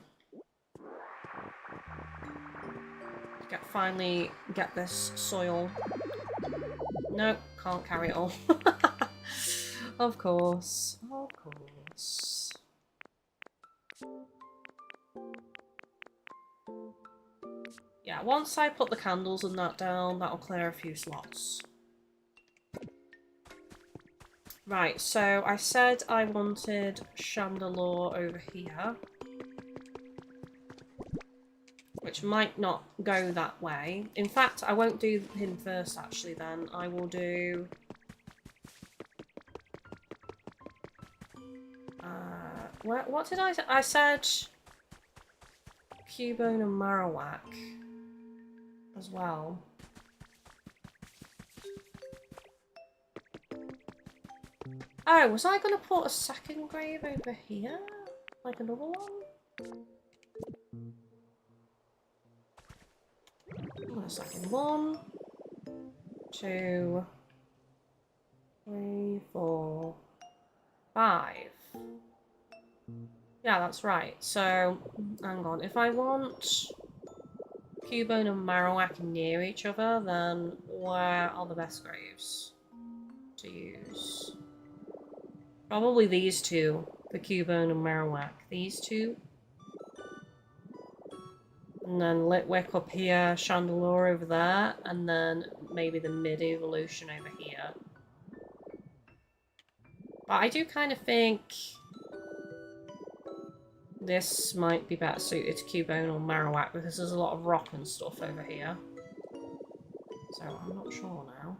finally get this soil. Nope, can't carry it all. Of course, of course. Yeah, once I put the candles and that down, that'll clear a few slots. Right, so I said I wanted Chandelure over here. Which might not go that way. In fact, I won't do him first, actually, then. I will do... what did I say? I said... Cubone and Marowak as well. Oh, was I going to put a second grave over here? Like another one? Hold on a second. 1, 2, 3, 4, 5. Yeah, that's right. So, hang on. If I want Cubone and Marowak near each other, then where are the best graves to use? Probably these two. The Cubone and Marowak. These two. And then Litwick up here, Chandelure over there, and then maybe the mid-evolution over here. But I do kind of think this might be better suited to Cubone or Marowak because there's a lot of rock and stuff over here. So I'm not sure now.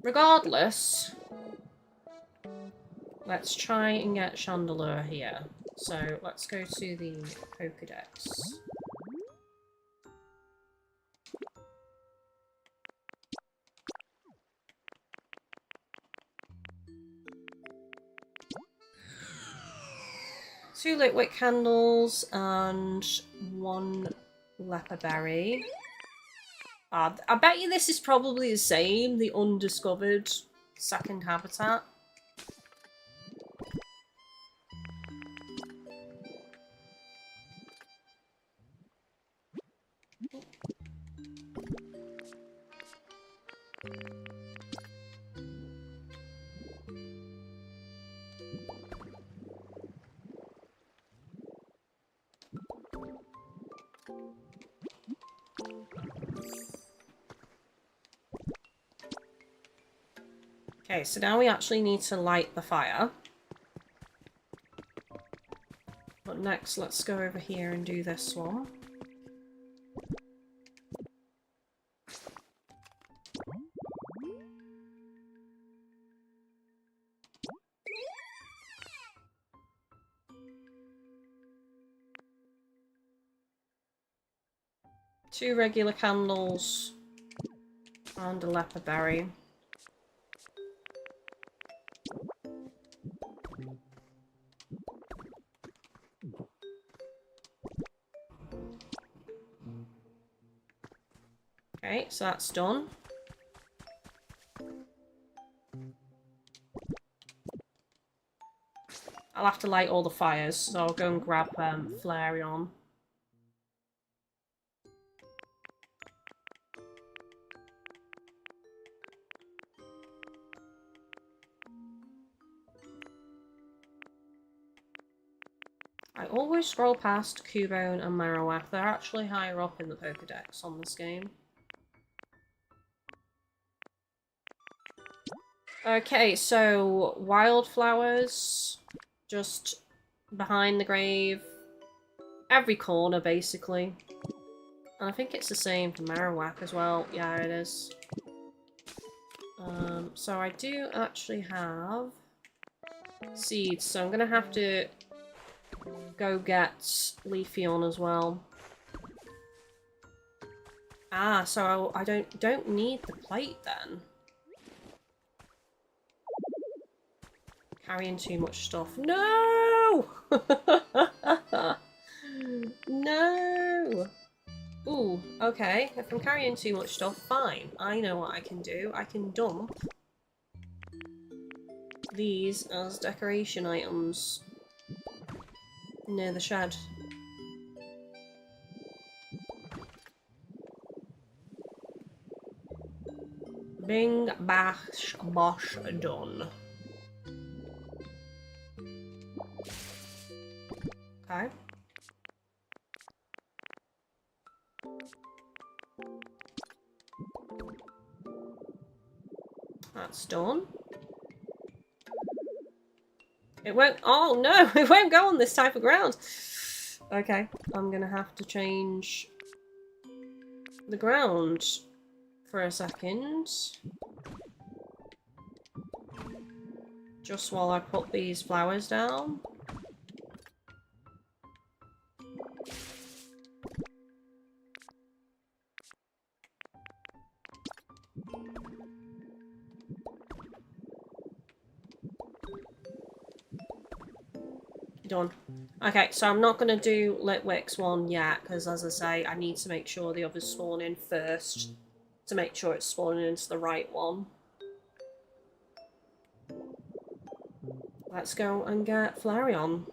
Regardless, let's try and get Chandelure here. So let's go to the Pokedex. Two Litwick candles and 1 leper berry. I bet you this is probably the same, the undiscovered second habitat. Okay, so now we actually need to light the fire. But next, let's go over here and do this one. Two regular candles and a leper berry. Okay, so that's done. I'll have to light all the fires, so I'll go and grab Flareon. I always scroll past Cubone and Marowak. They're actually higher up in the Pokedex on this game. Okay, so wildflowers, just behind the grave, every corner basically. And I think it's the same for Marowak as well. Yeah, it is. So I do actually have seeds, so I'm gonna have to go get Leafeon as well. Ah, so I don't need the plate then. Carrying too much stuff. No! No! Ooh, okay. If I'm carrying too much stuff, fine. I know what I can do. I can dump these as decoration items near the shed. Bing, bash, bosh, done. Okay. That's done. It won't- oh no! It won't go on this type of ground! Okay, I'm gonna have to change the ground for a second. Just while I put these flowers down. Done. Okay, so I'm not going to do Litwick's one yet, because as I say, I need to make sure the others spawn in first, to make sure it's spawning into the right one. Let's go and get Flareon.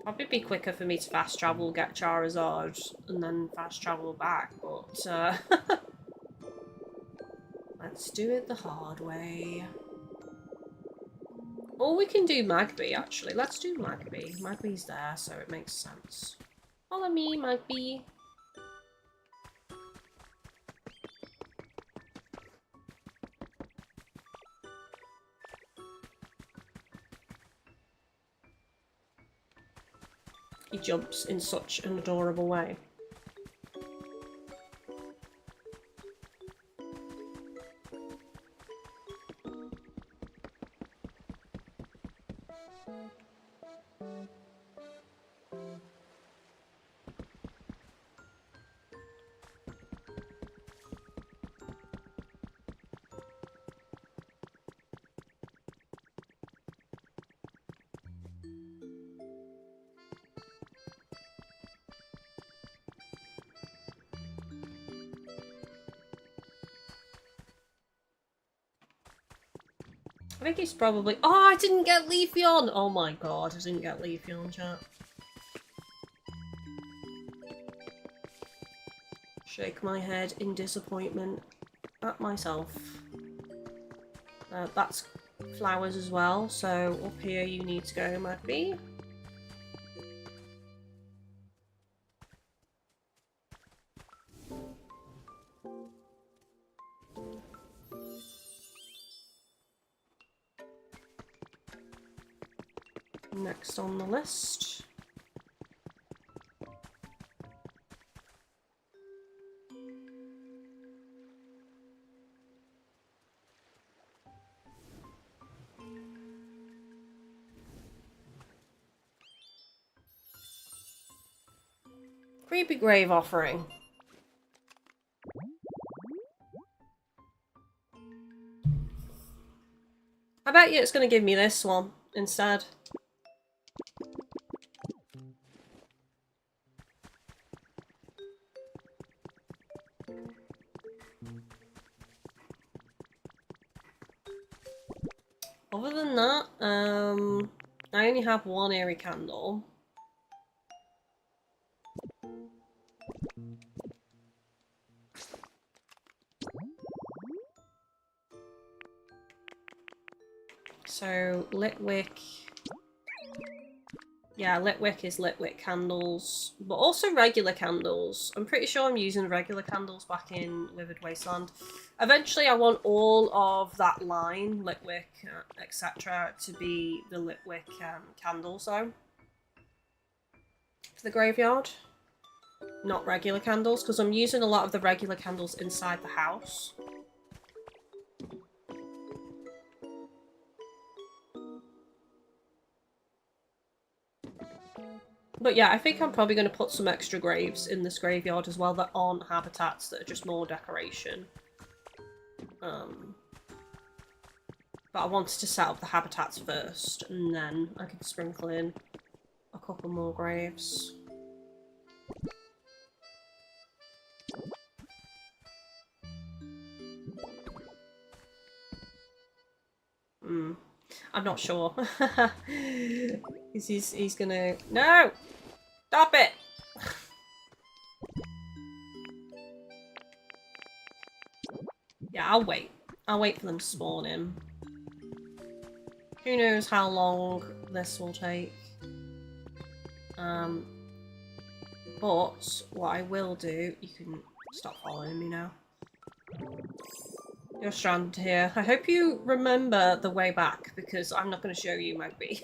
Probably be quicker for me to fast travel, get Charizard, and then fast travel back, but let's do it the hard way. Or we can do Magby, actually. Let's do Magby. Magby's there, so it makes sense. Follow me, Magby. He jumps in such an adorable way. I think he's probably... Oh, I didn't get Leafeon! Oh my god, I didn't get Leafeon, chat. Shake my head in disappointment at myself. That's flowers as well, so up here you need to go, Magby. Next on the list. Creepy grave offering. I bet you it's going to give me this one instead. Other than that, I only have one airy candle. So, Litwick... Yeah, Litwick is Litwick candles, but also regular candles. I'm pretty sure I'm using regular candles back in Withered Wasteland. Eventually I want all of that line, Litwick, etc., to be the Litwick candles though. For the graveyard. Not regular candles, because I'm using a lot of the regular candles inside the house. But yeah, I think I'm probably going to put some extra graves in this graveyard as well that aren't habitats, that are just more decoration. But I wanted to set up the habitats first, and then I can sprinkle in a couple more graves. I'm not sure. he's gonna... No! Stop it! Yeah, I'll wait. I'll wait for them to spawn in. Who knows how long this will take. But what I will do... You can stop following me now. You're stranded here. I hope you remember the way back, because I'm not going to show you, Magby.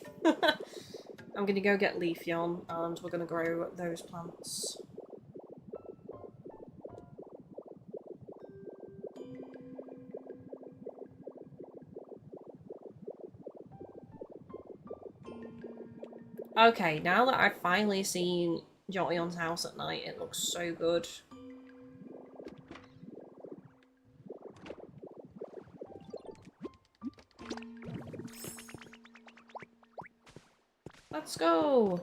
I'm going to go get Leafeon, and we're going to grow those plants. Okay, now that I've finally seen Jolteon's house at night, it looks so good. Let's go!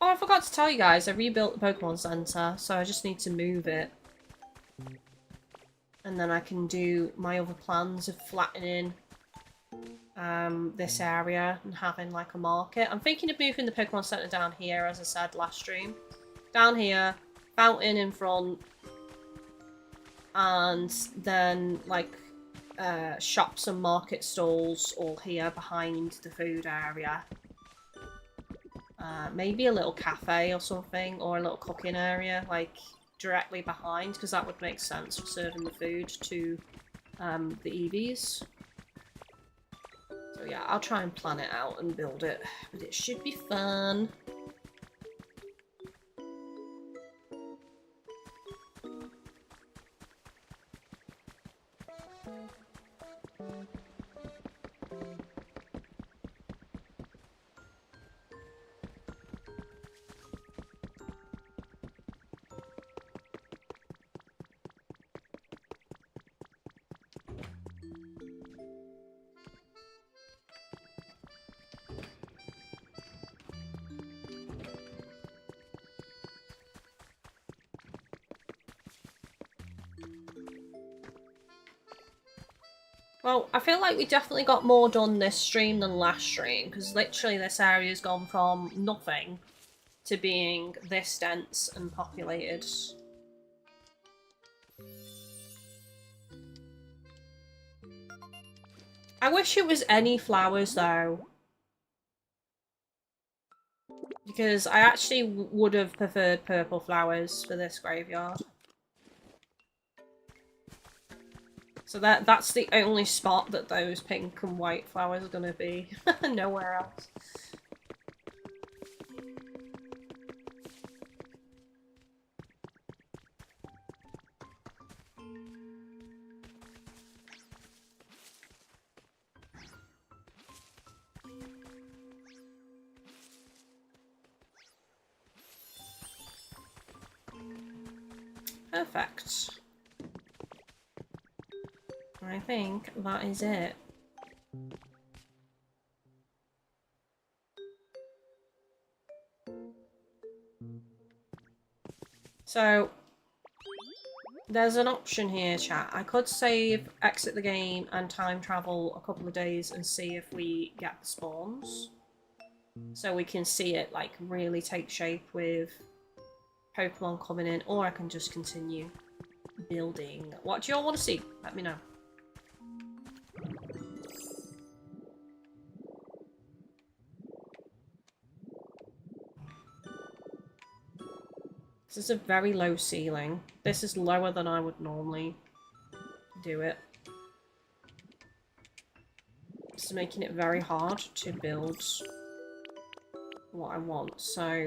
Oh, I forgot to tell you guys, I rebuilt the Pokemon Center, so I just need to move it. And then I can do my other plans of flattening this area and having like a market. I'm thinking of moving the Pokemon Center down here, as I said last stream. Down here, fountain in front, and then like shops and market stalls all here behind the food area. Maybe a little cafe or something, or a little cooking area, like directly behind, because that would make sense for serving the food to the EVs. So yeah, I'll try and plan it out and build it, but it should be fun. Well, I feel like we definitely got more done this stream than last stream, because literally this area's gone from nothing to being this dense and populated. I wish it was any flowers though, because I actually would have preferred purple flowers for this graveyard. So that's the only spot that those pink and white flowers are gonna be. Nowhere else. Perfect. I think that is it. So, there's an option here, chat. I could save, exit the game, and time travel a couple of days and see if we get the spawns. So we can see it, like, really take shape with Pokemon coming in, or I can just continue building. What do you all want to see? Let me know. This is a very low ceiling. This is lower than I would normally do it. This is making it very hard to build what I want, so...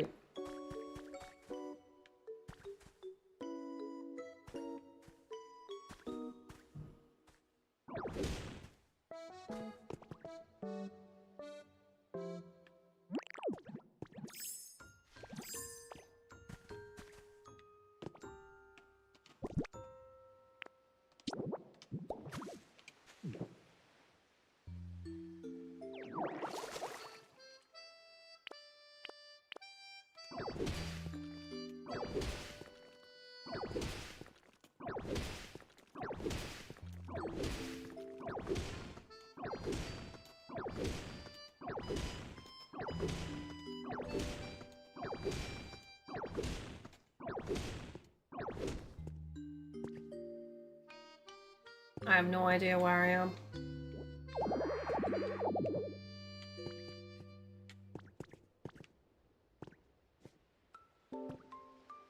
I have no idea where I am.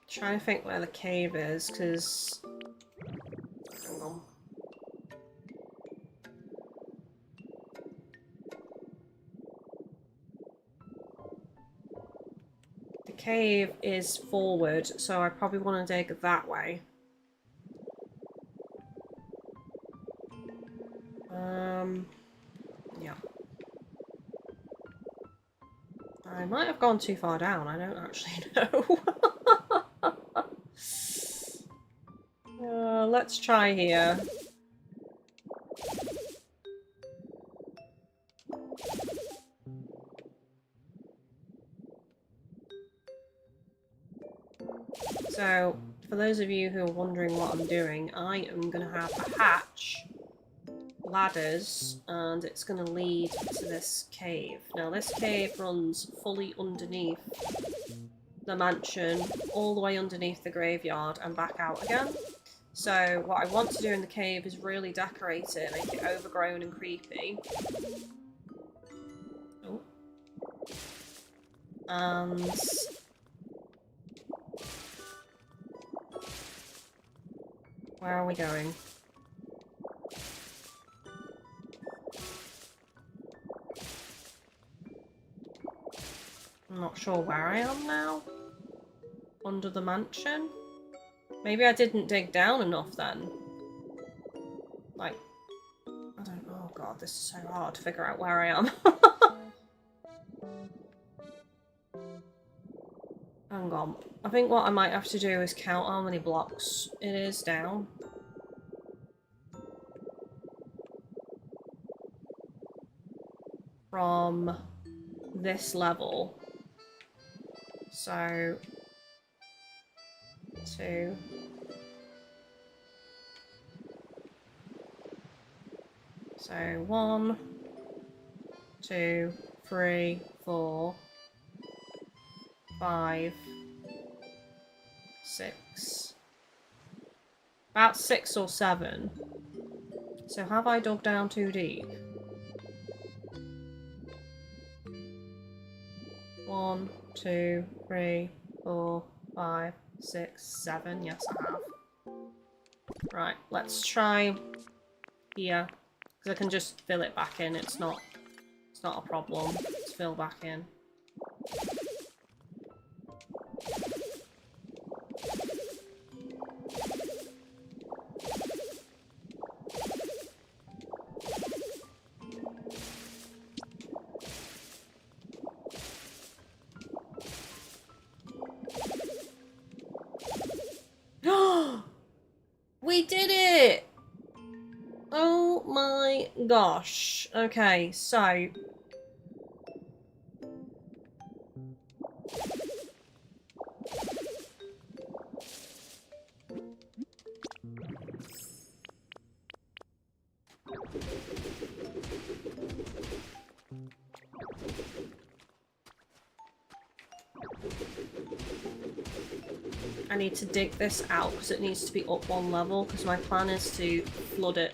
Trying to think where the cave is, because... Hang on. The cave is forward, so I probably want to dig that way. Yeah. I might have gone too far down, I don't actually know. Let's try here. So, for those of you who are wondering what I'm doing, I am going to have a hatch, ladders, and it's going to lead to this cave. Now, this cave runs fully underneath the mansion, all the way underneath the graveyard, and back out again. So, what I want to do in the cave is really decorate it, make it overgrown and creepy. Oh. And... where are we going? I'm not sure where I am now. Under the mansion? Maybe I didn't dig down enough then. Like, I don't know. Oh god, this is so hard to figure out where I am. Hang on. I think what I might have to do is count how many blocks it is down. From this level. So... 2... So 1, 2, 3, 4, 5, 6. About 6 or 7. So have I dug down too deep? 1, 2, 3, 4, 5, 6, 7. Yes, I have. Right, let's try here. Because I can just fill it back in. It's not a problem to fill back in. We did it! Oh my gosh. Okay, so... I need to dig this out because it needs to be up one level because my plan is to flood it.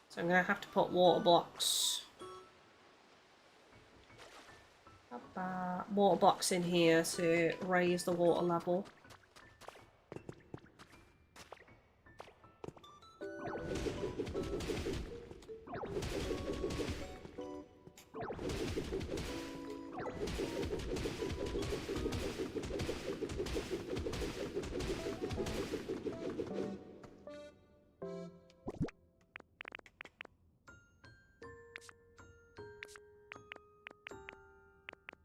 So I'm going to have to put water blocks. Water blocks in here to raise the water level.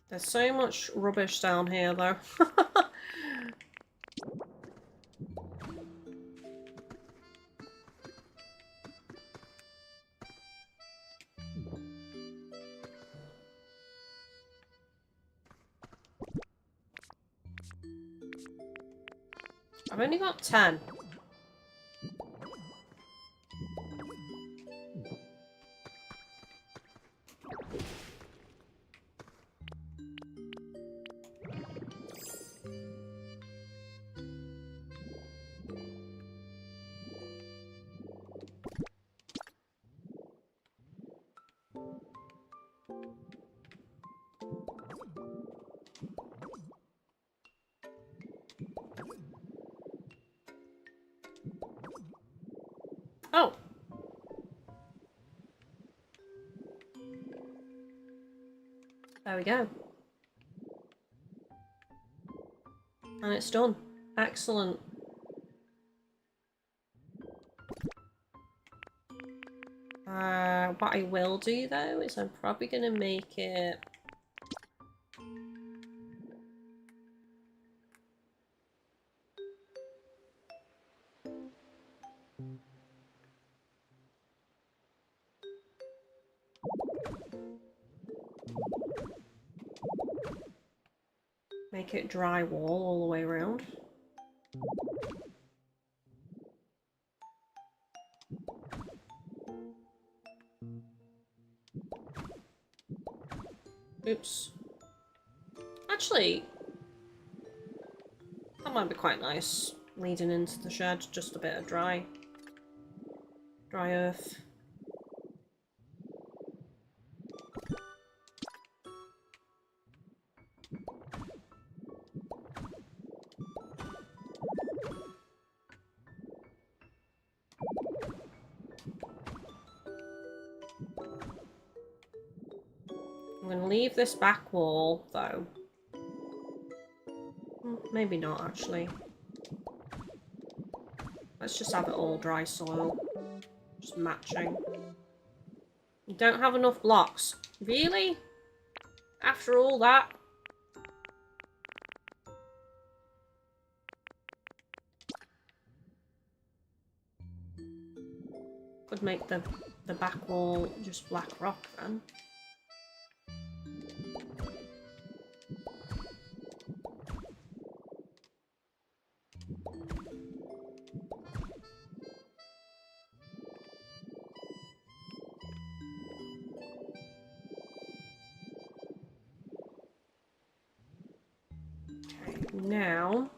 There's so much rubbish down here, though. I've only got 10. Oh! There we go. And it's done. Excellent. What I will do though is I'm probably going to make it... Make it drywall all the way around. Oops. Actually, that might be quite nice. Leading into the shed, just a bit of dry earth. I'm going to leave this back wall, though. Maybe not, actually. Let's just have it all dry soil. Just matching. You don't have enough blocks. Really? After all that? Could make the back wall just black rock, then. Now,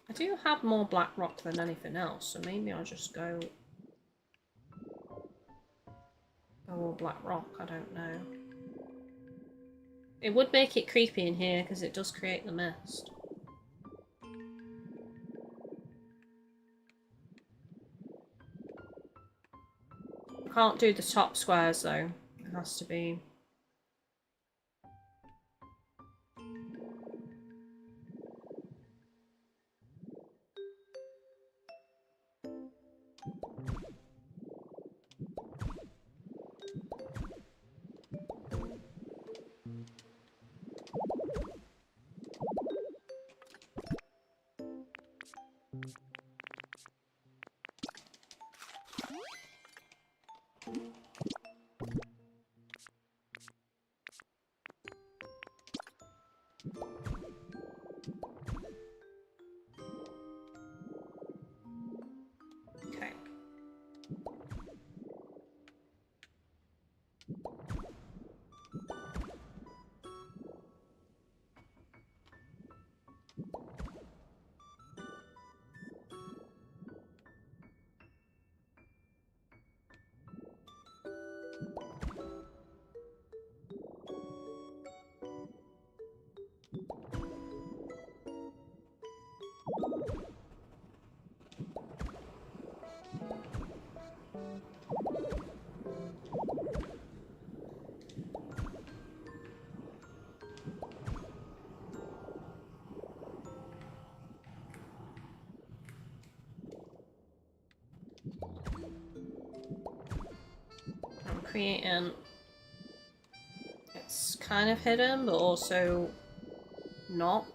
I do have more black rock than anything else, so maybe I'll just go all black rock, I don't know. It would make it creepy in here because it does create the mist. I can't do the top squares though. It has to be... Okay. I'm creating... It's kind of hidden, but also not.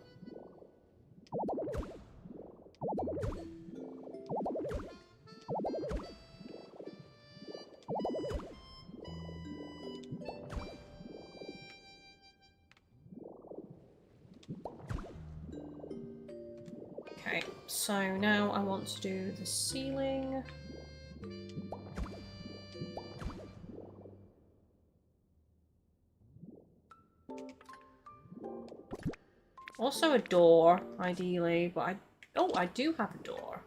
Okay, so now I want to do the ceiling. Also a door, ideally, but I... Oh, I do have a door.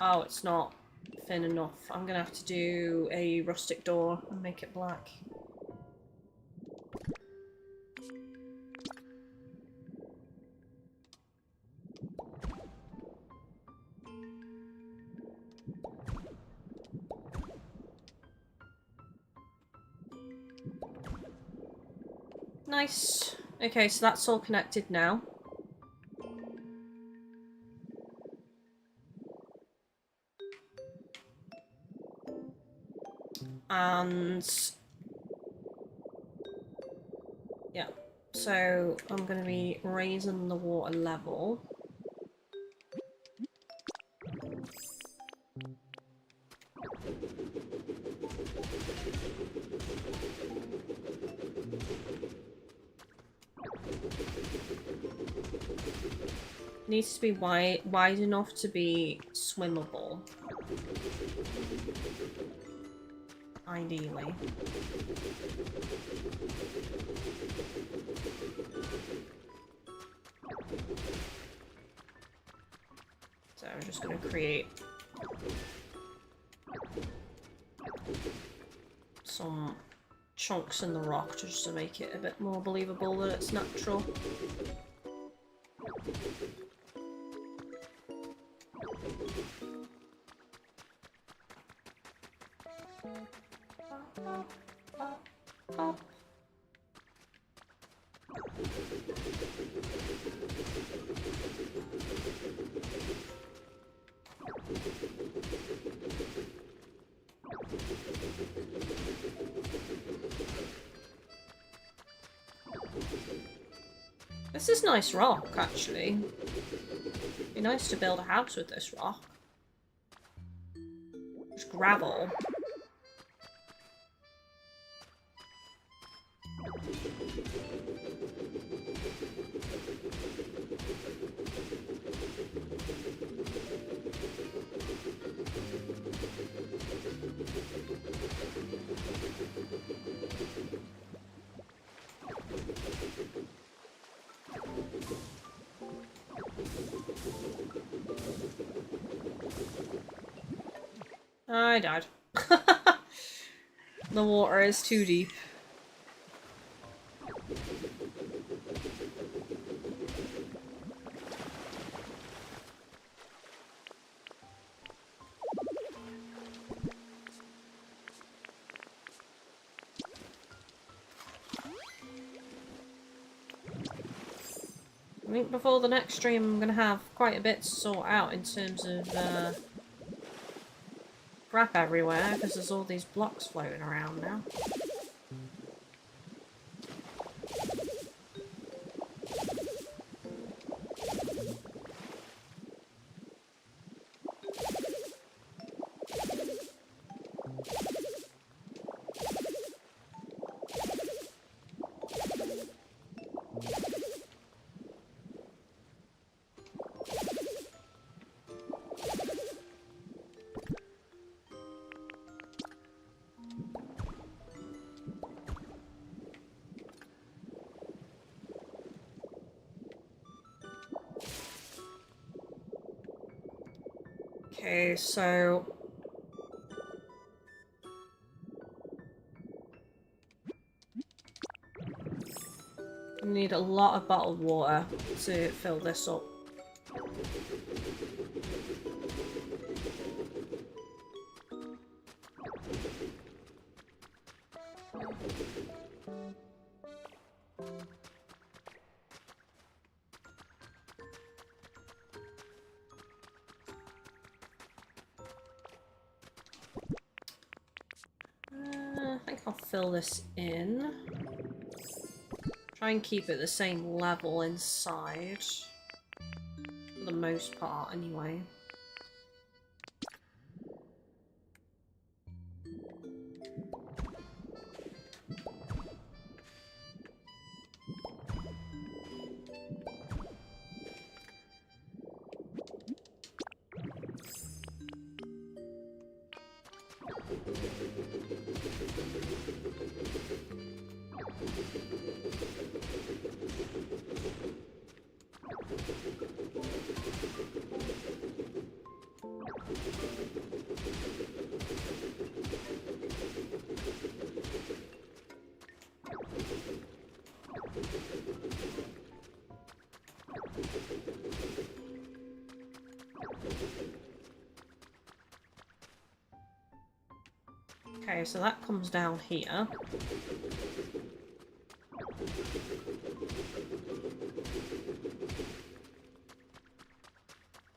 Oh, it's not thin enough. I'm gonna have to do a rustic door and make it black. Nice. Okay, so that's all connected now. And yeah, so I'm going to be raising the water level. Needs to be wide enough to be swimmable. Ideally. So I'm just going to create some chunks in the rock just to make it a bit more believable that it's natural. This is nice rock, actually. It'd be nice to build a house with this rock. Just gravel. I died. The water is too deep. I think before the next stream I'm going to have quite a bit to sort out in terms of crap everywhere, because there's all these blocks floating around now. Okay, so we need a lot of bottled water to fill this up. I think I'll fill this in. Try and keep it the same level inside. For the most part, anyway. Okay, so that comes down here.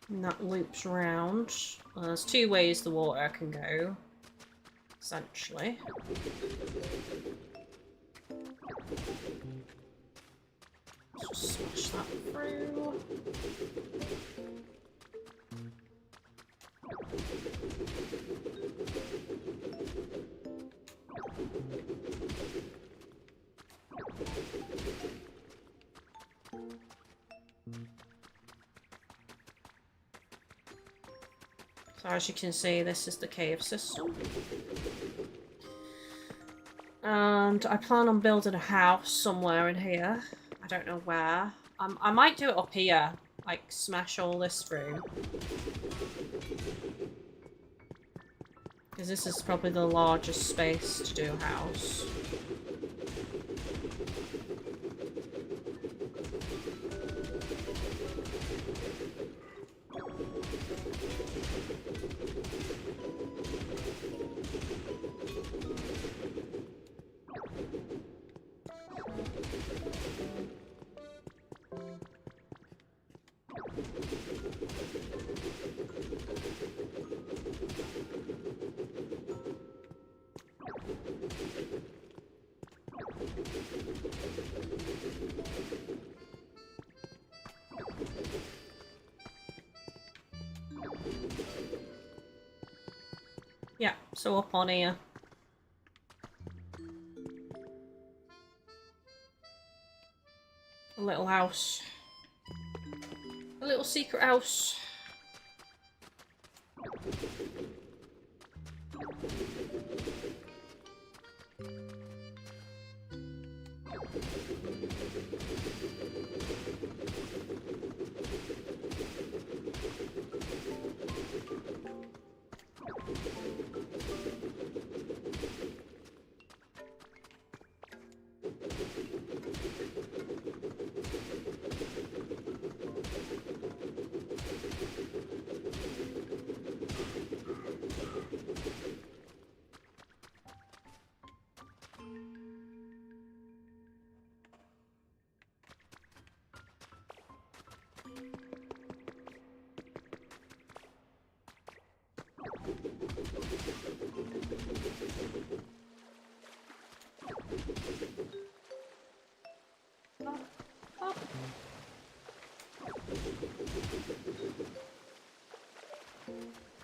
And that loops around. Well, there's two ways the water can go, essentially. Let's just smash that through. So as you can see, this is the cave system. And I plan on building a house somewhere in here. I don't know where. I might do it up here. Like, smash all this through. Because this is probably the largest space to do a house. Yeah, so up on here. A little house. A little secret house.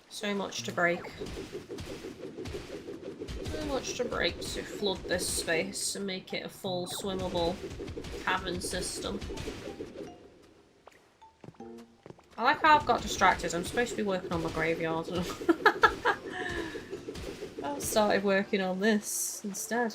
So much to break. So much to break to flood this space and make it a full swimmable cavern system. I like how I've got distracted. I'm supposed to be working on my graveyard. I started working on this instead.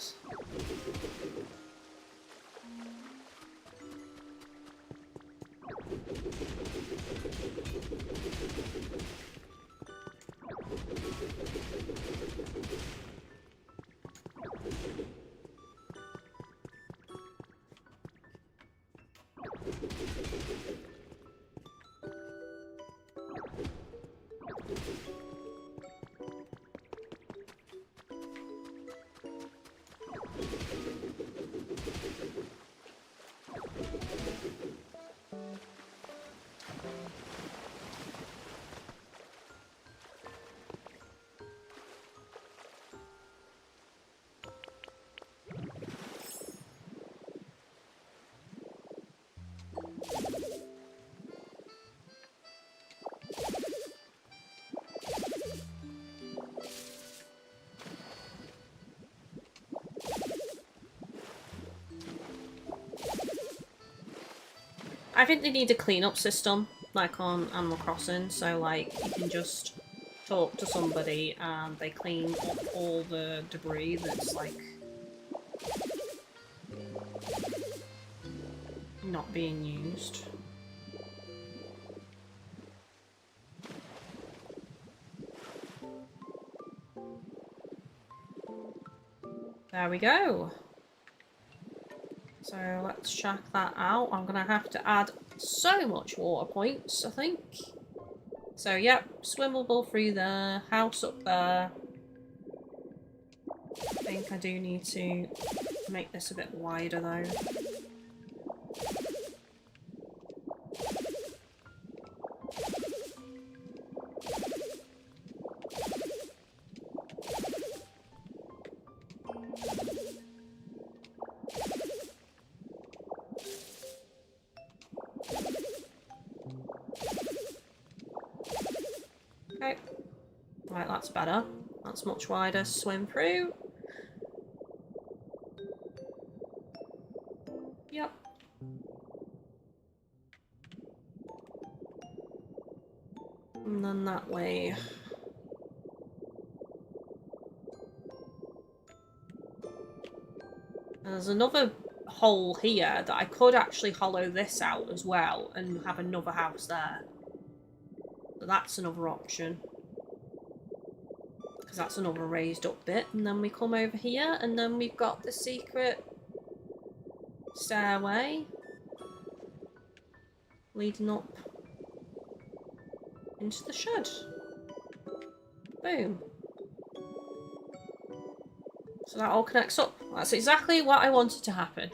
I think they need a cleanup system, like on Animal Crossing, so like you can just talk to somebody and they clean up all the debris that's like not being used. There we go. So let's check that out. I'm gonna have to add so much water points, I think. So yep, swimmable through there, house up there. think I do need to make this a bit wider though. Okay. Right, that's better. That's much wider to swim through. Yep. And then that way. There's another hole here that I could actually hollow this out as well and have another house there. So that's another option. Because that's another raised up bit. And then we come over here and then we've got the secret stairway leading up into the shed. Boom. So that all connects up. That's exactly what I wanted to happen.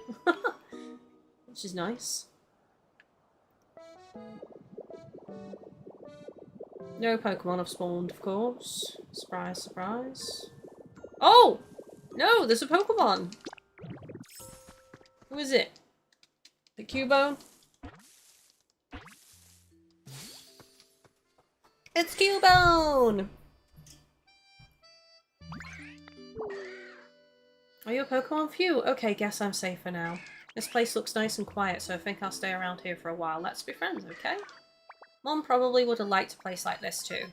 Which is nice. No Pokemon have spawned, of course. Surprise, surprise. Oh! No, there's a Pokemon! Who is it? The Cubone? It's Cubone! Are you a Pokemon? Phew, okay, guess I'm safer now. This place looks nice and quiet, so I think I'll stay around here for a while. Let's be friends, okay? Mom probably would have liked a place like this too.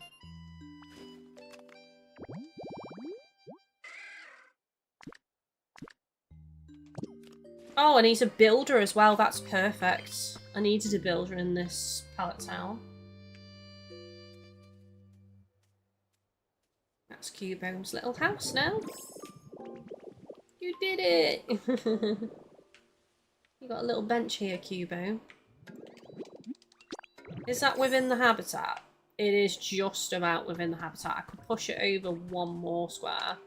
Oh, and he's a builder as well. That's perfect. I needed a builder in this Pallet town. That's Cubone's little house now. You did it! You got a little bench here, Cubone. Is that within the habitat? It is just about within the habitat. I could push it over one more square.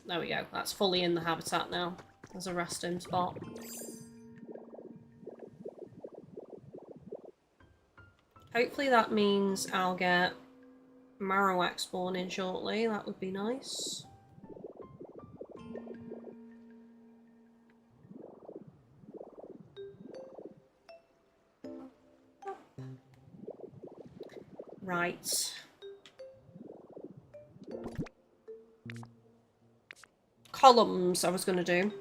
There we go. That's fully in the habitat now. There's a resting spot. Hopefully that means I'll get Marowak spawning shortly. That would be nice. Right. Columns I was going to do.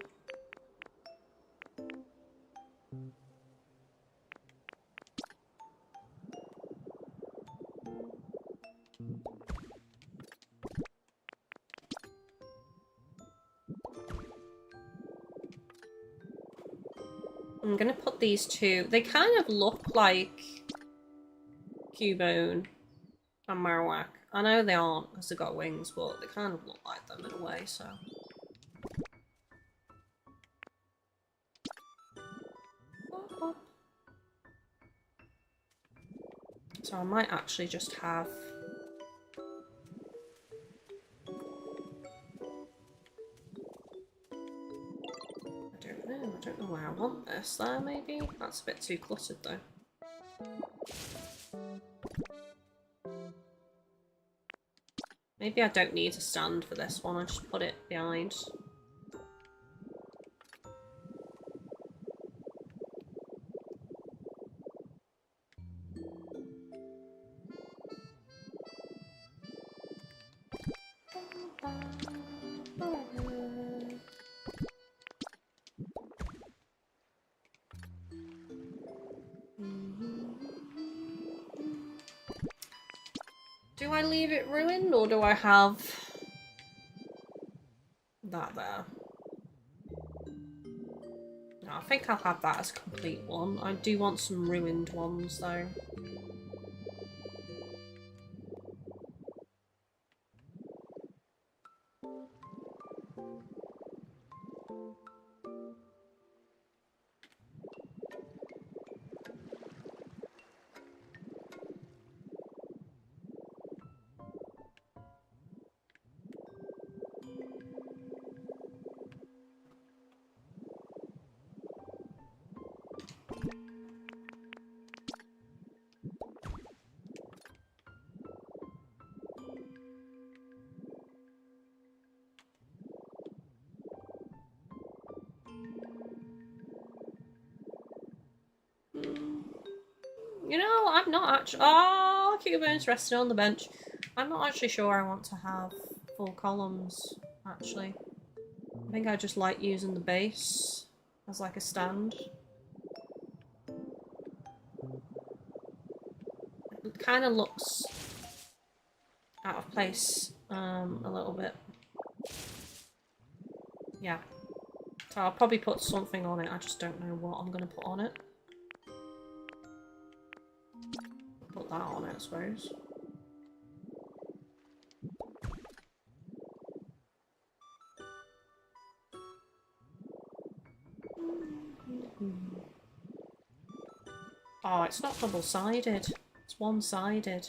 I'm going to put these two. They kind of look like Cubone and Marowak. I know they aren't because they've got wings, but they kind of look like them in a way, so. So I might actually just have... I don't know where I want this. There, maybe? That's a bit too cluttered, though. Maybe I don't need a stand for this one. I just put it behind. Do I leave it ruined, or do I have that there? No, I think I'll have that as a complete one. I do want some ruined ones, though. You know, I'm not actually... Oh, Cubone's resting on the bench. I'm not actually sure I want to have full columns, actually. I think I just like using the base as like a stand. It kind of looks out of place a little bit. Yeah. So I'll probably put something on it, I just don't know what I'm going to put on it. Put that on it, I suppose. Oh, it's not double-sided. It's one-sided.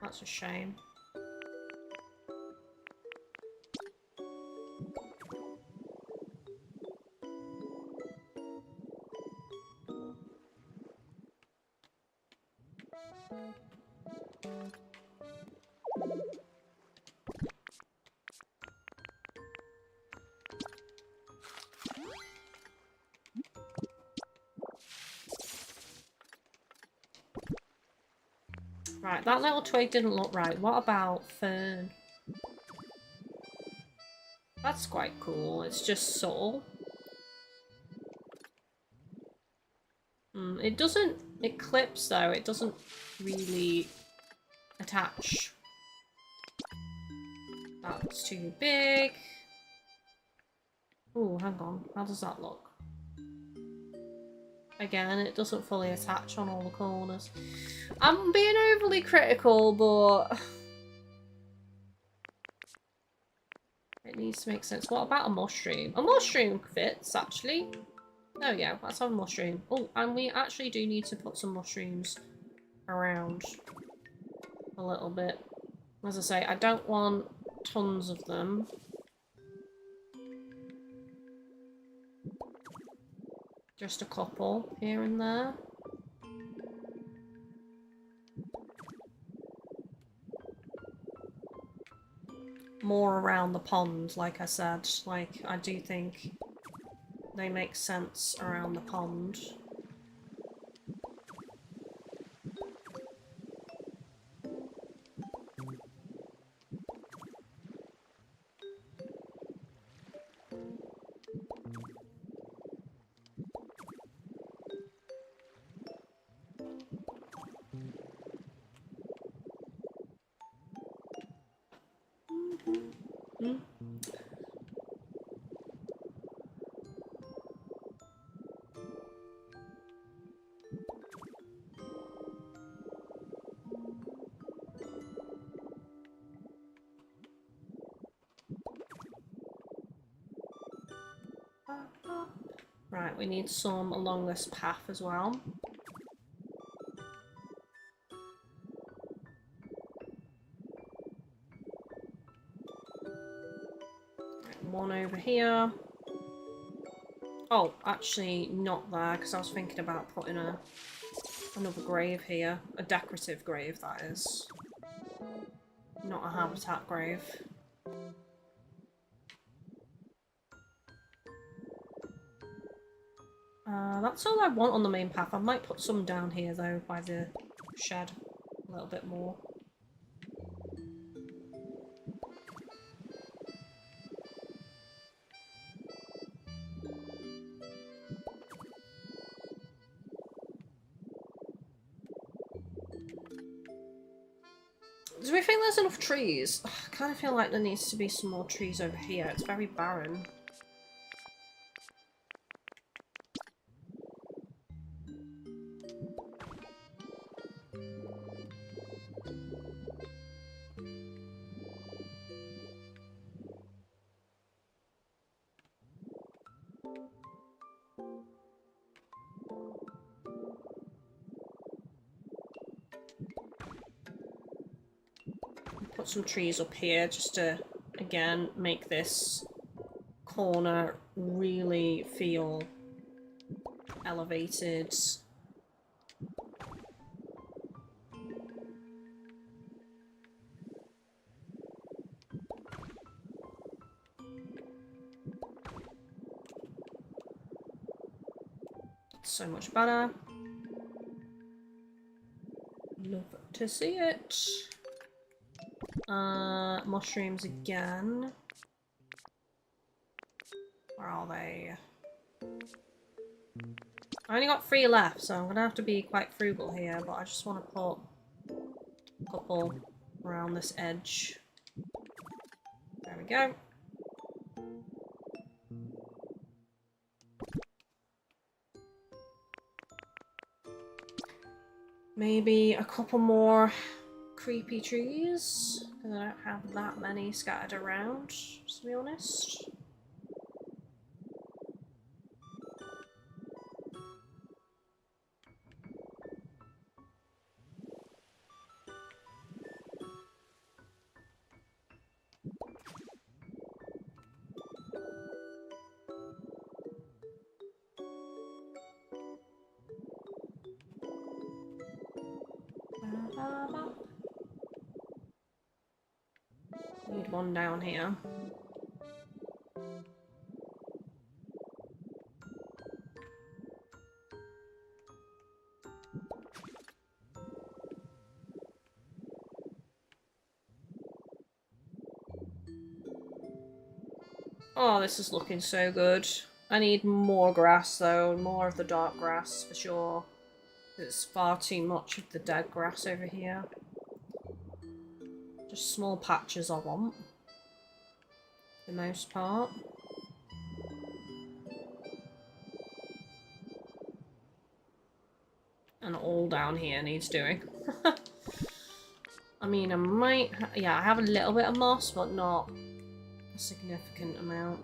That's a shame. Right, that little twig didn't look right. What about fern? That's quite cool. It's just subtle. It doesn't... It clips, though. It doesn't really attach. That's too big. Ooh, hang on. How does that look? Again, it doesn't fully attach on all the corners. I'm being overly critical, but... it needs to make sense. What about a mushroom? A mushroom fits, actually. Oh yeah, let's have a mushroom. Oh, and we actually do need to put some mushrooms around a little bit. As I say, I don't want tons of them. Just a couple here and there. More around the pond, like I said. Like, I do think they make sense around the pond. Right, we need some along this path as well. One over here. Oh, actually not there, because I was thinking about putting another grave here. A decorative grave, that is. Not a habitat grave. That's all I want on the main path. I might put some down here, though, by the shed a little bit more. Do we think there's enough trees? Ugh, I kind of feel like there needs to be some more trees over here. It's very barren. Put some trees up here just to, again, make this corner really feel elevated. So much better. Love to see it. Mushrooms again. Where are they? I only got 3 left, so I'm gonna have to be quite frugal here, but I just want to put a couple around this edge. There we go. Maybe a couple more creepy trees, because I don't have that many scattered around, to be honest. Need one down here. Oh, this is looking so good. I need more grass though, more of the dark grass for sure. There's far too much of the dead grass over here. Just small patches I want, for the most part. And all down here needs doing. I mean, I might... yeah, I have a little bit of moss, but not a significant amount.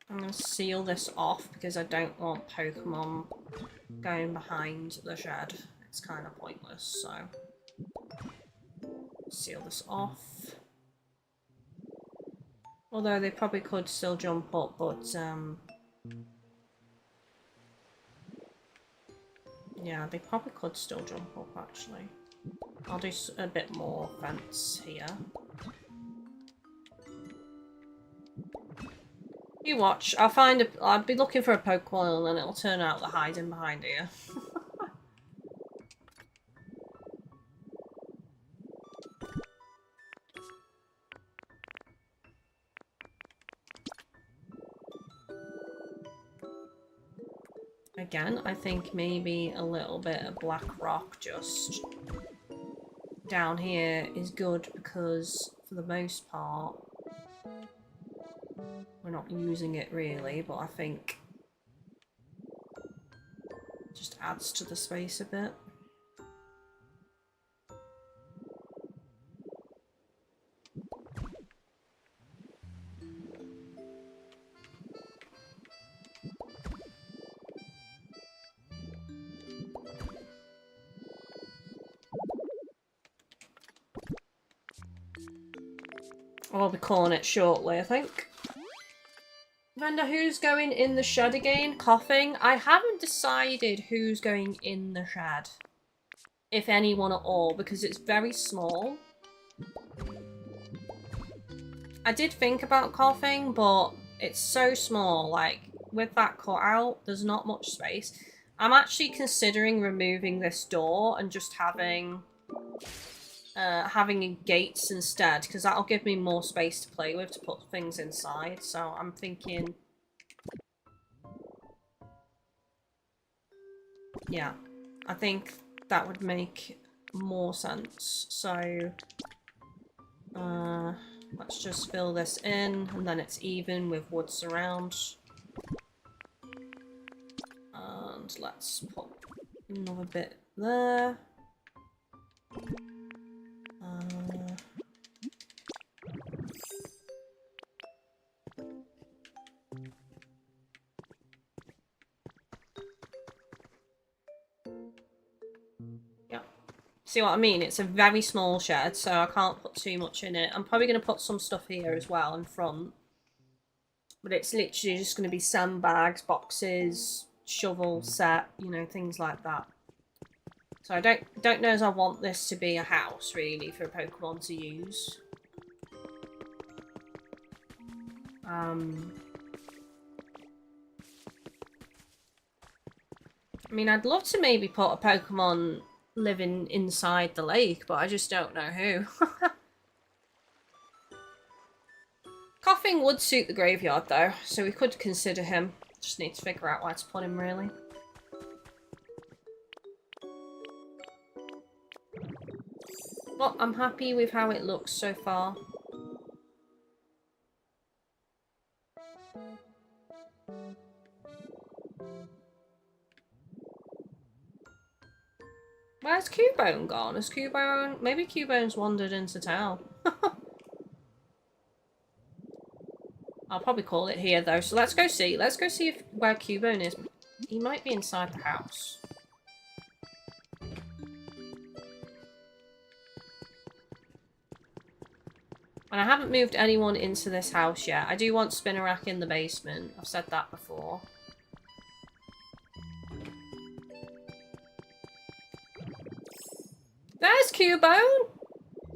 I'm gonna seal this off because I don't want Pokemon going behind the shed. It's kind of pointless, so seal this off. Although they probably could still jump up, but yeah, they probably could still jump up actually. I'll do a bit more fence here. You watch, I'll be looking for a Pokemon and then it'll turn out they're hiding behind here. Again, I think maybe a little bit of black rock just down here is good because for the most part we're not using it really, but I think it just adds to the space a bit. I'll be calling it shortly, I think. Vanda, who's going in the shed again? Coughing? I haven't decided who's going in the shed. If anyone at all, because it's very small. I did think about coughing, but it's so small. Like, with that cut out, there's not much space. I'm actually considering removing this door and just having gates instead, because that'll give me more space to play with to put things inside. So I'm thinking, yeah, I think that would make more sense. So let's just fill this in, and then it's even with wood surround. And let's put another bit there. See what I mean? It's a very small shed, so I can't put too much in it. I'm probably going to put some stuff here as well in front. But it's literally just going to be sandbags, boxes, shovel set, you know, things like that. So I don't know as I want this to be a house, really, for a Pokemon to use. I mean, I'd love to maybe put a Pokemon living inside the lake, but I just don't know who. Coughing would suit the graveyard, though, so we could consider him. Just need to figure out where to put him, really. But I'm happy with how it looks so far. Where's Cubone gone? Has Cubone... Maybe Cubone's wandered into town. I'll probably call it here, though. So let's go see. Let's go see where Cubone is. He might be inside the house. And I haven't moved anyone into this house yet. I do want Spinnerack in the basement. I've said that before. There's Cubone!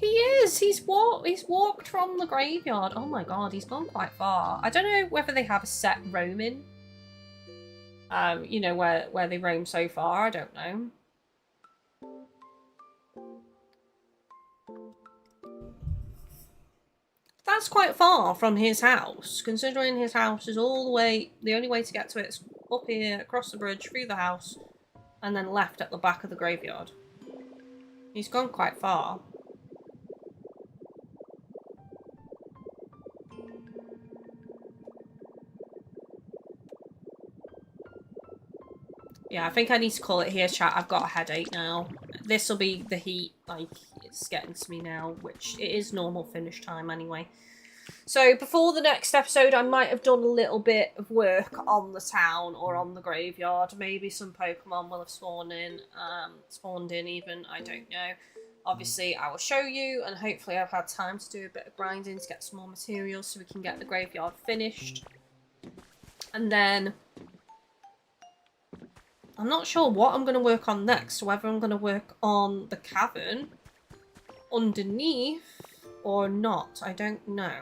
He is! He's walked from the graveyard. Oh my god, he's gone quite far. I don't know whether they have a set roaming. You know, where they roam so far. I don't know. That's quite far from his house, considering his house is all the way... The only way to get to it is up here, across the bridge, through the house, and then left at the back of the graveyard. He's gone quite far. Yeah, I think I need to call it here, chat. I've got a headache now. This will be the heat, like, it's getting to me now, which it is normal finish time anyway. So, before the next episode, I might have done a little bit of work on the town or on the graveyard. Maybe some Pokemon will have spawned in even, I don't know. Obviously, I will show you, and hopefully I've had time to do a bit of grinding to get some more materials so we can get the graveyard finished. And then... I'm not sure what I'm going to work on next, whether I'm going to work on the cavern underneath or not. I don't know.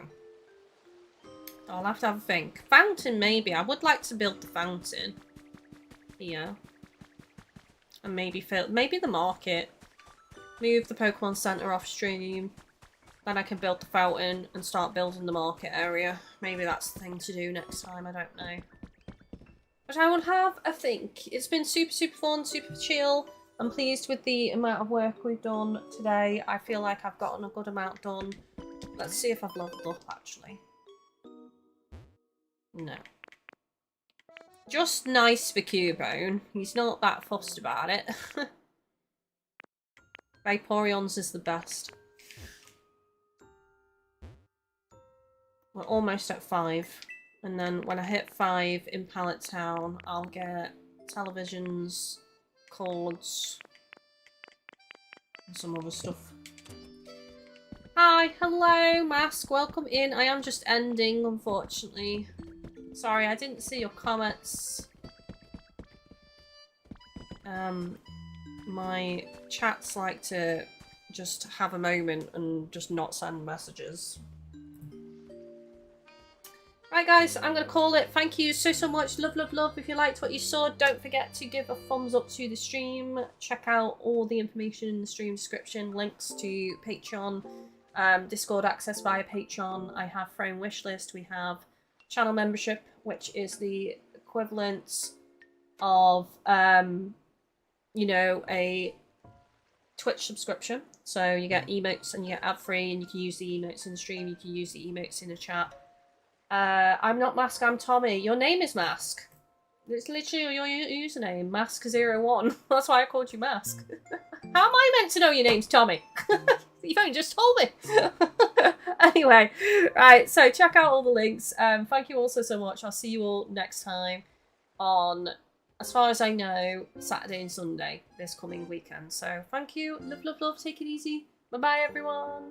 I'll have to have a think. Fountain, maybe. I would like to build the fountain here. And maybe the market. Move the Pokemon Center off stream. Then I can build the fountain and start building the market area. Maybe that's the thing to do next time. I don't know. But I will have a think. It's been super, super fun, super chill. I'm pleased with the amount of work we've done today. I feel like I've gotten a good amount done. Let's see if I've leveled up, actually. No. Just nice for Cubone. He's not that fussed about it. Vaporeon's is the best. We're almost at 5. And then when I hit 5 in Pallet Town, I'll get televisions, cords, and some other stuff. Hi, hello, Mask, welcome in. I am just ending, unfortunately. Sorry, I didn't see your comments. My chats like to just have a moment and just not send messages. Right guys, I'm going to call it. Thank you so, so much. Love, love, love. If you liked what you saw, don't forget to give a thumbs up to the stream. Check out all the information in the stream description. Links to Patreon, Discord access via Patreon. I have Throne Wishlist. We have channel membership, which is the equivalent of, you know, a Twitch subscription. So you get emotes and you get ad-free, and you can use the emotes in the stream. You can use the emotes in the chat. I'm not Mask, I'm Tommy. Your name is Mask. It's literally your username, Mask01. That's why I called you Mask. How am I meant to know your name's Tommy? You've only just told me. Anyway, right, so check out all the links. Thank you all so, so much. I'll see you all next time on as far as I know, Saturday and Sunday this coming weekend. So thank you. Love, love, love. Take it easy. Bye-bye, everyone.